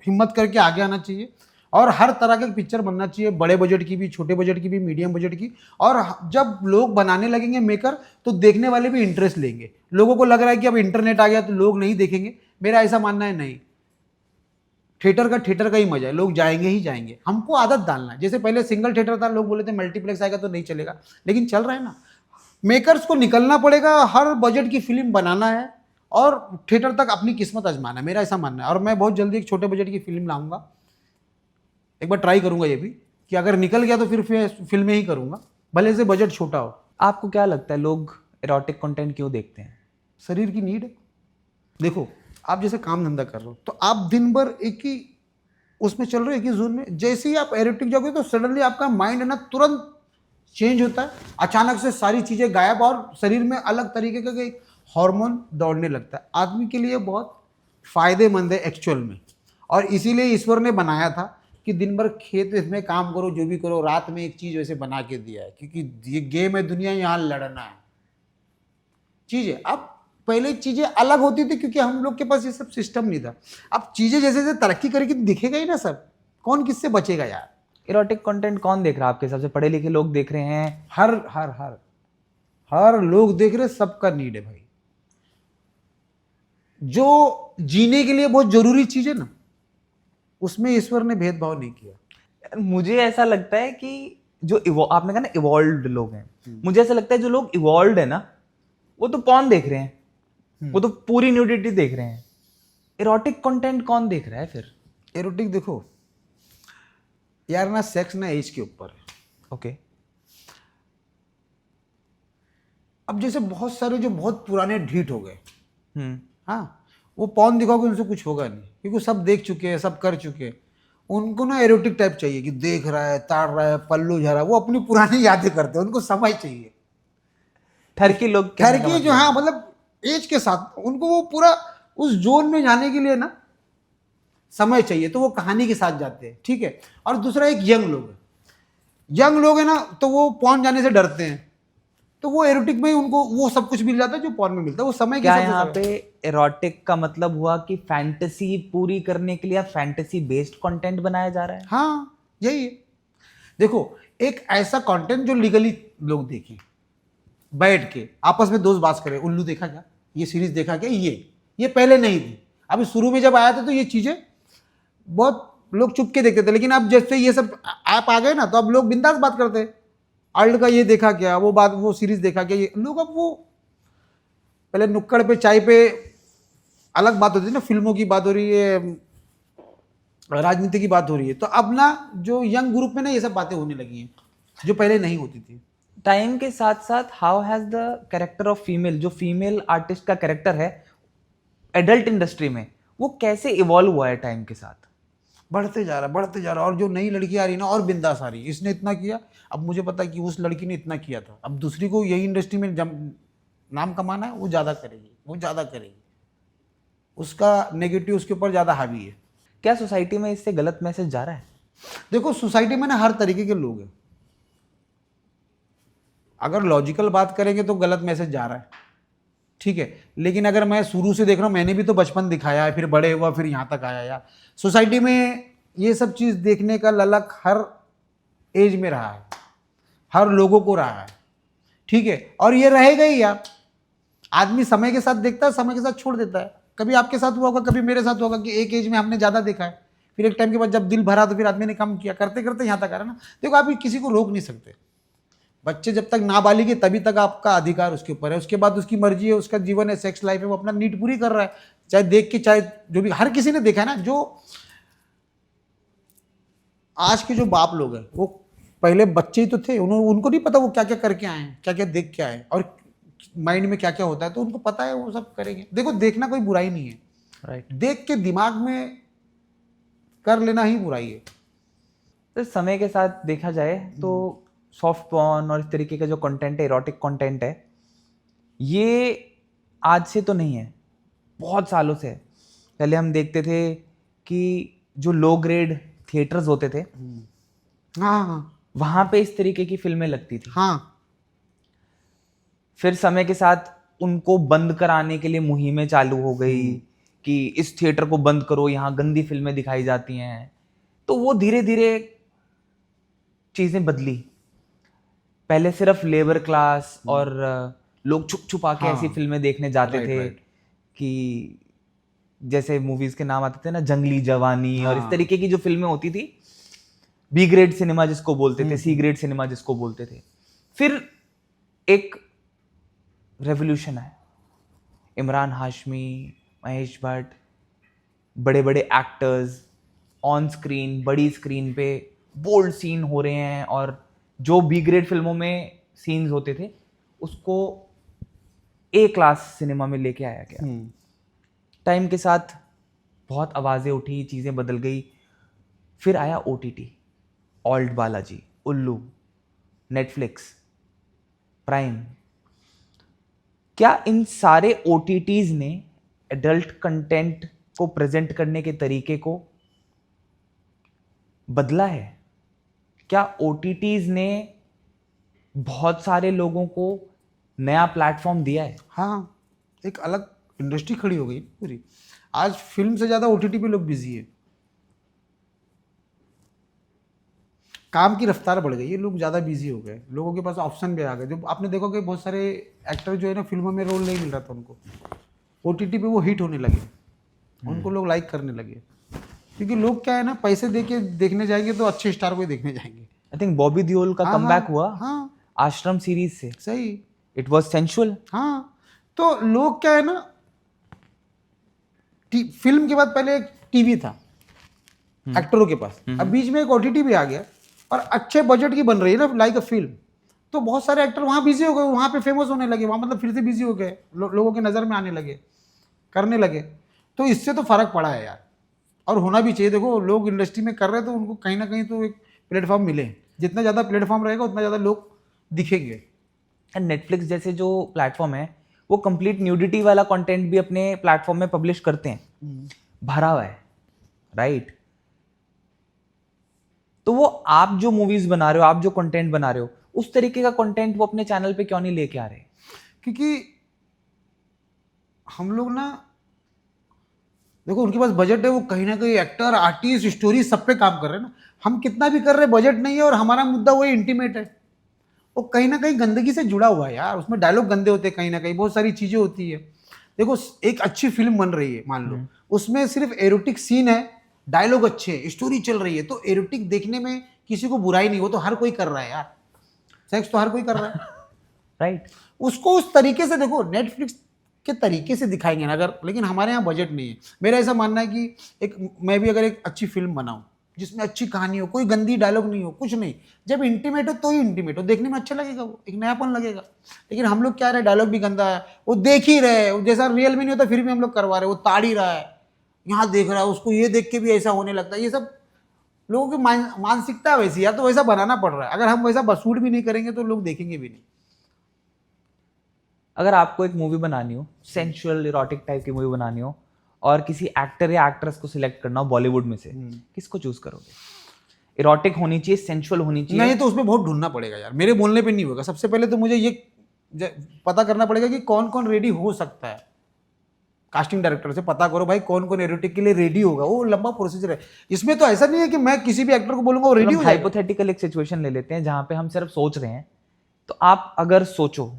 हिम्मत करके आगे आना चाहिए और हर तरह का पिक्चर बनना चाहिए, बड़े बजट की भी, छोटे बजट की भी, मीडियम बजट की। और जब लोग बनाने लगेंगे मेकर, तो देखने वाले भी इंटरेस्ट लेंगे। लोगों को लग रहा है कि अब इंटरनेट आ गया तो लोग नहीं देखेंगे, मेरा ऐसा मानना है नहीं, थिएटर का ही मजा है, लोग जाएंगे ही जाएंगे। हमको आदत डालना है, जैसे पहले सिंगल थिएटर था, लोग बोले थे मल्टीप्लेक्स आएगा तो नहीं चलेगा, लेकिन चल रहा है ना। मेकर्स को निकलना पड़ेगा, हर बजट की फिल्म बनाना है और थिएटर तक अपनी किस्मत आजमाना है, मेरा ऐसा मानना है। और मैं बहुत जल्दी एक छोटे बजट की फिल्म लाऊंगा, एक बार ट्राई करूंगा ये भी, कि अगर निकल गया तो फिर फिल्में ही करूंगा, भले से बजट छोटा हो। आपको क्या लगता है लोग एरोटिक कंटेंट क्यों देखते हैं? शरीर की नीड है। देखो, आप जैसे काम धंधा कर रहे हो तो आप दिन भर एक ही उसमें चल रहे हो, एक ही जोन में। जैसे ही आप एरोटिक जाओगे तो सडनली आपका माइंड है ना तुरंत चेंज होता है, अचानक से सारी चीजें गायब और शरीर में अलग तरीके का एक हार्मोन दौड़ने लगता है। आदमी के लिए बहुत फायदेमंद है एक्चुअल में, और इसीलिए ईश्वर ने बनाया था कि दिन भर खेत में काम करो, जो भी करो, रात में एक चीज वैसे बना के दिया है, क्योंकि ये गेम है, दुनिया यहाँ लड़ना है। चीजें अब पहले चीजें अलग होती थी क्योंकि हम लोग के पास ये सब सिस्टम नहीं था। अब चीजें जैसे जैसे तरक्की करेगी दिखेगा ही ना सब, कौन किससे बचेगा यार। एरोटिक कंटेंट कौन देख रहा है आपके हिसाब से? पढ़े लिखे लोग देख रहे हैं? हर हर हर हर लोग देख रहे, सबका नीड है भाई। जो जीने के लिए बहुत जरूरी चीज है ना, उसमें ईश्वर ने भेदभाव नहीं किया। मुझे ऐसा लगता है कि जो आपने कहा ना इवॉल्व्ड लोग हैं, मुझे ऐसा लगता है जो लोग इवॉल्व्ड है ना वो तो पॉर्न देख रहे हैं, वो तो पूरी न्यूडिटी देख रहे हैं। एरोटिक कंटेंट कौन देख रहा है फिर? एरोटिक देखो यार ना, सेक्स ना एज के ऊपर है। ओके। अब जैसे बहुत सारे जो बहुत पुराने ढीठ हो गए, हाँ, वो पॉर्न दिखाओगे उनसे कुछ होगा नहीं, क्योंकि सब देख चुके हैं, सब कर चुके हैं। उनको ना एरोटिक टाइप चाहिए कि देख रहा है, ताड़ रहा है, पल्लू झा रहा है, वो अपनी पुरानी यादें करते हैं, उनको समय चाहिए। ठरकी लोग ठरकी जो, हाँ, मतलब एज के साथ उनको वो पूरा उस जोन में जाने के लिए ना समय चाहिए, तो वो कहानी के साथ जाते हैं, ठीक है। और दूसरा एक यंग लोग है, यंग लोग है ना, तो वो पॉर्न जाने से डरते हैं, तो वो एरोटिक में ही उनको वो सब कुछ मिल जाता है जो पॉर्न में मिलता है, वो समय के साथ। यहाँ पे एरोटिक का मतलब हुआ कि फैंटेसी पूरी करने के लिए फैंटेसी बेस्ड कंटेंट बनाया जा रहा है? हाँ, यही है। देखो, एक ऐसा कंटेंट जो लीगली लोग देखें, बैठ के आपस में दोस्त बात करें, उल्लू देखा क्या, ये सीरीज देखा क्या, ये पहले नहीं थी। अभी शुरू में जब आया था तो ये चीजें बहुत लोग चुप के देखते थे, लेकिन अब जैसे ये सब ऐप आ गए ना, तो अब लोग बिंदास बात करते हैं। अर्ल्ड का ये देखा क्या, वो सीरीज देखा क्या, ये लोग अब वो पहले नुक्कड़ पे चाय पे अलग बात होती थी ना, फिल्मों की बात हो रही है, राजनीति की बात हो रही है, तो अब ना जो यंग ग्रुप में ना ये सब बातें होने लगी हैं जो पहले नहीं होती थी। टाइम के साथ साथ how has the character of female, जो फीमेल आर्टिस्ट का कैरेक्टर है एडल्ट इंडस्ट्री में, वो कैसे इवॉल्व हुआ है टाइम के साथ? बढ़ते जा रहा, बढ़ते जा रहा। और जो नई लड़की आ रही है ना, और बिंदास आ रही है, इसने इतना किया, अब मुझे पता है कि उस लड़की ने इतना किया था, अब दूसरी को यही इंडस्ट्री में जब नाम कमाना है वो ज़्यादा करेगी, वो ज़्यादा करेगी, उसका नेगेटिव उसके ऊपर ज़्यादा हावी है। क्या सोसाइटी में इससे गलत मैसेज जा रहा है? देखो सोसाइटी में ना हर तरीके के लोग हैं, अगर लॉजिकल बात करेंगे तो गलत मैसेज जा रहा है, ठीक है, लेकिन अगर मैं शुरू से देख रहा हूँ, मैंने भी तो बचपन दिखाया है, फिर बड़े हुआ, फिर यहाँ तक आया यार। सोसाइटी में ये सब चीज़ देखने का ललक हर एज में रहा है, हर लोगों को रहा है, ठीक है, और ये रहेगा ही यार। आदमी समय के साथ देखता है, समय के साथ छोड़ देता है। कभी आपके साथ हुआ होगा, कभी मेरे साथ होगा कि एक एज में हमने ज़्यादा देखा है, फिर एक टाइम के बाद जब दिल भरा तो फिर आदमी ने कम किया, करते करते यहाँ तक आ रहा ना। देखो आप किसी को रोक नहीं सकते, बच्चे जब तक नाबालिग है तभी तक आपका अधिकार उसके ऊपर है, उसके बाद उसकी मर्जी है, उसका जीवन है, सेक्स लाइफ है, वो अपना नीड पूरी कर रहा है, चाहे देख के, चाहे जो भी। हर किसी ने देखा है ना, जो आज के जो बाप लोग हैं वो पहले बच्चे ही तो थे, उनको नहीं पता वो क्या क्या करके आए हैं, क्या क्या देख के आए, और माइंड में क्या क्या होता है, तो उनको पता है, वो सब करेंगे। देखो देखना कोई बुराई नहीं है, राइट। देख के दिमाग में कर लेना ही बुराई है। तो समय के साथ देखा जाए तो सॉफ्ट पॉर्न और इस तरीके का जो कंटेंट है, इरोटिक कंटेंट है, ये आज से तो नहीं है, बहुत सालों से है। पहले हम देखते थे कि जो लो ग्रेड थिएटर्स होते थे, हाँ हाँ वहां पे इस तरीके की फिल्में लगती थी। हाँ। फिर समय के साथ उनको बंद कराने के लिए मुहिमें चालू हो गई कि इस थिएटर को बंद करो, यहाँ गंदी फिल्में दिखाई जाती हैं। तो वो धीरे धीरे चीजें बदली। पहले सिर्फ लेबर क्लास और लोग छुप छुपा के ऐसी फिल्में देखने जाते थे कि जैसे मूवीज के नाम आते थे ना, जंगली जवानी और इस तरीके की जो फिल्में होती थी, बी ग्रेड सिनेमा जिसको बोलते थे, सी ग्रेड सिनेमा जिसको बोलते थे। फिर एक रेवोल्यूशन है, इमरान हाशमी, महेश भट्ट, बड़े बड़े एक्टर्स ऑन स्क्रीन, बड़ी स्क्रीन पे बोल्ड सीन हो रहे हैं, और जो बी ग्रेड फिल्मों में सीन्स होते थे उसको ए क्लास सिनेमा में लेके आया गया। टाइम के साथ बहुत आवाज़ें उठी, चीज़ें बदल गई। फिर आया OTT, ऑल्ट बालाजी, उल्लू, नेटफ्लिक्स, प्राइम। क्या इन सारे OTTs ने एडल्ट कंटेंट को प्रेजेंट करने के तरीके को बदला है? क्या OTTs ने बहुत सारे लोगों को नया प्लेटफॉर्म दिया है? हाँ, एक अलग इंडस्ट्री खड़ी हो गई पूरी। आज फिल्म से ज़्यादा OTT पे लोग बिजी है, काम की रफ्तार बढ़ गई है, लोग ज़्यादा बिजी हो गए, लोगों के पास ऑप्शन भी आ गए। जो आपने देखा कि बहुत सारे एक्टर जो है ना, फिल्मों में रोल नहीं मिल रहा था उनको, OTT पे वो हिट होने लगे, उनको लोग लाइक करने लगे। क्योंकि लोग क्या है ना, पैसे दे के देखने जाएंगे तो अच्छे स्टार को ही देखने जाएंगे। आई थिंक बॉबी देओल का कमबैक हुआ हाँ, आश्रम सीरीज से। सही, इट वाज सेंसुअल। हाँ। तो लोग क्या है ना, फिल्म के बाद पहले एक टीवी था एक्टरों के पास, अब बीच में एक OTT भी आ गया, और अच्छे बजट की बन रही है ना, लाइक अ फिल्म, तो बहुत सारे एक्टर वहाँ बिजी हो गए, वहाँ पे फेमस होने लगे, वहाँ मतलब फिर से बिजी हो गए, लोगों के नज़र में आने लगे, करने लगे। तो इससे तो फर्क पड़ा है यार, और होना भी चाहिए। देखो लोग इंडस्ट्री में कर रहे हैं तो उनको कहीं ना कहीं तो एक प्लेटफॉर्म मिले, जितना ज़्यादा प्लेटफॉर्म रहेगा उतना ज़्यादा लोग दिखेंगे। एंड नेटफ्लिक्स जैसे जो प्लेटफॉर्म है, वो कंप्लीट न्यूडिटी वाला कंटेंट भी अपने प्लेटफॉर्म में पब्लिश करते हैं, भरा हुआ है, राइट? तो वो आप जो मूवीज बना रहे हो, आप जो कंटेंट बना रहे हो, उस तरीके का कंटेंट वो अपने चैनल पे क्यों नहीं लेके आ रहे? क्योंकि हम लोग ना, देखो उनके पास बजट है, वो कहीं ना कहीं एक्टर, आर्टिस्ट, स्टोरी सब पे काम कर रहे हैं ना। हम कितना भी कर रहे हैं, बजट नहीं है, और हमारा मुद्दा वही इंटीमेट है, वो कहीं ना कहीं गंदगी से जुड़ा हुआ है यार। उसमें डायलॉग गंदे होते हैं, कहीं ना कहीं बहुत सारी चीज़ें होती है। देखो एक अच्छी फिल्म बन रही है, मान लो उसमें सिर्फ एरोटिक सीन है, डायलॉग अच्छे हैं, स्टोरी चल रही है, तो एरोटिक देखने में किसी को बुराई नहीं, वो तो हर कोई कर रहा है यार, सेक्स तो हर कोई कर रहा है, राइट? उसको उस तरीके से देखो। नेटफ्लिक्स के तरीके से दिखाएंगे ना अगर, लेकिन हमारे यहाँ बजट नहीं है। मेरा ऐसा मानना है कि मैं भी अगर एक अच्छी फिल्म बनाऊं जिसमें अच्छी कहानी हो, कोई गंदी डायलॉग नहीं हो, कुछ नहीं, जब इंटीमेट हो तो ही इंटीमेट हो, देखने में अच्छा लगेगा, वो एक नयापन लगेगा। लेकिन हम लोग क्या रहे, डायलॉग भी गंदा है, वो देख ही रहे, वो जैसा रियल में नहीं होता फिर भी हम लोग करवा रहे, वो ताड़ ही रहा है, यहाँ देख रहा है, उसको ये देख के भी ऐसा होने लगता है। ये सब लोगों की मानसिकता वैसी यार, तो वैसा बनाना पड़ रहा है। अगर हम वैसा बसूट भी नहीं करेंगे तो लोग देखेंगे भी नहीं। अगर आपको एक मूवी बनानी हो, सेंसुअल इरोटिक टाइप की मूवी बनानी हो, और किसी एक्टर या एक्ट्रेस को सिलेक्ट करना हो बॉलीवुड में से, किसको चूज करोगे? इरोटिक होनी चाहिए, सेंसुअल होनी चाहिए? नहीं तो उसमें बहुत ढूंढना पड़ेगा यार, मेरे बोलने पे नहीं होगा। सबसे पहले तो मुझे ये पता करना पड़ेगा कि कौन कौन रेडी हो सकता है। कास्टिंग डायरेक्टर से पता करो भाई कौन कौन एरोटिक के लिए रेडी होगा, वो लंबा प्रोसीजर है। इसमें तो ऐसा नहीं है कि मैं किसी भी एक्टर को बोलूंगा वो रेडी हो जाएगा। हाइपोथेटिकल एक सिचुएशन ले लेते हैं जहां पे हम सिर्फ सोच रहे हैं। तो आप अगर सोचो,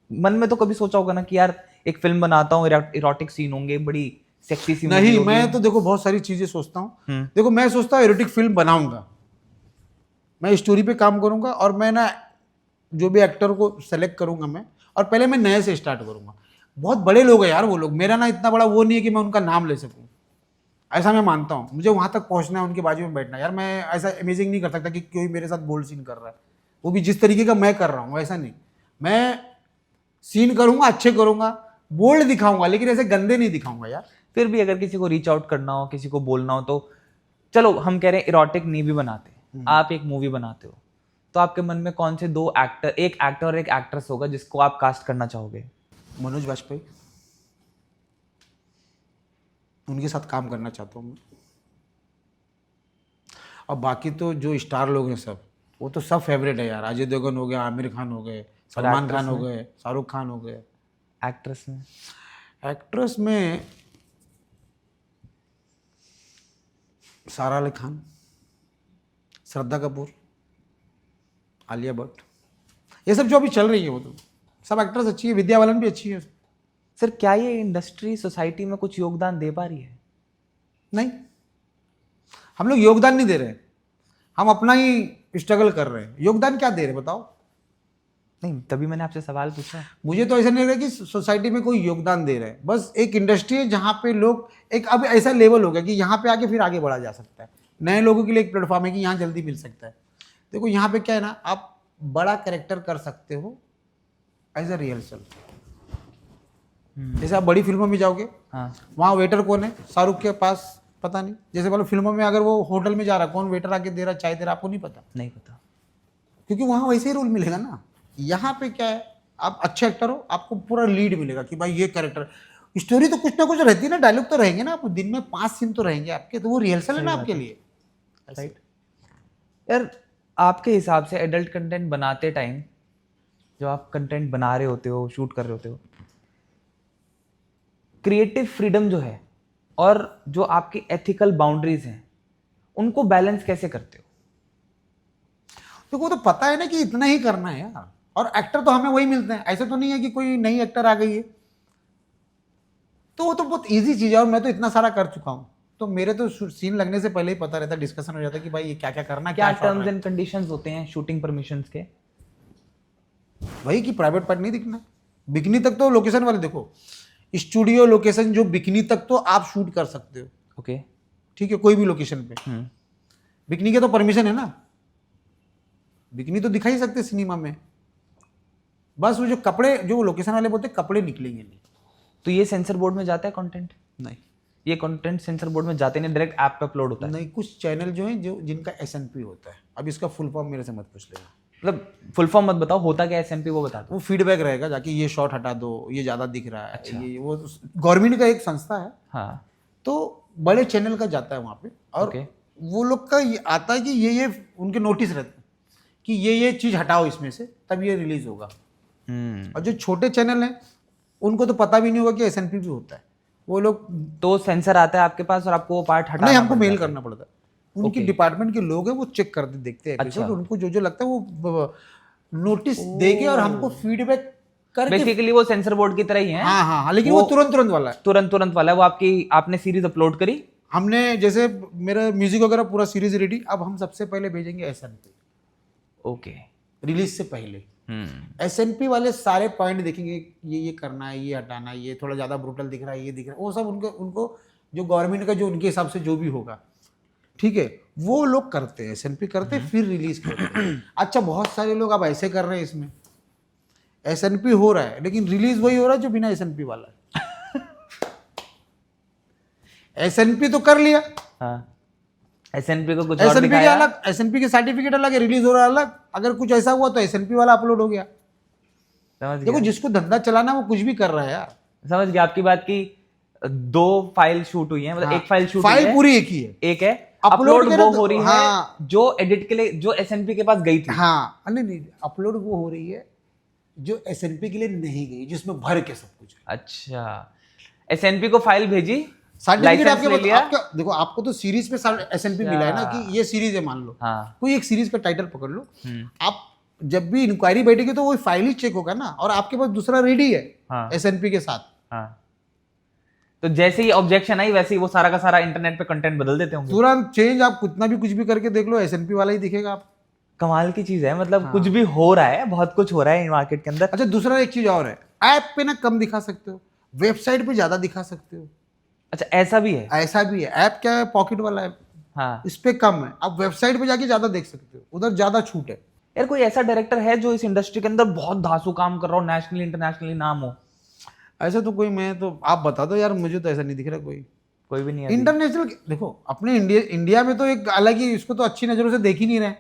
मन में तो कभी सोचा होगा ना कि यार एक फिल्म बनाता हूँ, इरोटिक सीन होंगे, बड़ी सेक्सी सी नहीं, मैं तो देखो बहुत सारी चीजें सोचता हूँ। देखो मैं सोचता हूँ एरोटिक फिल्म बनाऊंगा, मैं स्टोरी पे काम करूंगा, और मैं ना जो भी एक्टर को सेलेक्ट करूंगा मैं, और पहले मैं नए से स्टार्ट करूंगा। बहुत बड़े लोग हैं यार वो लोग, मेरा ना इतना बड़ा वो नहीं है कि मैं उनका नाम ले सकूं, ऐसा मैं मानता हूँ। मुझे वहां तक पहुंचना है, उनके बाजू में बैठना है। यार मैं ऐसा इमेजिंग नहीं कर सकता कि कोई मेरे साथ बोल्ड सीन कर रहा है, वो भी जिस तरीके का मैं कर रहा हूँ वैसा नहीं। मैं सीन करूंगा, अच्छे करूंगा, बोल्ड दिखाऊंगा, लेकिन ऐसे गंदे नहीं दिखाऊंगा यार। फिर भी अगर किसी को रीच आउट करना हो, किसी को बोलना हो, तो चलो हम कह रहे हैं इरोटिक नहीं भी बनाते, आप एक मूवी बनाते हो, तो आपके मन में कौन से दो एक्टर, एक एक्टर और एक एक्ट्रेस होगा जिसको आप कास्ट करना चाहोगे? मनोज वाजपेयी, उनके साथ काम करना चाहता हूँ मैं। और बाकी तो जो स्टार लोग हैं सब, वो तो सब फेवरेट है यार। अजय देवगन हो गया, आमिर खान हो गए, सलमान खान हो गए, शाहरुख खान हो गए। एक्ट्रेस में? एक्ट्रेस में सारा अली खान, श्रद्धा कपूर, आलिया भट्ट, ये सब जो अभी चल रही है वो तो सब एक्ट्रेस अच्छी है। विद्या बालन भी अच्छी है। सर क्या ये इंडस्ट्री सोसाइटी में कुछ योगदान दे पा रही है? नहीं, हम लोग योगदान नहीं दे रहे, हम अपना ही स्ट्रगल कर रहे हैं। योगदान क्या दे रहे बताओ? नहीं, तभी मैंने आपसे सवाल पूछा। मुझे तो ऐसा नहीं लग रहा कि सोसाइटी में कोई योगदान दे रहे हैं। बस एक इंडस्ट्री है जहाँ पे लोग एक अब ऐसा लेवल हो गया कि यहाँ पे आके फिर आगे बढ़ा जा सकता है। नए लोगों के लिए एक प्लेटफॉर्म है कि यहाँ जल्दी मिल सकता है। देखो यहाँ पे क्या है ना, आप बड़ा कैरेक्टर कर सकते हो एज अ रिहर्सल। जैसे आप बड़ी फिल्मों में जाओगे, हाँ, वहाँ वेटर कौन है, शाहरुख के पास पता नहीं। जैसे वालों फिल्मों में अगर वो होटल में जा रहा है, कौन वेटर आके दे रहा, चाय दे रहा, आपको नहीं पता, नहीं पता, क्योंकि वहाँ वैसे ही रोल मिलेगा ना। यहाँ पे क्या है, आप अच्छे एक्टर हो, आपको पूरा लीड मिलेगा कि भाई ये कैरेक्टर। स्टोरी तो कुछ ना कुछ रहती है ना, डायलॉग तो रहेंगे ना, आप दिन में 5 सीन तो रहेंगे आपके, तो वो रिहर्सल है ना आपके लिए। राइट। यार आपके हिसाब से एडल्ट कंटेंट बनाते टाइम, जो आप कंटेंट बना रहे होते हो, शूट कर रहे होते हो, क्रिएटिव फ्रीडम जो है और जो आपकी एथिकल बाउंड्रीज हैं, उनको बैलेंस कैसे करते हो? तो वो तो पता है ना कि इतना ही करना है यार, और एक्टर तो हमें वही मिलते हैं। ऐसे तो नहीं है कि कोई नई एक्टर आ गई है, तो वो तो बहुत इजी चीज़ है। और मैं तो इतना सारा कर चुका हूँ, तो मेरे तो सीन लगने से पहले ही पता रहता, डिस्कशन हो जाता है कि भाई ये क्या क्या करना, क्या टर्म्स एंड कंडीशंस होते हैं शूटिंग परमिशंस के? वही कि प्राइवेट पार्ट नहीं दिखना, बिकनी तक तो लोकेशन वाले देखो, स्टूडियो लोकेशन जो बिकनी तक तो आप शूट कर सकते हो। ओके, ठीक है, कोई भी लोकेशन पे। बिकनी के तो परमिशन है ना, बिकनी तो दिखा ही सकते सिनेमा में। बस वो जो कपड़े, जो लोकेशन वाले बोलते कपड़े निकलेंगे नहीं। तो ये सेंसर बोर्ड में जाता है कंटेंट? नहीं, ये कंटेंट सेंसर बोर्ड में जाते नहीं, डायरेक्ट ऐप पे अपलोड होता है? नहीं, कुछ चैनल जो हैं जो जिनका SNP होता है। अब इसका फुल फॉर्म मेरे से मत पूछ लेना, मतलब फुल फॉर्म मत बताओ, होता क्या है SNP वो बता दो। वो फीडबैक रहेगा जाके, ये शॉट हटा दो, ये ज़्यादा दिख रहा है। अच्छा। ये वो गवर्नमेंट का एक संस्था है, हाँ, तो बड़े चैनल का जाता है वहाँ पे, और ओके। वो लोग का ये आता है कि ये उनके नोटिस रहते हैं कि ये चीज़ हटाओ इसमें से, तब ये रिलीज होगा। और जो छोटे चैनल हैं उनको तो पता भी नहीं होगा कि SNP भी होता है। वो लोग तो सेंसर आता है आपके पास और आपको वो पार्ट हटाना नहीं, हमको पड़ता मेल है? करना पड़ता है। उनकी डिपार्टमेंट के लोग हैं, वो चेक करते देखते हैं एपिसोड, उनको जो जो लगता है वो नोटिस देके और हमको फीडबैक करके। बेसिकली वो सेंसर बोर्ड की तरह ही है। हाँ हाँ हाँ, लेकिन वो तुरंत वाला है, तुरंत वाला है। वो आपने सीरीज अपलोड करी, हमने जैसे मेरा म्यूजिक वगैरह पूरा सीरीज रेडी, अब हम सबसे पहले भेजेंगे SNP ओके, रिलीज से पहले। एसएनपी वाले सारे पॉइंट देखेंगे, ये करना है, ये हटाना है, ये थोड़ा ज्यादा ब्रूटल दिख रहा है, ये दिख रहा है, वो सब उनको जो गवर्नमेंट का जो उनके हिसाब से जो भी होगा, ठीक है, वो लोग करते हैं, एसएनपी करते हैं, फिर रिलीज करते हैं। अच्छा, बहुत सारे लोग अब ऐसे कर रहे हैं, इसमें एसएनपी हो रहा है लेकिन रिलीज वही हो रहा है जो बिना एसएनपी वाला है। एसएनपी तो कर लिया, एसएनपी को कुछ और एसएनपी के दिखाया। अलग, एसएनपी के सर्टिफिकेट अलग है, रिलीज हो रहा है अलग। अगर कुछ ऐसा हुआ तो एसएनपी वाला अपलोड हो गया। समझ देखो, गया, जिसको धंधा चलाना वो कुछ भी कर रहा है यार। समझ गया आपकी बात की। 2 फाइल शूट हुई है, मतलब हाँ, एक फाइल शूट हुई फाइल है, पूरी एक ही है, एक है अपलोड अपलोड करे वो तो- हो रही हाँ। है जो एडिट के लिए जो एसएनपी के पास गई थी। हाँ, नहीं, अपलोड वो हो रही है जो एसएनपी के लिए नहीं गई, जिसमें भर के सब कुछ है। अच्छा, एसएनपी को फाइल भेजी, सर्टिफिकेट लाइसेंस ले लिया। देखो, आपको तो सीरीज पे एसएनपी मिला है ना कि ये सीरीज है, मान लो। हाँ। कोई एक सीरीज का टाइटल पकड़ लो, आप जब भी इंक्वायरी बैठेगी तो वो फाइल ही चेक होगा ना, और आपके पास दूसरा रेडी है हाँ। एसएनपी के साथ। हाँ, तो जैसे ही ऑब्जेक्शन आई वैसे ही वो सारा का सारा इंटरनेट पे कंटेंट बदल देते होंगे। तुरंत चेंज, आप कितना भी कुछ भी करके देख लो, एसएनपी वाला ही दिखेगा आप। कमाल की चीज है, मतलब कुछ भी हो रहा है, बहुत कुछ हो रहा है मार्केट के अंदर। अच्छा, दूसरा एक चीज और है, ऐप पे ना कम दिखा सकते हो, वेबसाइट पे ज्यादा दिखा सकते हो। अच्छा, ऐसा भी है। ऐसा भी है, ऐप क्या है, पॉकेट वाला है, हाँ इस पे कम है, आप वेबसाइट पे जाके ज्यादा देख सकते हो, उधर ज्यादा छूट है। यार, कोई ऐसा डायरेक्टर है जो इस इंडस्ट्री के अंदर बहुत धांसू काम कर रहा हो, नेशनली इंटरनेशनली नाम हो? ऐसा तो कोई, मैं तो, आप बता दो यार, मुझे तो ऐसा नहीं दिख रहा कोई कोई भी नहीं है। इंटरनेशनल। देखो, अपने इंडिया में तो एक अलग ही, इसको तो अच्छी नजरों से देख ही नहीं रहे,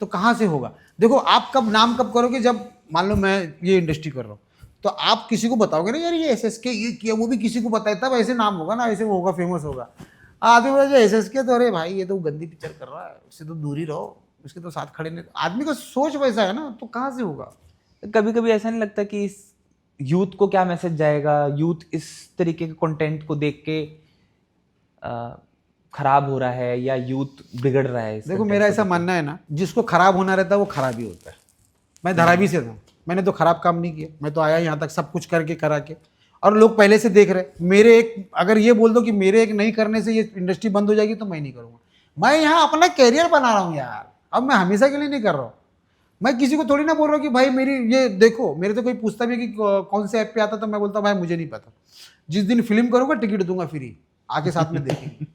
तो कहाँ से होगा? देखो, आप कब नाम कब करोगे, जब मान लो मैं ये इंडस्ट्री कर रहा हूँ, तो आप किसी को बताओगे ना, यार ये एसएसके ये किया, वो भी किसी को बताए, तब ऐसे नाम होगा ना, ऐसे वो होगा, फेमस होगा। आदमी बोला जो एसएसके, तो अरे भाई ये तो गंदी पिक्चर कर रहा है, उससे तो दूर ही रहो, उसके तो साथ खड़े नहीं। आदमी का सोच वैसा है ना, तो कहाँ से होगा? कभी कभी ऐसा नहीं लगता कि इस यूथ को क्या मैसेज जाएगा, यूथ इस तरीके के कंटेंट को देख के खराब हो रहा है या यूथ बिगड़ रहा है? देखो, मेरा ऐसा मानना है ना, जिसको खराब होना रहता है वो खराब ही होता है। मैं धरावी से था, मैंने तो खराब काम नहीं किया, मैं तो आया यहाँ तक सब कुछ करके करा के, और लोग पहले से देख रहे। मेरे एक, अगर ये बोल दो कि मेरे एक नहीं करने से ये इंडस्ट्री बंद हो जाएगी, तो मैं नहीं करूँगा। मैं यहाँ अपना कैरियर बना रहा हूँ यार, अब मैं हमेशा के लिए नहीं कर रहा हूँ। मैं किसी को थोड़ी ना बोल रहा हूँ कि भाई मेरी ये देखो, मेरे तो कोई पूछता भी है कि कौन से ऐप पे आता, तो मैं बोलता हूँ भाई मुझे नहीं पता, जिस दिन फिल्म करूँगा टिकट दूंगा फ्री, आके साथ में देखेंगे।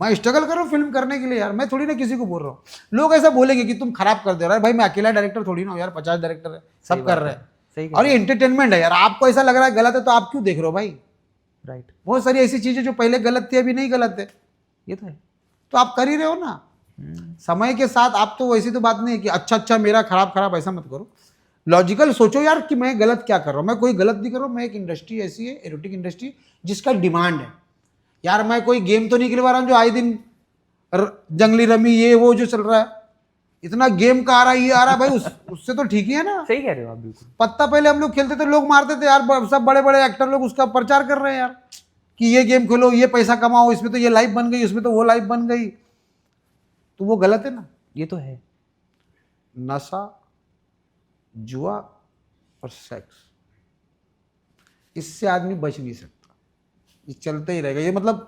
मैं स्ट्रगल कर रहा हूँ फिल्म करने के लिए यार, मैं थोड़ी ना किसी को बोल रहा हूँ। लोग ऐसा बोलेंगे कि तुम खराब कर दे रहा है, भाई मैं अकेला डायरेक्टर थोड़ी ना हूँ यार, 50 डायरेक्टर है, सब कर रहे हैं, और ये एंटरटेनमेंट है यार। आपको ऐसा लग रहा है गलत है, तो आप क्यों देख रहे हो भाई? राइट, बहुत सारी ऐसी चीजें जो पहले गलत थी अभी नहीं गलत है, ये तो है। तो आप कर ही रहे हो ना समय के साथ। आप तो वैसी तो बात नहीं है कि अच्छा मेरा खराब, ऐसा मत करो। लॉजिकल सोचो यार कि मैं गलत क्या कर रहा हूँ। मैं कोई गलत नहीं कर रहा हूँ, मैं एक इंडस्ट्री ऐसी है, एरोटिक इंडस्ट्री, जिसका डिमांड है यार। मैं कोई गेम तो नहीं खिलवा रहा हूँ जो आए दिन जंगली रमी ये वो जो चल रहा है, इतना गेम का आ रहा है, ये आ रहा है भाई, उससे तो ठीक ही है ना। सही कह रहे हो आप, बिल्कुल। पत्ता पहले हम लोग खेलते थे, लोग मारते थे यार, सब बड़े बड़े एक्टर लोग उसका प्रचार कर रहे हैं यार कि ये गेम खेलो, ये पैसा कमाओ, इसमें तो ये लाइफ बन गई, उसमें तो वो लाइफ बन गई, तो वो गलत है ना। ये तो है। नशा, जुआ और सेक्स, इससे आदमी बच नहीं सकता, ये चलते ही रहेगा। ये मतलब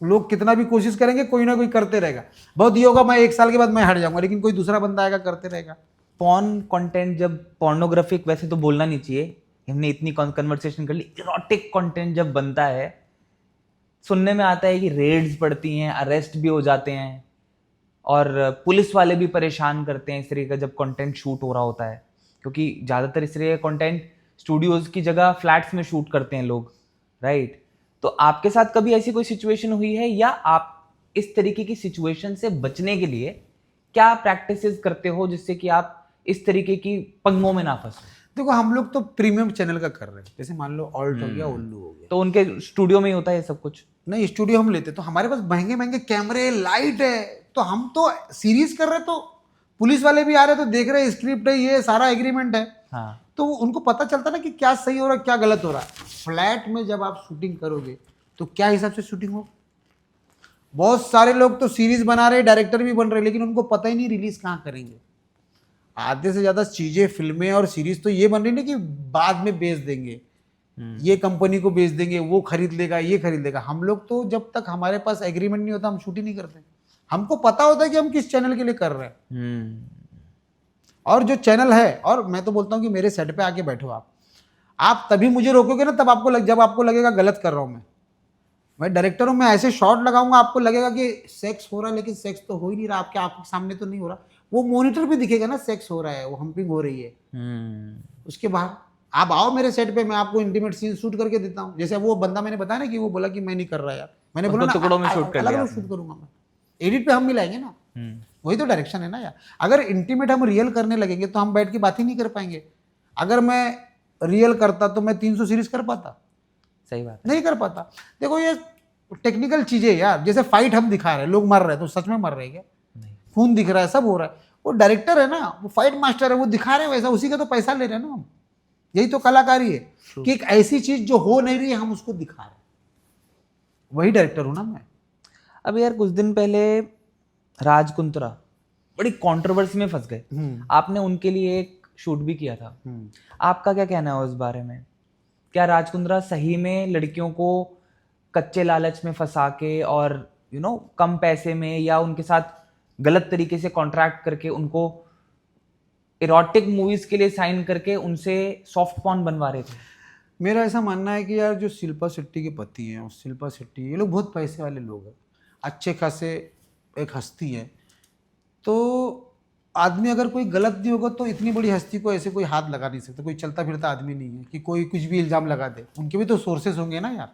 लोग कितना भी कोशिश करेंगे, कोई ना कोई करते रहेगा। बहुत ये होगा मैं 1 साल के बाद मैं हट जाऊंगा, लेकिन कोई दूसरा बंदा आएगा, करते रहेगा। पॉर्न कंटेंट, जब पोर्नोग्राफिक, वैसे तो बोलना नहीं चाहिए, हमने इतनी कन्वर्सेशन कर ली, इरोटिक कंटेंट जब बनता है, सुनने में आता है कि रेड्स पड़ती हैं, अरेस्ट भी हो जाते हैं, और पुलिस वाले भी परेशान करते हैं इस तरीके का जब कंटेंट शूट हो रहा होता है, क्योंकि ज़्यादातर इस तरीके का कंटेंट स्टूडियोज़ की जगह फ्लैट्स में शूट करते हैं लोग, राइट? तो आपके साथ कभी ऐसी कोई सिचुएशन हुई है, या आप इस तरीके की सिचुएशन से बचने के लिए क्या प्रैक्टिसेस करते हो जिससे कि आप इस तरीके की पंगों में ना फंसो? देखो, हम लोग तो प्रीमियम चैनल का कर रहे हैं, जैसे मान लो ऑल्ट हो गया, उल्लू हो गया, तो उनके स्टूडियो में ही होता है ये सब कुछ? नहीं, स्टूडियो हम लेते, तो हमारे पास महंगे महंगे कैमरे, लाइट है, तो हम तो सीरीज कर रहे, तो पुलिस वाले भी आ रहे, तो देख रहे, स्क्रिप्ट है, ये सारा एग्रीमेंट है, हाँ, तो उनको पता चलता ना कि क्या सही हो रहा है, क्या गलत हो रहा है। फ्लैट में जब आप शूटिंग करोगे तो क्या हिसाब से शूटिंग हो। बहुत सारे लोग तो सीरीज बना रहे, डायरेक्टर भी बन रहे, लेकिन उनको पता ही नहीं रिलीज कहाँ करेंगे। आधे से ज्यादा चीजें, फिल्में और सीरीज तो ये बन रही ना कि बाद में बेच देंगे, ये कंपनी को बेच देंगे, वो खरीद लेगा, ये खरीद लेगा। हम लोग तो जब तक हमारे पास एग्रीमेंट नहीं होता, हम शूट ही नहीं करते। हमको पता होता है कि हम किस चैनल के लिए कर रहे हैं। और जो चैनल है, और मैं तो बोलता हूँ कि मेरे सेट पे आके बैठो आप तभी मुझे रोकोगे ना, तब जब आपको लगेगा गलत कर रहा हूँ मैं डायरेक्टर हूँ, मैं ऐसे शॉट लगाऊंगा आपको लगेगा कि सेक्स हो रहा है, लेकिन सेक्स तो हो ही नहीं रहा, आपके आंखों के सामने तो नहीं हो रहा, वो मॉनिटर पे दिखेगा ना सेक्स हो रहा है, वो हम्पिंग हो रही है। उसके बाद आप आओ मेरे सेट पे, मैं आपको इंटीमेट सीन शूट करके देता हूँ। जैसे वो बंदा मैंने बताया ना कि वो बोला कि मैं नहीं कर रहा यार, मैंने बोला ना टुकड़ों में शूट कर अलग लिया अलग शूट करूंगा मैं, एडिट पे हम मिलाएंगे ना, वही तो डायरेक्शन है ना यार। अगर इंटीमेट हम रियल करने लगेंगे तो हम बैठ के बात ही नहीं कर पाएंगे। अगर मैं रियल करता तो मैं 300 सीरीज कर पाता? सही बात नहीं कर पाता। देखो ये टेक्निकल चीजें यार, जैसे फाइट हम दिखा रहे हैं, लोग मर रहे हैं तो सच में मर रहे हैं क्या? नहीं। खून दिख रहा है, सब हो रहा है, वो डायरेक्टर है ना, वो फाइट मास्टर है, वो दिखा रहे हैं वैसा, उसी का तो पैसा ले रहे हैं ना हम। यही तो कलाकारी है कि एक ऐसी चीज जो हो नहीं रही है हम उसको दिखा रहे हैं, वही डायरेक्टर हूं ना मैं। अब यार कुछ दिन पहले राज कुंद्रा बड़ी कंट्रोवर्सी में फंस गए, आपने उनके लिए एक शूट भी किया था, आपका क्या कहना है उस बारे में? क्या राज कुंद्रा सही में लड़कियों को कच्चे लालच में फंसा के और कम पैसे में या उनके साथ गलत तरीके से कॉन्ट्रैक्ट करके उनको इरोटिक मूवीज के लिए साइन करके उनसे सॉफ्ट पॉर्न बनवा रहे थे? मेरा ऐसा मानना है कि यार जो शिल्पा शेट्टी के पति हैं, शिल्पा शेट्टी, ये लोग बहुत पैसे वाले लोग हैं, अच्छे खासे एक हस्ती है, तो आदमी अगर कोई गलत नहीं होगा तो इतनी बड़ी हस्ती को ऐसे कोई हाथ लगा नहीं सकता। कोई चलता फिरता आदमी नहीं है कि कोई कुछ भी इल्ज़ाम लगा दे, उनके भी तो सोर्सेस होंगे ना यार।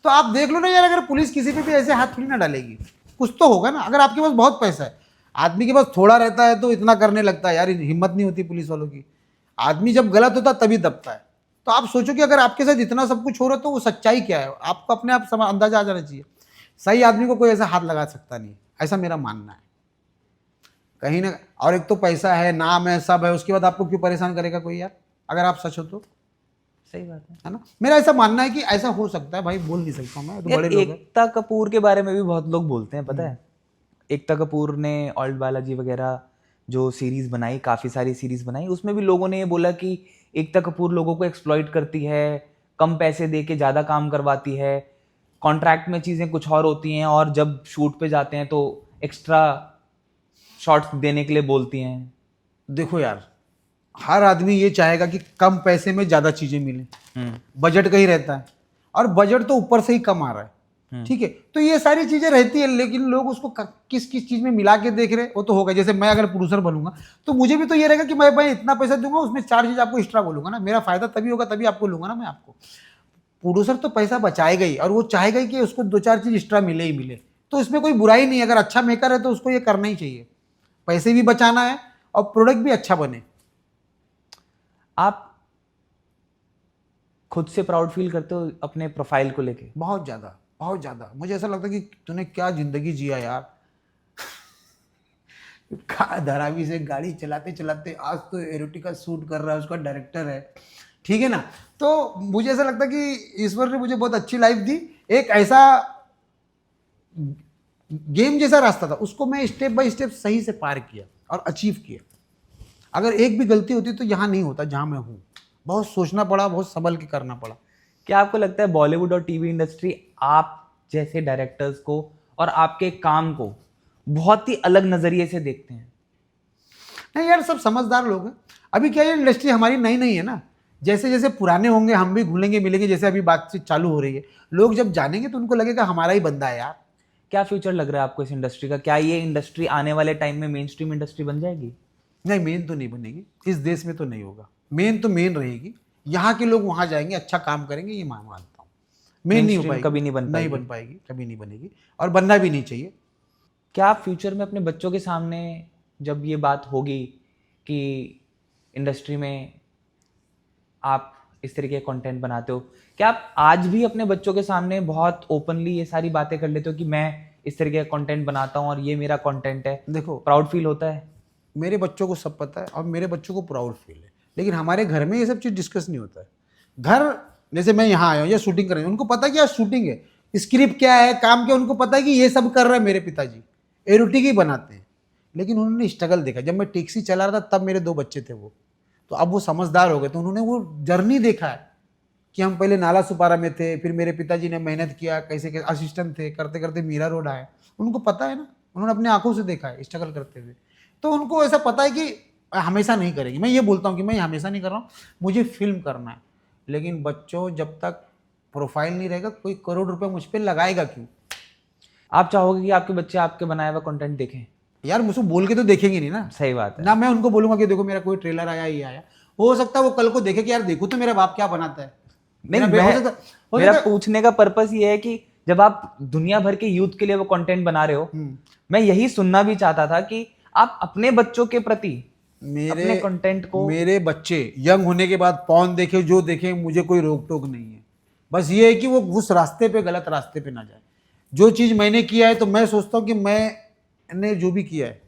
तो आप देख लो ना यार, अगर पुलिस किसी पे भी ऐसे हाथ थोड़ी ना डालेगी, कुछ तो होगा ना। अगर आपके पास बहुत पैसा है, आदमी के पास थोड़ा रहता है तो इतना करने लगता है यार, हिम्मत नहीं होती पुलिस वालों की। आदमी जब गलत होता है तभी दबता है। तो आप सोचो कि अगर आपके साथ इतना सब कुछ हो रहा है तो वो सच्चाई क्या है, आपको अपने आप अंदाजा आ जाना चाहिए। सही आदमी को कोई ऐसा हाथ लगा सकता नहीं, ऐसा मेरा मानना है कहीं ना। और एक तो पैसा है, नाम है, सब है, उसके बाद आपको क्यों परेशान करेगा कोई यार, अगर आप सच हो तो। सही बात है ना, मेरा ऐसा मानना है कि ऐसा हो सकता है भाई, बोल नहीं सकता मैं तो, बड़े लोग हैं। एकता कपूर के बारे में भी बहुत लोग बोलते हैं, पता है? एकता कपूर ने ओल्ड बालाजी वगैरह जो सीरीज बनाई, काफी सारी सीरीज बनाई, उसमें भी लोगों ने ये बोला कि एकता कपूर लोगों को एक्सप्लॉइट करती है, कम पैसे दे के ज्यादा काम करवाती है, कॉन्ट्रैक्ट में चीजें कुछ और होती हैं और जब शूट पे जाते हैं तो एक्स्ट्रा शॉट्स देने के लिए बोलती हैं। देखो यार, हर आदमी ये चाहेगा कि कम पैसे में ज्यादा चीजें मिले, बजट का ही रहता है, और बजट तो ऊपर से ही कम आ रहा है, ठीक है। तो ये सारी चीजें रहती है, लेकिन लोग उसको किस किस चीज में मिला के देख रहे, वो तो होगा। जैसे मैं अगर प्रोड्यूसर बनूंगा तो मुझे भी तो ये रहेगा कि मैं इतना पैसा दूंगा, उसमें 4 चीज आपको एक्स्ट्रा बोलूंगा ना, मेरा फायदा तभी होगा, तभी आपको लूंगा ना मैं आपको। प्रोड्यूसर तो पैसा बचाएगा ही, और वो चाहेगा ही कि उसको 2-4 चीज एक्स्ट्रा मिले ही मिले। तो इसमें कोई बुराई नहीं है, अगर अच्छा मेकर है तो उसको ये करना ही चाहिए, पैसे भी बचाना है और प्रोडक्ट भी अच्छा बने। आप खुद से प्राउड फील करते हो अपने प्रोफाइल को लेके? बहुत ज़्यादा, बहुत ज़्यादा। मुझे ऐसा लगता है कि तूने क्या ज़िंदगी जिया यार। धारावी से गाड़ी चलाते चलाते आज तो एरोटिका शूट कर रहा है, उसका डायरेक्टर है, ठीक है ना। तो मुझे ऐसा लगता है कि ईश्वर ने मुझे बहुत अच्छी लाइफ दी, एक ऐसा गेम जैसा रास्ता था, उसको मैं स्टेप बाय स्टेप सही से पार किया और अचीव किया। अगर एक भी गलती होती तो यहाँ नहीं होता जहाँ मैं हूँ। बहुत सोचना पड़ा, बहुत संभल के करना पड़ा। क्या आपको लगता है बॉलीवुड और टीवी इंडस्ट्री आप जैसे डायरेक्टर्स को और आपके काम को बहुत ही अलग नजरिए से देखते हैं? नहीं यार, सब समझदार लोग हैं। अभी क्या, ये इंडस्ट्री हमारी नई नहीं है ना, जैसे जैसे पुराने होंगे हम भी घुलेंगे मिलेंगे, जैसे अभी बातचीत चालू हो रही है, लोग जब जानेंगे तो उनको लगेगा हमारा ही बंदा है यार। क्या फ्यूचर लग रहा है आपको इस इंडस्ट्री का? क्या ये इंडस्ट्री आने वाले टाइम में मेन स्ट्रीम इंडस्ट्री बन जाएगी? नहीं, मेन तो नहीं बनेगी, इस देश में तो नहीं होगा। मेन तो मेन रहेगी, यहाँ के लोग वहाँ जाएंगे, अच्छा काम करेंगे, ये मैं मानता हूँ। मेन नहीं हो पाएगी, कभी नहीं बन पाएगी, कभी नहीं बनेगी, और बनना भी नहीं चाहिए। क्या आप फ्यूचर में अपने बच्चों के सामने जब ये बात होगी कि इंडस्ट्री में आप इस तरीके का कंटेंट बनाते हो, क्या आप आज भी अपने बच्चों के सामने बहुत ओपनली ये सारी बातें कर लेते हो कि मैं इस तरीके का कंटेंट बनाता हूँ और ये मेरा कंटेंट है? देखो, प्राउड फील होता है? मेरे बच्चों को सब पता है और मेरे बच्चों को प्राउड फील है, लेकिन हमारे घर में ये सब चीज़ डिस्कस नहीं होता है। घर जैसे मैं यहाँ आया हूँ, ये शूटिंग कर रहे हैं, उनको पता है कि यार शूटिंग है, स्क्रिप्ट क्या है, काम क्या, उनको पता है कि ये सब कर रहे हैं मेरे पिताजी, एरोटिक ही बनाते हैं। लेकिन उन्होंने स्ट्रगल देखा, जब मैं टैक्सी चला रहा था तब मेरे 2 बच्चे थे वो, तो अब वो समझदार हो गए, तो उन्होंने वो जर्नी देखा है कि हम पहले नाला सुपारा में थे, फिर मेरे पिताजी ने मेहनत किया, कैसे कैसे असिस्टेंट थे, करते करते मीरा रोड आए। उनको पता है ना, उन्होंने अपने आंखों से देखा है स्ट्रगल करते हुए, तो उनको ऐसा पता है कि हमेशा नहीं करेंगे। मैं ये बोलता हूँ कि मैं हमेशा नहीं कर रहा हूँ, मुझे फिल्म करना है, लेकिन बच्चों जब तक प्रोफाइल नहीं रहेगा कोई करोड़ रुपए मुझ पर लगाएगा क्यों? आप चाहोगे कि आपके बच्चे आपके बनाया हुआ कंटेंट देखें? यार मुझसे बोल के तो देखेंगे नहीं ना। सही बात है। ना मैं उनको बोलूंगा कि देखो मेरा कोई ट्रेलर आया, ये आया, हो सकता है वो कल को देखे कि यार देखो तो मेरा बाप क्या बनाता है। नहीं, मेरा पूछने का पर्पस ये है कि जब आप दुनिया भर के यूथ के लिए वो कंटेंट बना रहे हो, मैं यही सुनना भी चाहता था कि आप अपने बच्चों के प्रति अपने कंटेंट को, मेरे बच्चे यंग होने के बाद पॉर्न देखे जो देखे, मुझे कोई रोक टोक नहीं है। बस ये है कि वो उस रास्ते पे, गलत रास्ते पे ना जाए। जो चीज मैंने किया है तो मैं सोचता हूँ कि मैंने जो भी किया है,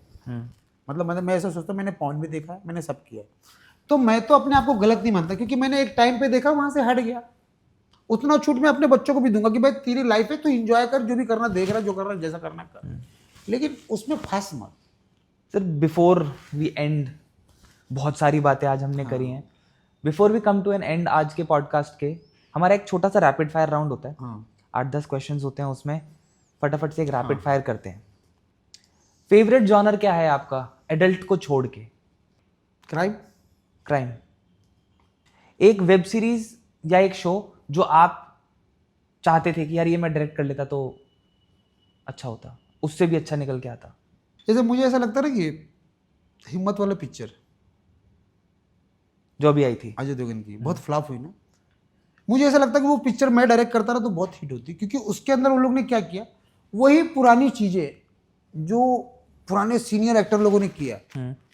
मतलब मैं ऐसा सोचता हूँ मैंने पॉर्न भी देखा है, मैंने सब किया है, तो मैं तो अपने आप को गलत नहीं मानता, क्योंकि मैंने एक टाइम पे देखा, वहां से हट गया। उतना छूट मैं अपने बच्चों को भी दूंगा कि भाई तेरी लाइफ है, तू एंजॉय कर, जो भी करना, देख रहा जो कर रहा, जैसा करना कर, लेकिन उसमें फंस मत। सर बिफोर वी एंड, बहुत सारी बातें आज हमने करी हैं, before we come to an end आज के पॉडकास्ट के, हमारा एक छोटा सा रैपिड फायर राउंड होता है। 8-10 क्वेश्चंस होते हैं, उसमें फटाफट से एक रैपिड फायर करते हैं। फेवरेट जॉनर क्या है आपका, एडल्ट को छोड़ के? क्राइम। एक वेब सीरीज या एक शो जो आप चाहते थे कि यार ये मैं डायरेक्ट कर लेता तो अच्छा होता, उससे भी अच्छा निकल के आता? जैसे मुझे ऐसा लगता है कि हिम्मत वाला पिक्चर जो अभी आई थी अजय देवगन की, बहुत फ्लॉप हुई ना। मुझे ऐसा लगता है कि वो पिक्चर मैं डायरेक्ट करता रहा तो बहुत हिट होती, क्योंकि उसके अंदर उन लोग ने क्या किया, वही पुरानी चीजें जो पुराने सीनियर एक्टर लोगों ने किया,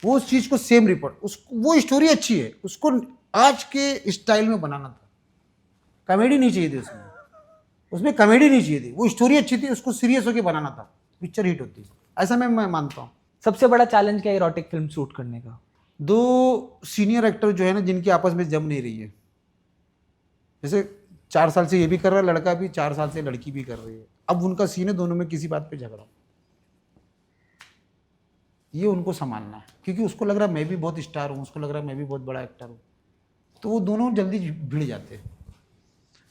वो उस चीज को सेम रिपोर्ट, वो स्टोरी अच्छी है, उसको आज के स्टाइल में बनाना था। कॉमेडी नहीं चाहिए थी उसमें कॉमेडी नहीं चाहिए थी, वो स्टोरी अच्छी थी, उसको सीरियस होकर बनाना था, पिक्चर हिट होती। ऐसा मैं मानता हूँ। सबसे बड़ा चैलेंज क्या है इरोटिक फिल्म शूट करने का? 2 सीनियर एक्टर जो है ना, जिनकी आपस में जम नहीं रही है। जैसे 4 साल से ये भी कर रहा है लड़का भी, 4 साल से लड़की भी कर रही है। अब उनका सीन है, दोनों में किसी बात पे झगड़ा, ये उनको संभालना है, क्योंकि उसको लग रहा है मैं भी बहुत स्टार हूँ, उसको लग रहा है मैं भी बहुत बड़ा एक्टर हूँ, तो वो दोनों जल्दी भिड़ जाते हैं।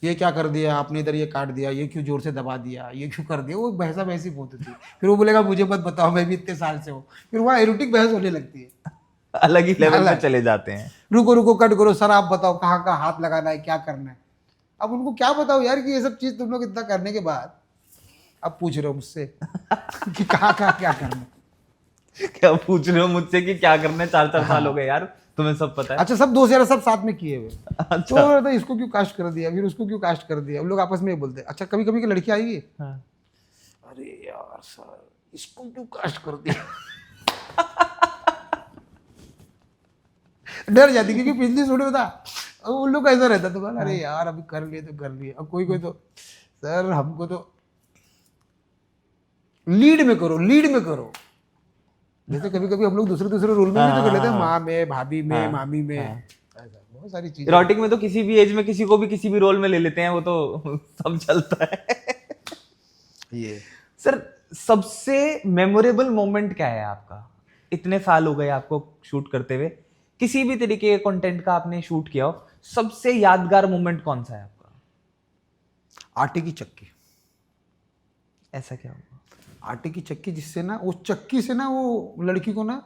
ये क्या कर दिया आपने, इधर ये काट दिया, ये क्यों जोर से दबा दिया, ये क्यों कर दिया, वो बहसा बहसी बहुत होती है। फिर वो बोलेगा मुझे मत बताओ, मैं भी इतने साल से हूँ, फिर वहाँ एरोटिक बहस होने लगती है, अलग ही लेवल पे चले जाते हैं। रुको कट करो सर, आप बताओ कहाँ कहाँ हाथ लगाना है, क्या करना है। अब उनको क्या बताओ यार कि ये सब चीज़ तुम लोग इतना करने के बाद अब पूछ रहे हो मुझसे कि कहाँ कहाँ क्या करना है। क्या पूछ रहे हो मुझसे कि क्या करना है? 4 साल हो गए यार, तुम्हें सब पता है। अच्छा, सब दोस्त यार सब साथ में किए हुए। अच्छा। तो इसको क्यों कास्ट कर दिया, फिर उसको क्यों कास्ट कर दिया, हम लोग आपस में बोलते हैं। अच्छा, कभी कभी की लड़की आएगी, अरे यार सर इसको क्यों कास्ट कर दिया डर जाती, क्योंकि पिछली शूट में था उन लोग ऐसा रहता, तो बोला अरे यार अभी कर लिए तो कर लिए। अब कोई तो सर हमको तो लीड में करो। जैसे कभी कभी हम लोग दूसरे रोल में भी तो कर लेते हैं, माँ में, भाभी में, मामी में, ऐसा बहुत सारी चीजें। इरोटिक में तो किसी भी एज में किसी को भी किसी भी रोल में ले लेते हैं, वो तो सब चलता है। ये सर सबसे मेमोरेबल मोमेंट क्या है आपका? इतने साल हो गए आपको शूट करते हुए, किसी भी तरीके के कंटेंट का आपने शूट किया हो, सबसे यादगार मोमेंट कौन सा है आपका? आटे की चक्की। ऐसा क्या हुआ? आटे की चक्की, जिससे ना वो चक्की से ना वो लड़की को ना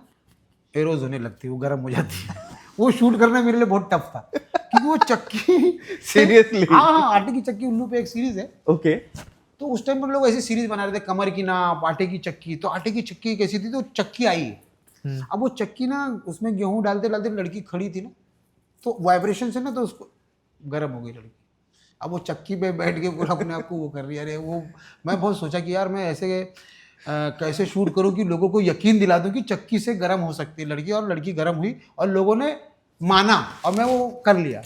एरोज होने लगती है, वो गर्म हो जाती है। वो शूट करना मेरे लिए बहुत टफ था, क्योंकि वो चक्की सीरियसली? हाँ, आटे की चक्की उल्लू पे एक सीरीज है। ओके। तो उस टाइम पर लोग ऐसी सीरीज बना रहे थे, कमर की नाप, आटे की चक्की। तो आटे की चक्की कैसी थी, तो चक्की आई, अब वो चक्की ना उसमें गेहूं डालते डालते लड़की खड़ी थी ना, तो वाइब्रेशन से ना तो उसको गर्म हो गई लड़की। अब वो चक्की पे बैठ के पूरा अपने आप को वो कर रही है। अरे वो मैं बहुत सोचा कि यार मैं ऐसे कैसे शूट करूं कि लोगों को यकीन दिला दूं कि चक्की से गर्म हो सकती है लड़की, और लड़की गर्म हुई और लोगों ने माना और मैं वो कर लिया।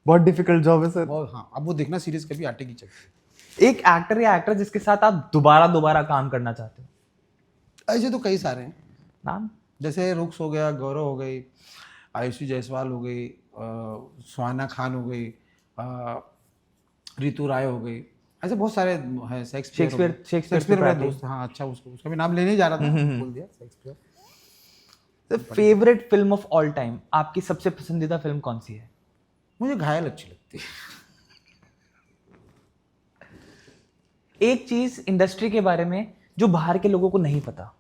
बहुत डिफिकल्ट जॉब है सर। हाँ, अब वो देखना सीरीज कभी, आटे की चक्की। एक एक्टर या एक्टर जिसके साथ आप दोबारा काम करना चाहते हो? ऐसे तो कई सारे हैं नाम, जैसे रुक्स हो गया, गौरव हो गई, आयुषी जायसवाल हो गई, सुहाना खान हो गई, रितु राय हो गई, ऐसे बहुत सारे हैं। शेक्सपियर मेरा दोस्त, हाँ अच्छा, उसका भी नाम लेने जा रहा था, बोल दिया Shakespeare. Favourite film of all time, आपकी सबसे पसंदीदा फिल्म कौन सी है? मुझे घायल अच्छी लगती है। एक चीज इंडस्ट्री के बारे में जो बाहर के लोगों को नहीं पता।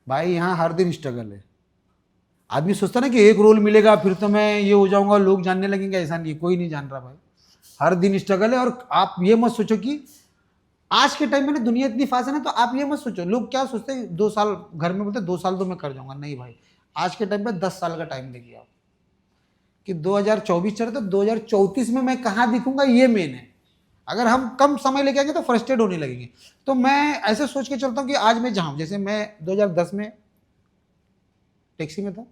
भाई यहाँ हर दिन स्ट्रगल है, आदमी सोचता ना कि एक रोल मिलेगा फिर तो मैं ये हो जाऊंगा, लोग जानने लगेंगे, ऐसा नहीं, कोई नहीं जान रहा भाई। हर दिन स्ट्रगल है। और आप ये मत सोचो कि आज के टाइम में ना दुनिया इतनी फास्ट है ना, तो आप ये मत सोचो, लोग क्या सोचते हैं 2 साल, घर में बोलते हैं 2 साल तो मैं कर जाऊंगा। नहीं भाई, आज के टाइम पे 10 साल का टाइम देखिए आप, कि 2024 चल रहा है तो 2034 में मैं कहाँ दिखूंगा, ये मेन है। अगर हम कम समय लेके आएंगे तो फ्रस्ट्रेट होने लगेंगे। तो मैं ऐसे सोच के चलता हूँ कि आज मैं जहाँ, जैसे मैं 2010 में टैक्सी में था,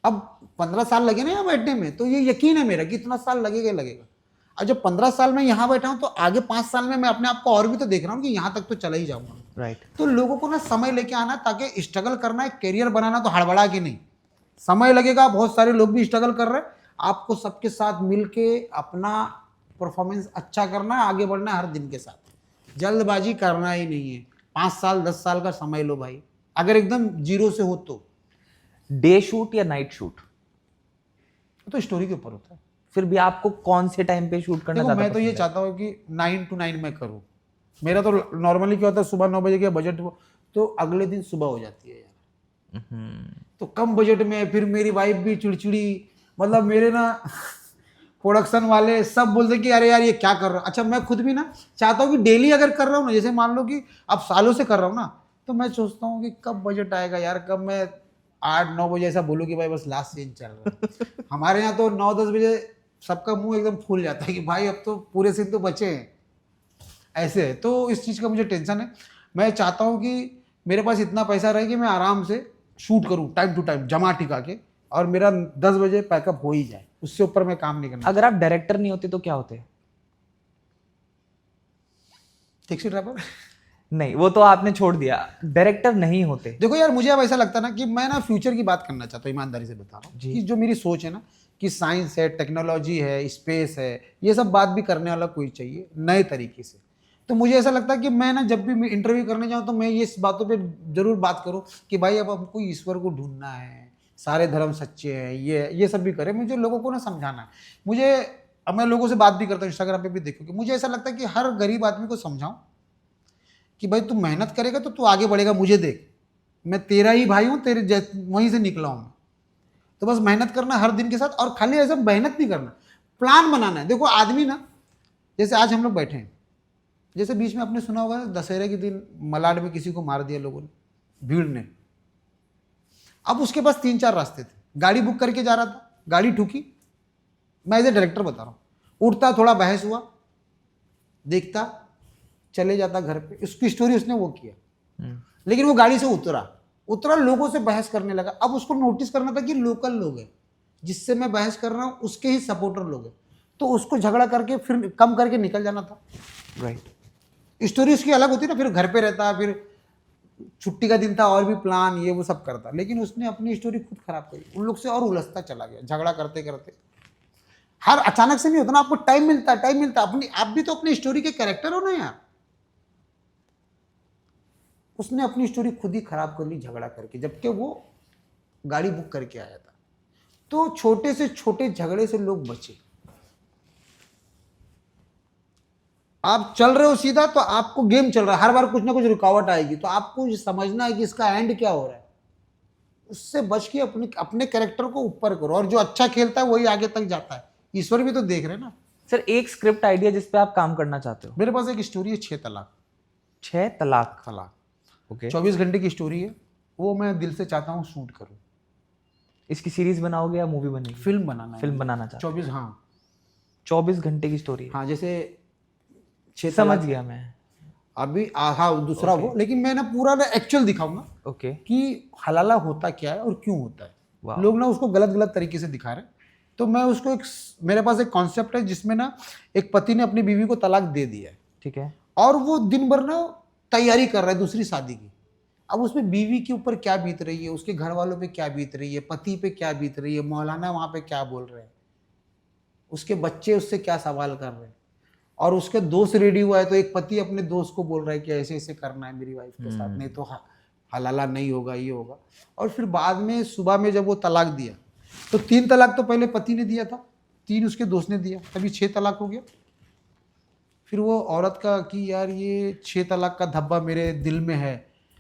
अब 15 साल लगे ना यहाँ बैठने में, तो ये यकीन है मेरा कि इतना साल लगेगा ही लगेगा। और जब 15 साल में यहाँ बैठा हूँ तो आगे 5 साल में मैं अपने आप को और भी तो देख रहा हूँ कि यहाँ तक तो चला ही जाऊंगा। राइट। तो लोगों को ना समय लेके आना, ताकि स्ट्रगल करना है, करियर बनाना तो हड़बड़ा के नहीं, समय लगेगा। बहुत सारे लोग भी स्ट्रगल कर रहे हैं, आपको सबके साथ मिलके अपना परफॉर्मेंस अच्छा करना है, आगे बढ़ना है हर दिन के साथ, जल्दबाजी करना ही नहीं है। 5 साल 10 साल का समय लो भाई, अगर एकदम जीरो से हो डे शूट या नाइट शूट? तो स्टोरी के ऊपर होता है। फिर भी आपको कौन से टाइम पे शूट करना देखो ज्यादा मैं तो ये पसंद है? चाहता हूँ कि 9 to 9 मैं करूँ। मेरा तो नॉर्मली क्या होता है, सुबह 9 बजे के बजट तो अगले दिन सुबह हो जाती है यार। तो कम बजट में फिर मेरी वाइफ भी चिड़चिड़ी, मतलब मेरे ना प्रोडक्शन वाले सब बोलते कि अरे यार ये क्या कर रहा है। अच्छा मैं खुद भी ना चाहता हूँ कि डेली अगर कर रहा हूँ ना, जैसे मान लो कि अब सालों से कर रहा हूँ ना, तो मैं सोचता हूँ कि कब बजट आएगा यार, कब मैं 8-9 बजे ऐसा बोलूँ कि भाई बस लास्ट सीन चल रहा है। हमारे यहाँ तो 9-10 बजे सबका मुंह एकदम फूल जाता है कि भाई अब तो पूरे सीन तो बचे हैं, ऐसे है। तो इस चीज़ का मुझे टेंशन है। मैं चाहता हूँ कि मेरे पास इतना पैसा रहे कि मैं आराम से शूट करूँ टाइम टू टाइम जमा टिका के, और मेरा 10 बजे पैकअप हो ही जाए, उससे ऊपर मैं काम नहीं करना। अगर आप डायरेक्टर नहीं होते तो क्या होते? Taxi driver. नहीं, वो तो आपने छोड़ दिया, डायरेक्टर नहीं होते। देखो यार, मुझे अब ऐसा लगता है ना कि मैं ना फ्यूचर की बात करना चाहता हूँ, ईमानदारी से बता रहा हूँ जी। कि जो मेरी सोच है ना कि साइंस है, टेक्नोलॉजी है, स्पेस है, ये सब बात भी करने वाला कोई चाहिए नए तरीके से। तो मुझे ऐसा लगता है कि मैं ना जब भी इंटरव्यू करने जाऊँ तो मैं ये इस बातों पे जरूर बात करूँ कि भाई अब हमको ईश्वर को ढूंढना है, सारे धर्म सच्चे हैं, ये सब भी करें। मुझे लोगों को ना समझाना है। मुझे, अब मैं लोगों से बात भी करता हूँ, इंस्टाग्राम पे भी देखो कि मुझे ऐसा लगता है कि हर गरीब आदमी को समझाऊं कि भाई तू मेहनत करेगा तो तू आगे बढ़ेगा। मुझे देख, मैं तेरा ही भाई हूँ, तेरे वहीं से निकला हूँ। तो बस मेहनत करना हर दिन के साथ, और खाली ऐसा मेहनत नहीं करना, प्लान बनाना है। देखो आदमी ना, जैसे आज हम लोग बैठे हैं, जैसे बीच में आपने सुना होगा दशहरे के दिन मलाड में किसी को मार दिया लोगों ने, भीड़ ने। अब उसके पास 3-4 रास्ते थे, गाड़ी बुक करके जा रहा था, गाड़ी ठुकी, मैं एज ए डायरेक्टर बता रहा हूँ, उठता, थोड़ा बहस हुआ, देखता, चले जाता घर पे, उसकी स्टोरी उसने वो किया। लेकिन वो गाड़ी से उतरा, लोगों से बहस करने लगा। अब उसको नोटिस करना था कि लोकल लोग हैं जिससे मैं बहस कर रहा हूँ, उसके ही सपोर्टर लोग हैं, तो उसको झगड़ा करके फिर कम करके निकल जाना था। राइट। स्टोरी उसकी अलग होती ना, फिर घर पे रहता, फिर छुट्टी का दिन था और भी प्लान ये वो सब करता, लेकिन उसने अपनी स्टोरी खुद खराब करी, उन लोग से और उलझता चला गया, झगड़ा करते करते। हर अचानक से नहीं होता ना, आपको टाइम मिलता है अपनी, आप भी तो अपनी स्टोरी के कैरेक्टर हो ना यार। उसने अपनी स्टोरी खुद ही खराब कर ली झगड़ा करके, जबकि वो गाड़ी बुक करके आया था। तो छोटे से छोटे झगड़े से लोग बचे। आप चल रहे हो सीधा तो आपको गेम चल रहा है, हर बार कुछ ना कुछ रुकावट आएगी, तो आपको ये समझना है कि इसका एंड क्या हो रहा है। उससे बच के अपने कैरेक्टर को ऊपर करो, और जो अच्छा खेलता है वही आगे तक जाता है। ईश्वर भी तो देख रहे हैं ना। सर, एक स्क्रिप्ट आइडिया जिस पे आप काम करना चाहते हो? मेरे पास एक स्टोरी है 6 तलाक। 6 तलाक? ओके। 24 घंटे की स्टोरी है, वो मैं दिल से चाहता हूँ शूट करूँ। इसकी सीरीज बनाओगे या मूवी बनेगी? फिल्म बनाना है। फिल्म बनाना चाहते 24, हाँ 24 घंटे की स्टोरी है। हाँ, जैसे 6 समझ गया मैं। अभी हाँ दूसरा वो, लेकिन मैं ना पूरा ना एक्चुअल दिखाऊंगा ओके। कि हलाला होता क्या है और क्यों होता है। लोग ना उसको गलत गलत तरीके से दिखा रहे हैं, तो मैं उसको मेरे पास एक कॉन्सेप्ट है जिसमें ना एक पति ने अपनी बीवी को तलाक दे दिया है, ठीक है, और वो दिन भर ना तैयारी कर रहा है दूसरी शादी की। अब उसमें बीवी के ऊपर क्या बीत रही है, उसके घर वालों पे क्या बीत रही है, पति पे क्या बीत रही है, मौलाना वहाँ पे क्या बोल रहे हैं, उसके बच्चे उससे क्या सवाल कर रहे हैं, और उसके दोस्त रेडी हुआ है तो एक पति अपने दोस्त को बोल रहा है कि ऐसे ऐसे करना है मेरी वाइफ के साथ, नहीं तो हलाला नहीं होगा, ये होगा। और फिर बाद में सुबह में जब वो तलाक दिया, तो 3 तलाक तो पहले पति ने दिया था, 3 उसके दोस्त ने दिया, तभी 6 तलाक हो गया। फिर वो औरत का कि यार ये 6 तलाक का धब्बा मेरे दिल में है,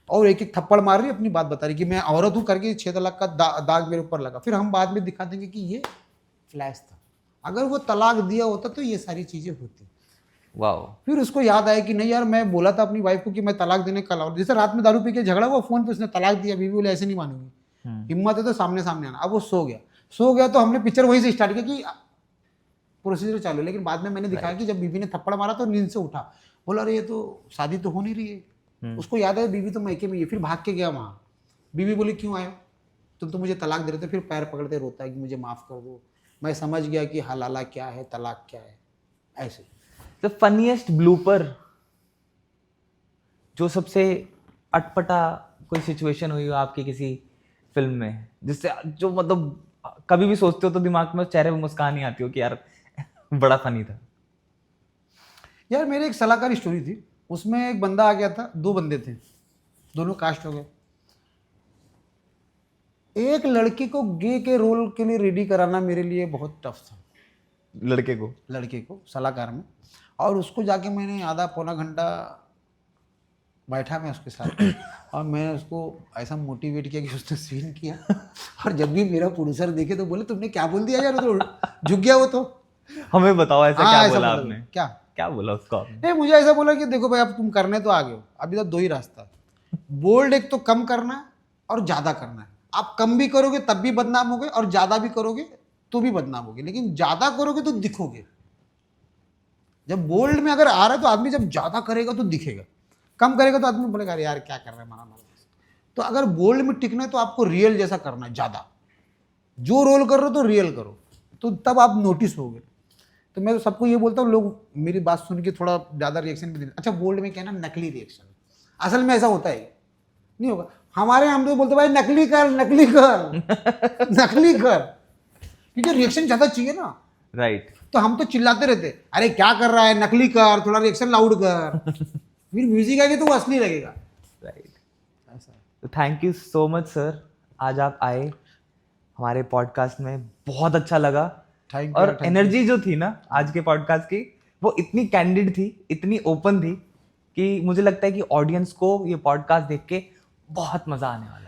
और एक एक थप्पड़ मार रही है, अपनी बात बता रही कि मैं औरत हूँ करके 6 तलाक का दाग मेरे ऊपर लगा। फिर हम बाद में दिखा देंगे कि ये फ्लैश था, अगर वो तलाक दिया होता तो ये सारी चीजें होती। वाह। फिर उसको याद आया कि नहीं यार, मैं बोला था अपनी वाइफ को कि मैं तलाक देने का, जैसे रात में दारू पी के झगड़ा हुआ, फोन पे उसने तलाक दिया, बीवी बोले ऐसे नहीं मानूंगी, हिम्मत है तो सामने सामने आना। अब वो सो गया तो हमने पिक्चर वहीं से स्टार्ट किया कि प्रोसीजर चालू। लेकिन बाद में मैंने दिखाया कि जब बीवी ने थप्पड़ मारा तो नींद से उठा, बोला अरे ये तो शादी तो हो नहीं रही है। उसको याद है बीवी तो मैके में ही है। फिर भाग के गया वहाँ, बीवी बोली क्यों आए, तुम तो मुझे तलाक दे रहे थे। फिर पैर पकड़ते रोता है कि मुझे माफ़ कर दो, मैं समझ गया कि हलाला क्या है, तलाक क्या है। ऐसे द फनीएस्ट ब्लूपर, जो सबसे अटपटा कोई सिचुएशन हुई हो आपकी किसी फिल्म में, जिससे जो मतलब कभी भी सोचते हो तो दिमाग में चेहरे पे मुस्कान ही आती हो कि यार बड़ा फनी था। यार मेरे एक सलाहकार स्टोरी थी, उसमें एक बंदा आ गया था, 2 बंदे थे, दोनों कास्ट हो गए। एक लड़की को गे के रोल के लिए रेडी कराना मेरे लिए बहुत टफ था, लड़के को सलाहकार में। और उसको जाके मैंने आधा पौना घंटा बैठा मैं उसके साथ और मैंने उसको ऐसा मोटिवेट किया कि उसने सीन किया। और जब भी मेरा प्रोड्यूसर देखे तो बोले तुमने क्या बोल दिया यार, तो झुक गया वो तो। हमें बताओ ऐसा हाँ, क्या ऐसा बोला बोला आपने? क्या बोला उसको आपने? नहीं, मुझे ऐसा बोला कि देखो भाई अब तुम करने तो आ गए हो, अभी तो 2 ही रास्ता है, बोल्ड एक तो कम करना है और ज्यादा करना है। आप कम भी करोगे तब भी बदनाम होगे और ज्यादा भी करोगे तो भी बदनाम होगे, लेकिन ज्यादा करोगे तो दिखोगे। जब बोल्ड में अगर आ रहा है तो आदमी जब ज्यादा करेगा तो दिखेगा, कम करेगा तो आदमी बोलेगा यार क्या कर रहा है मारा। तो अगर बोल्ड में टिकना है तो आपको रियल जैसा करना है, ज्यादा जो रोल कर रहे हो तो रियल करो, तो तब आप नोटिस होगे। तो मैं तो सबको ये बोलता हूँ, लोग मेरी बात सुन के थोड़ा ज़्यादा रिएक्शन भी देते। अच्छा बोल्ड में क्या है ना, नकली रिएक्शन, असल में ऐसा होता है नहीं होगा। हमारे हम तो बोलते भाई नकली कर नकली कर क्योंकि रिएक्शन ज़्यादा चाहिए ना, राइट। तो हम तो चिल्लाते रहते अरे क्या कर रहा है, नकली कर, थोड़ा रिएक्शन लाउड कर। फिर म्यूजिक आएगी तो वो असली लगेगा, राइट। तो thank you so much sir, आज आप आए हमारे पॉडकास्ट में, बहुत अच्छा लगा। और एनर्जी जो थी ना आज के पॉडकास्ट की, वो इतनी कैंडिड थी, इतनी ओपन थी कि मुझे लगता है कि ऑडियंस को ये पॉडकास्ट देख के बहुत मजा आने वाला है।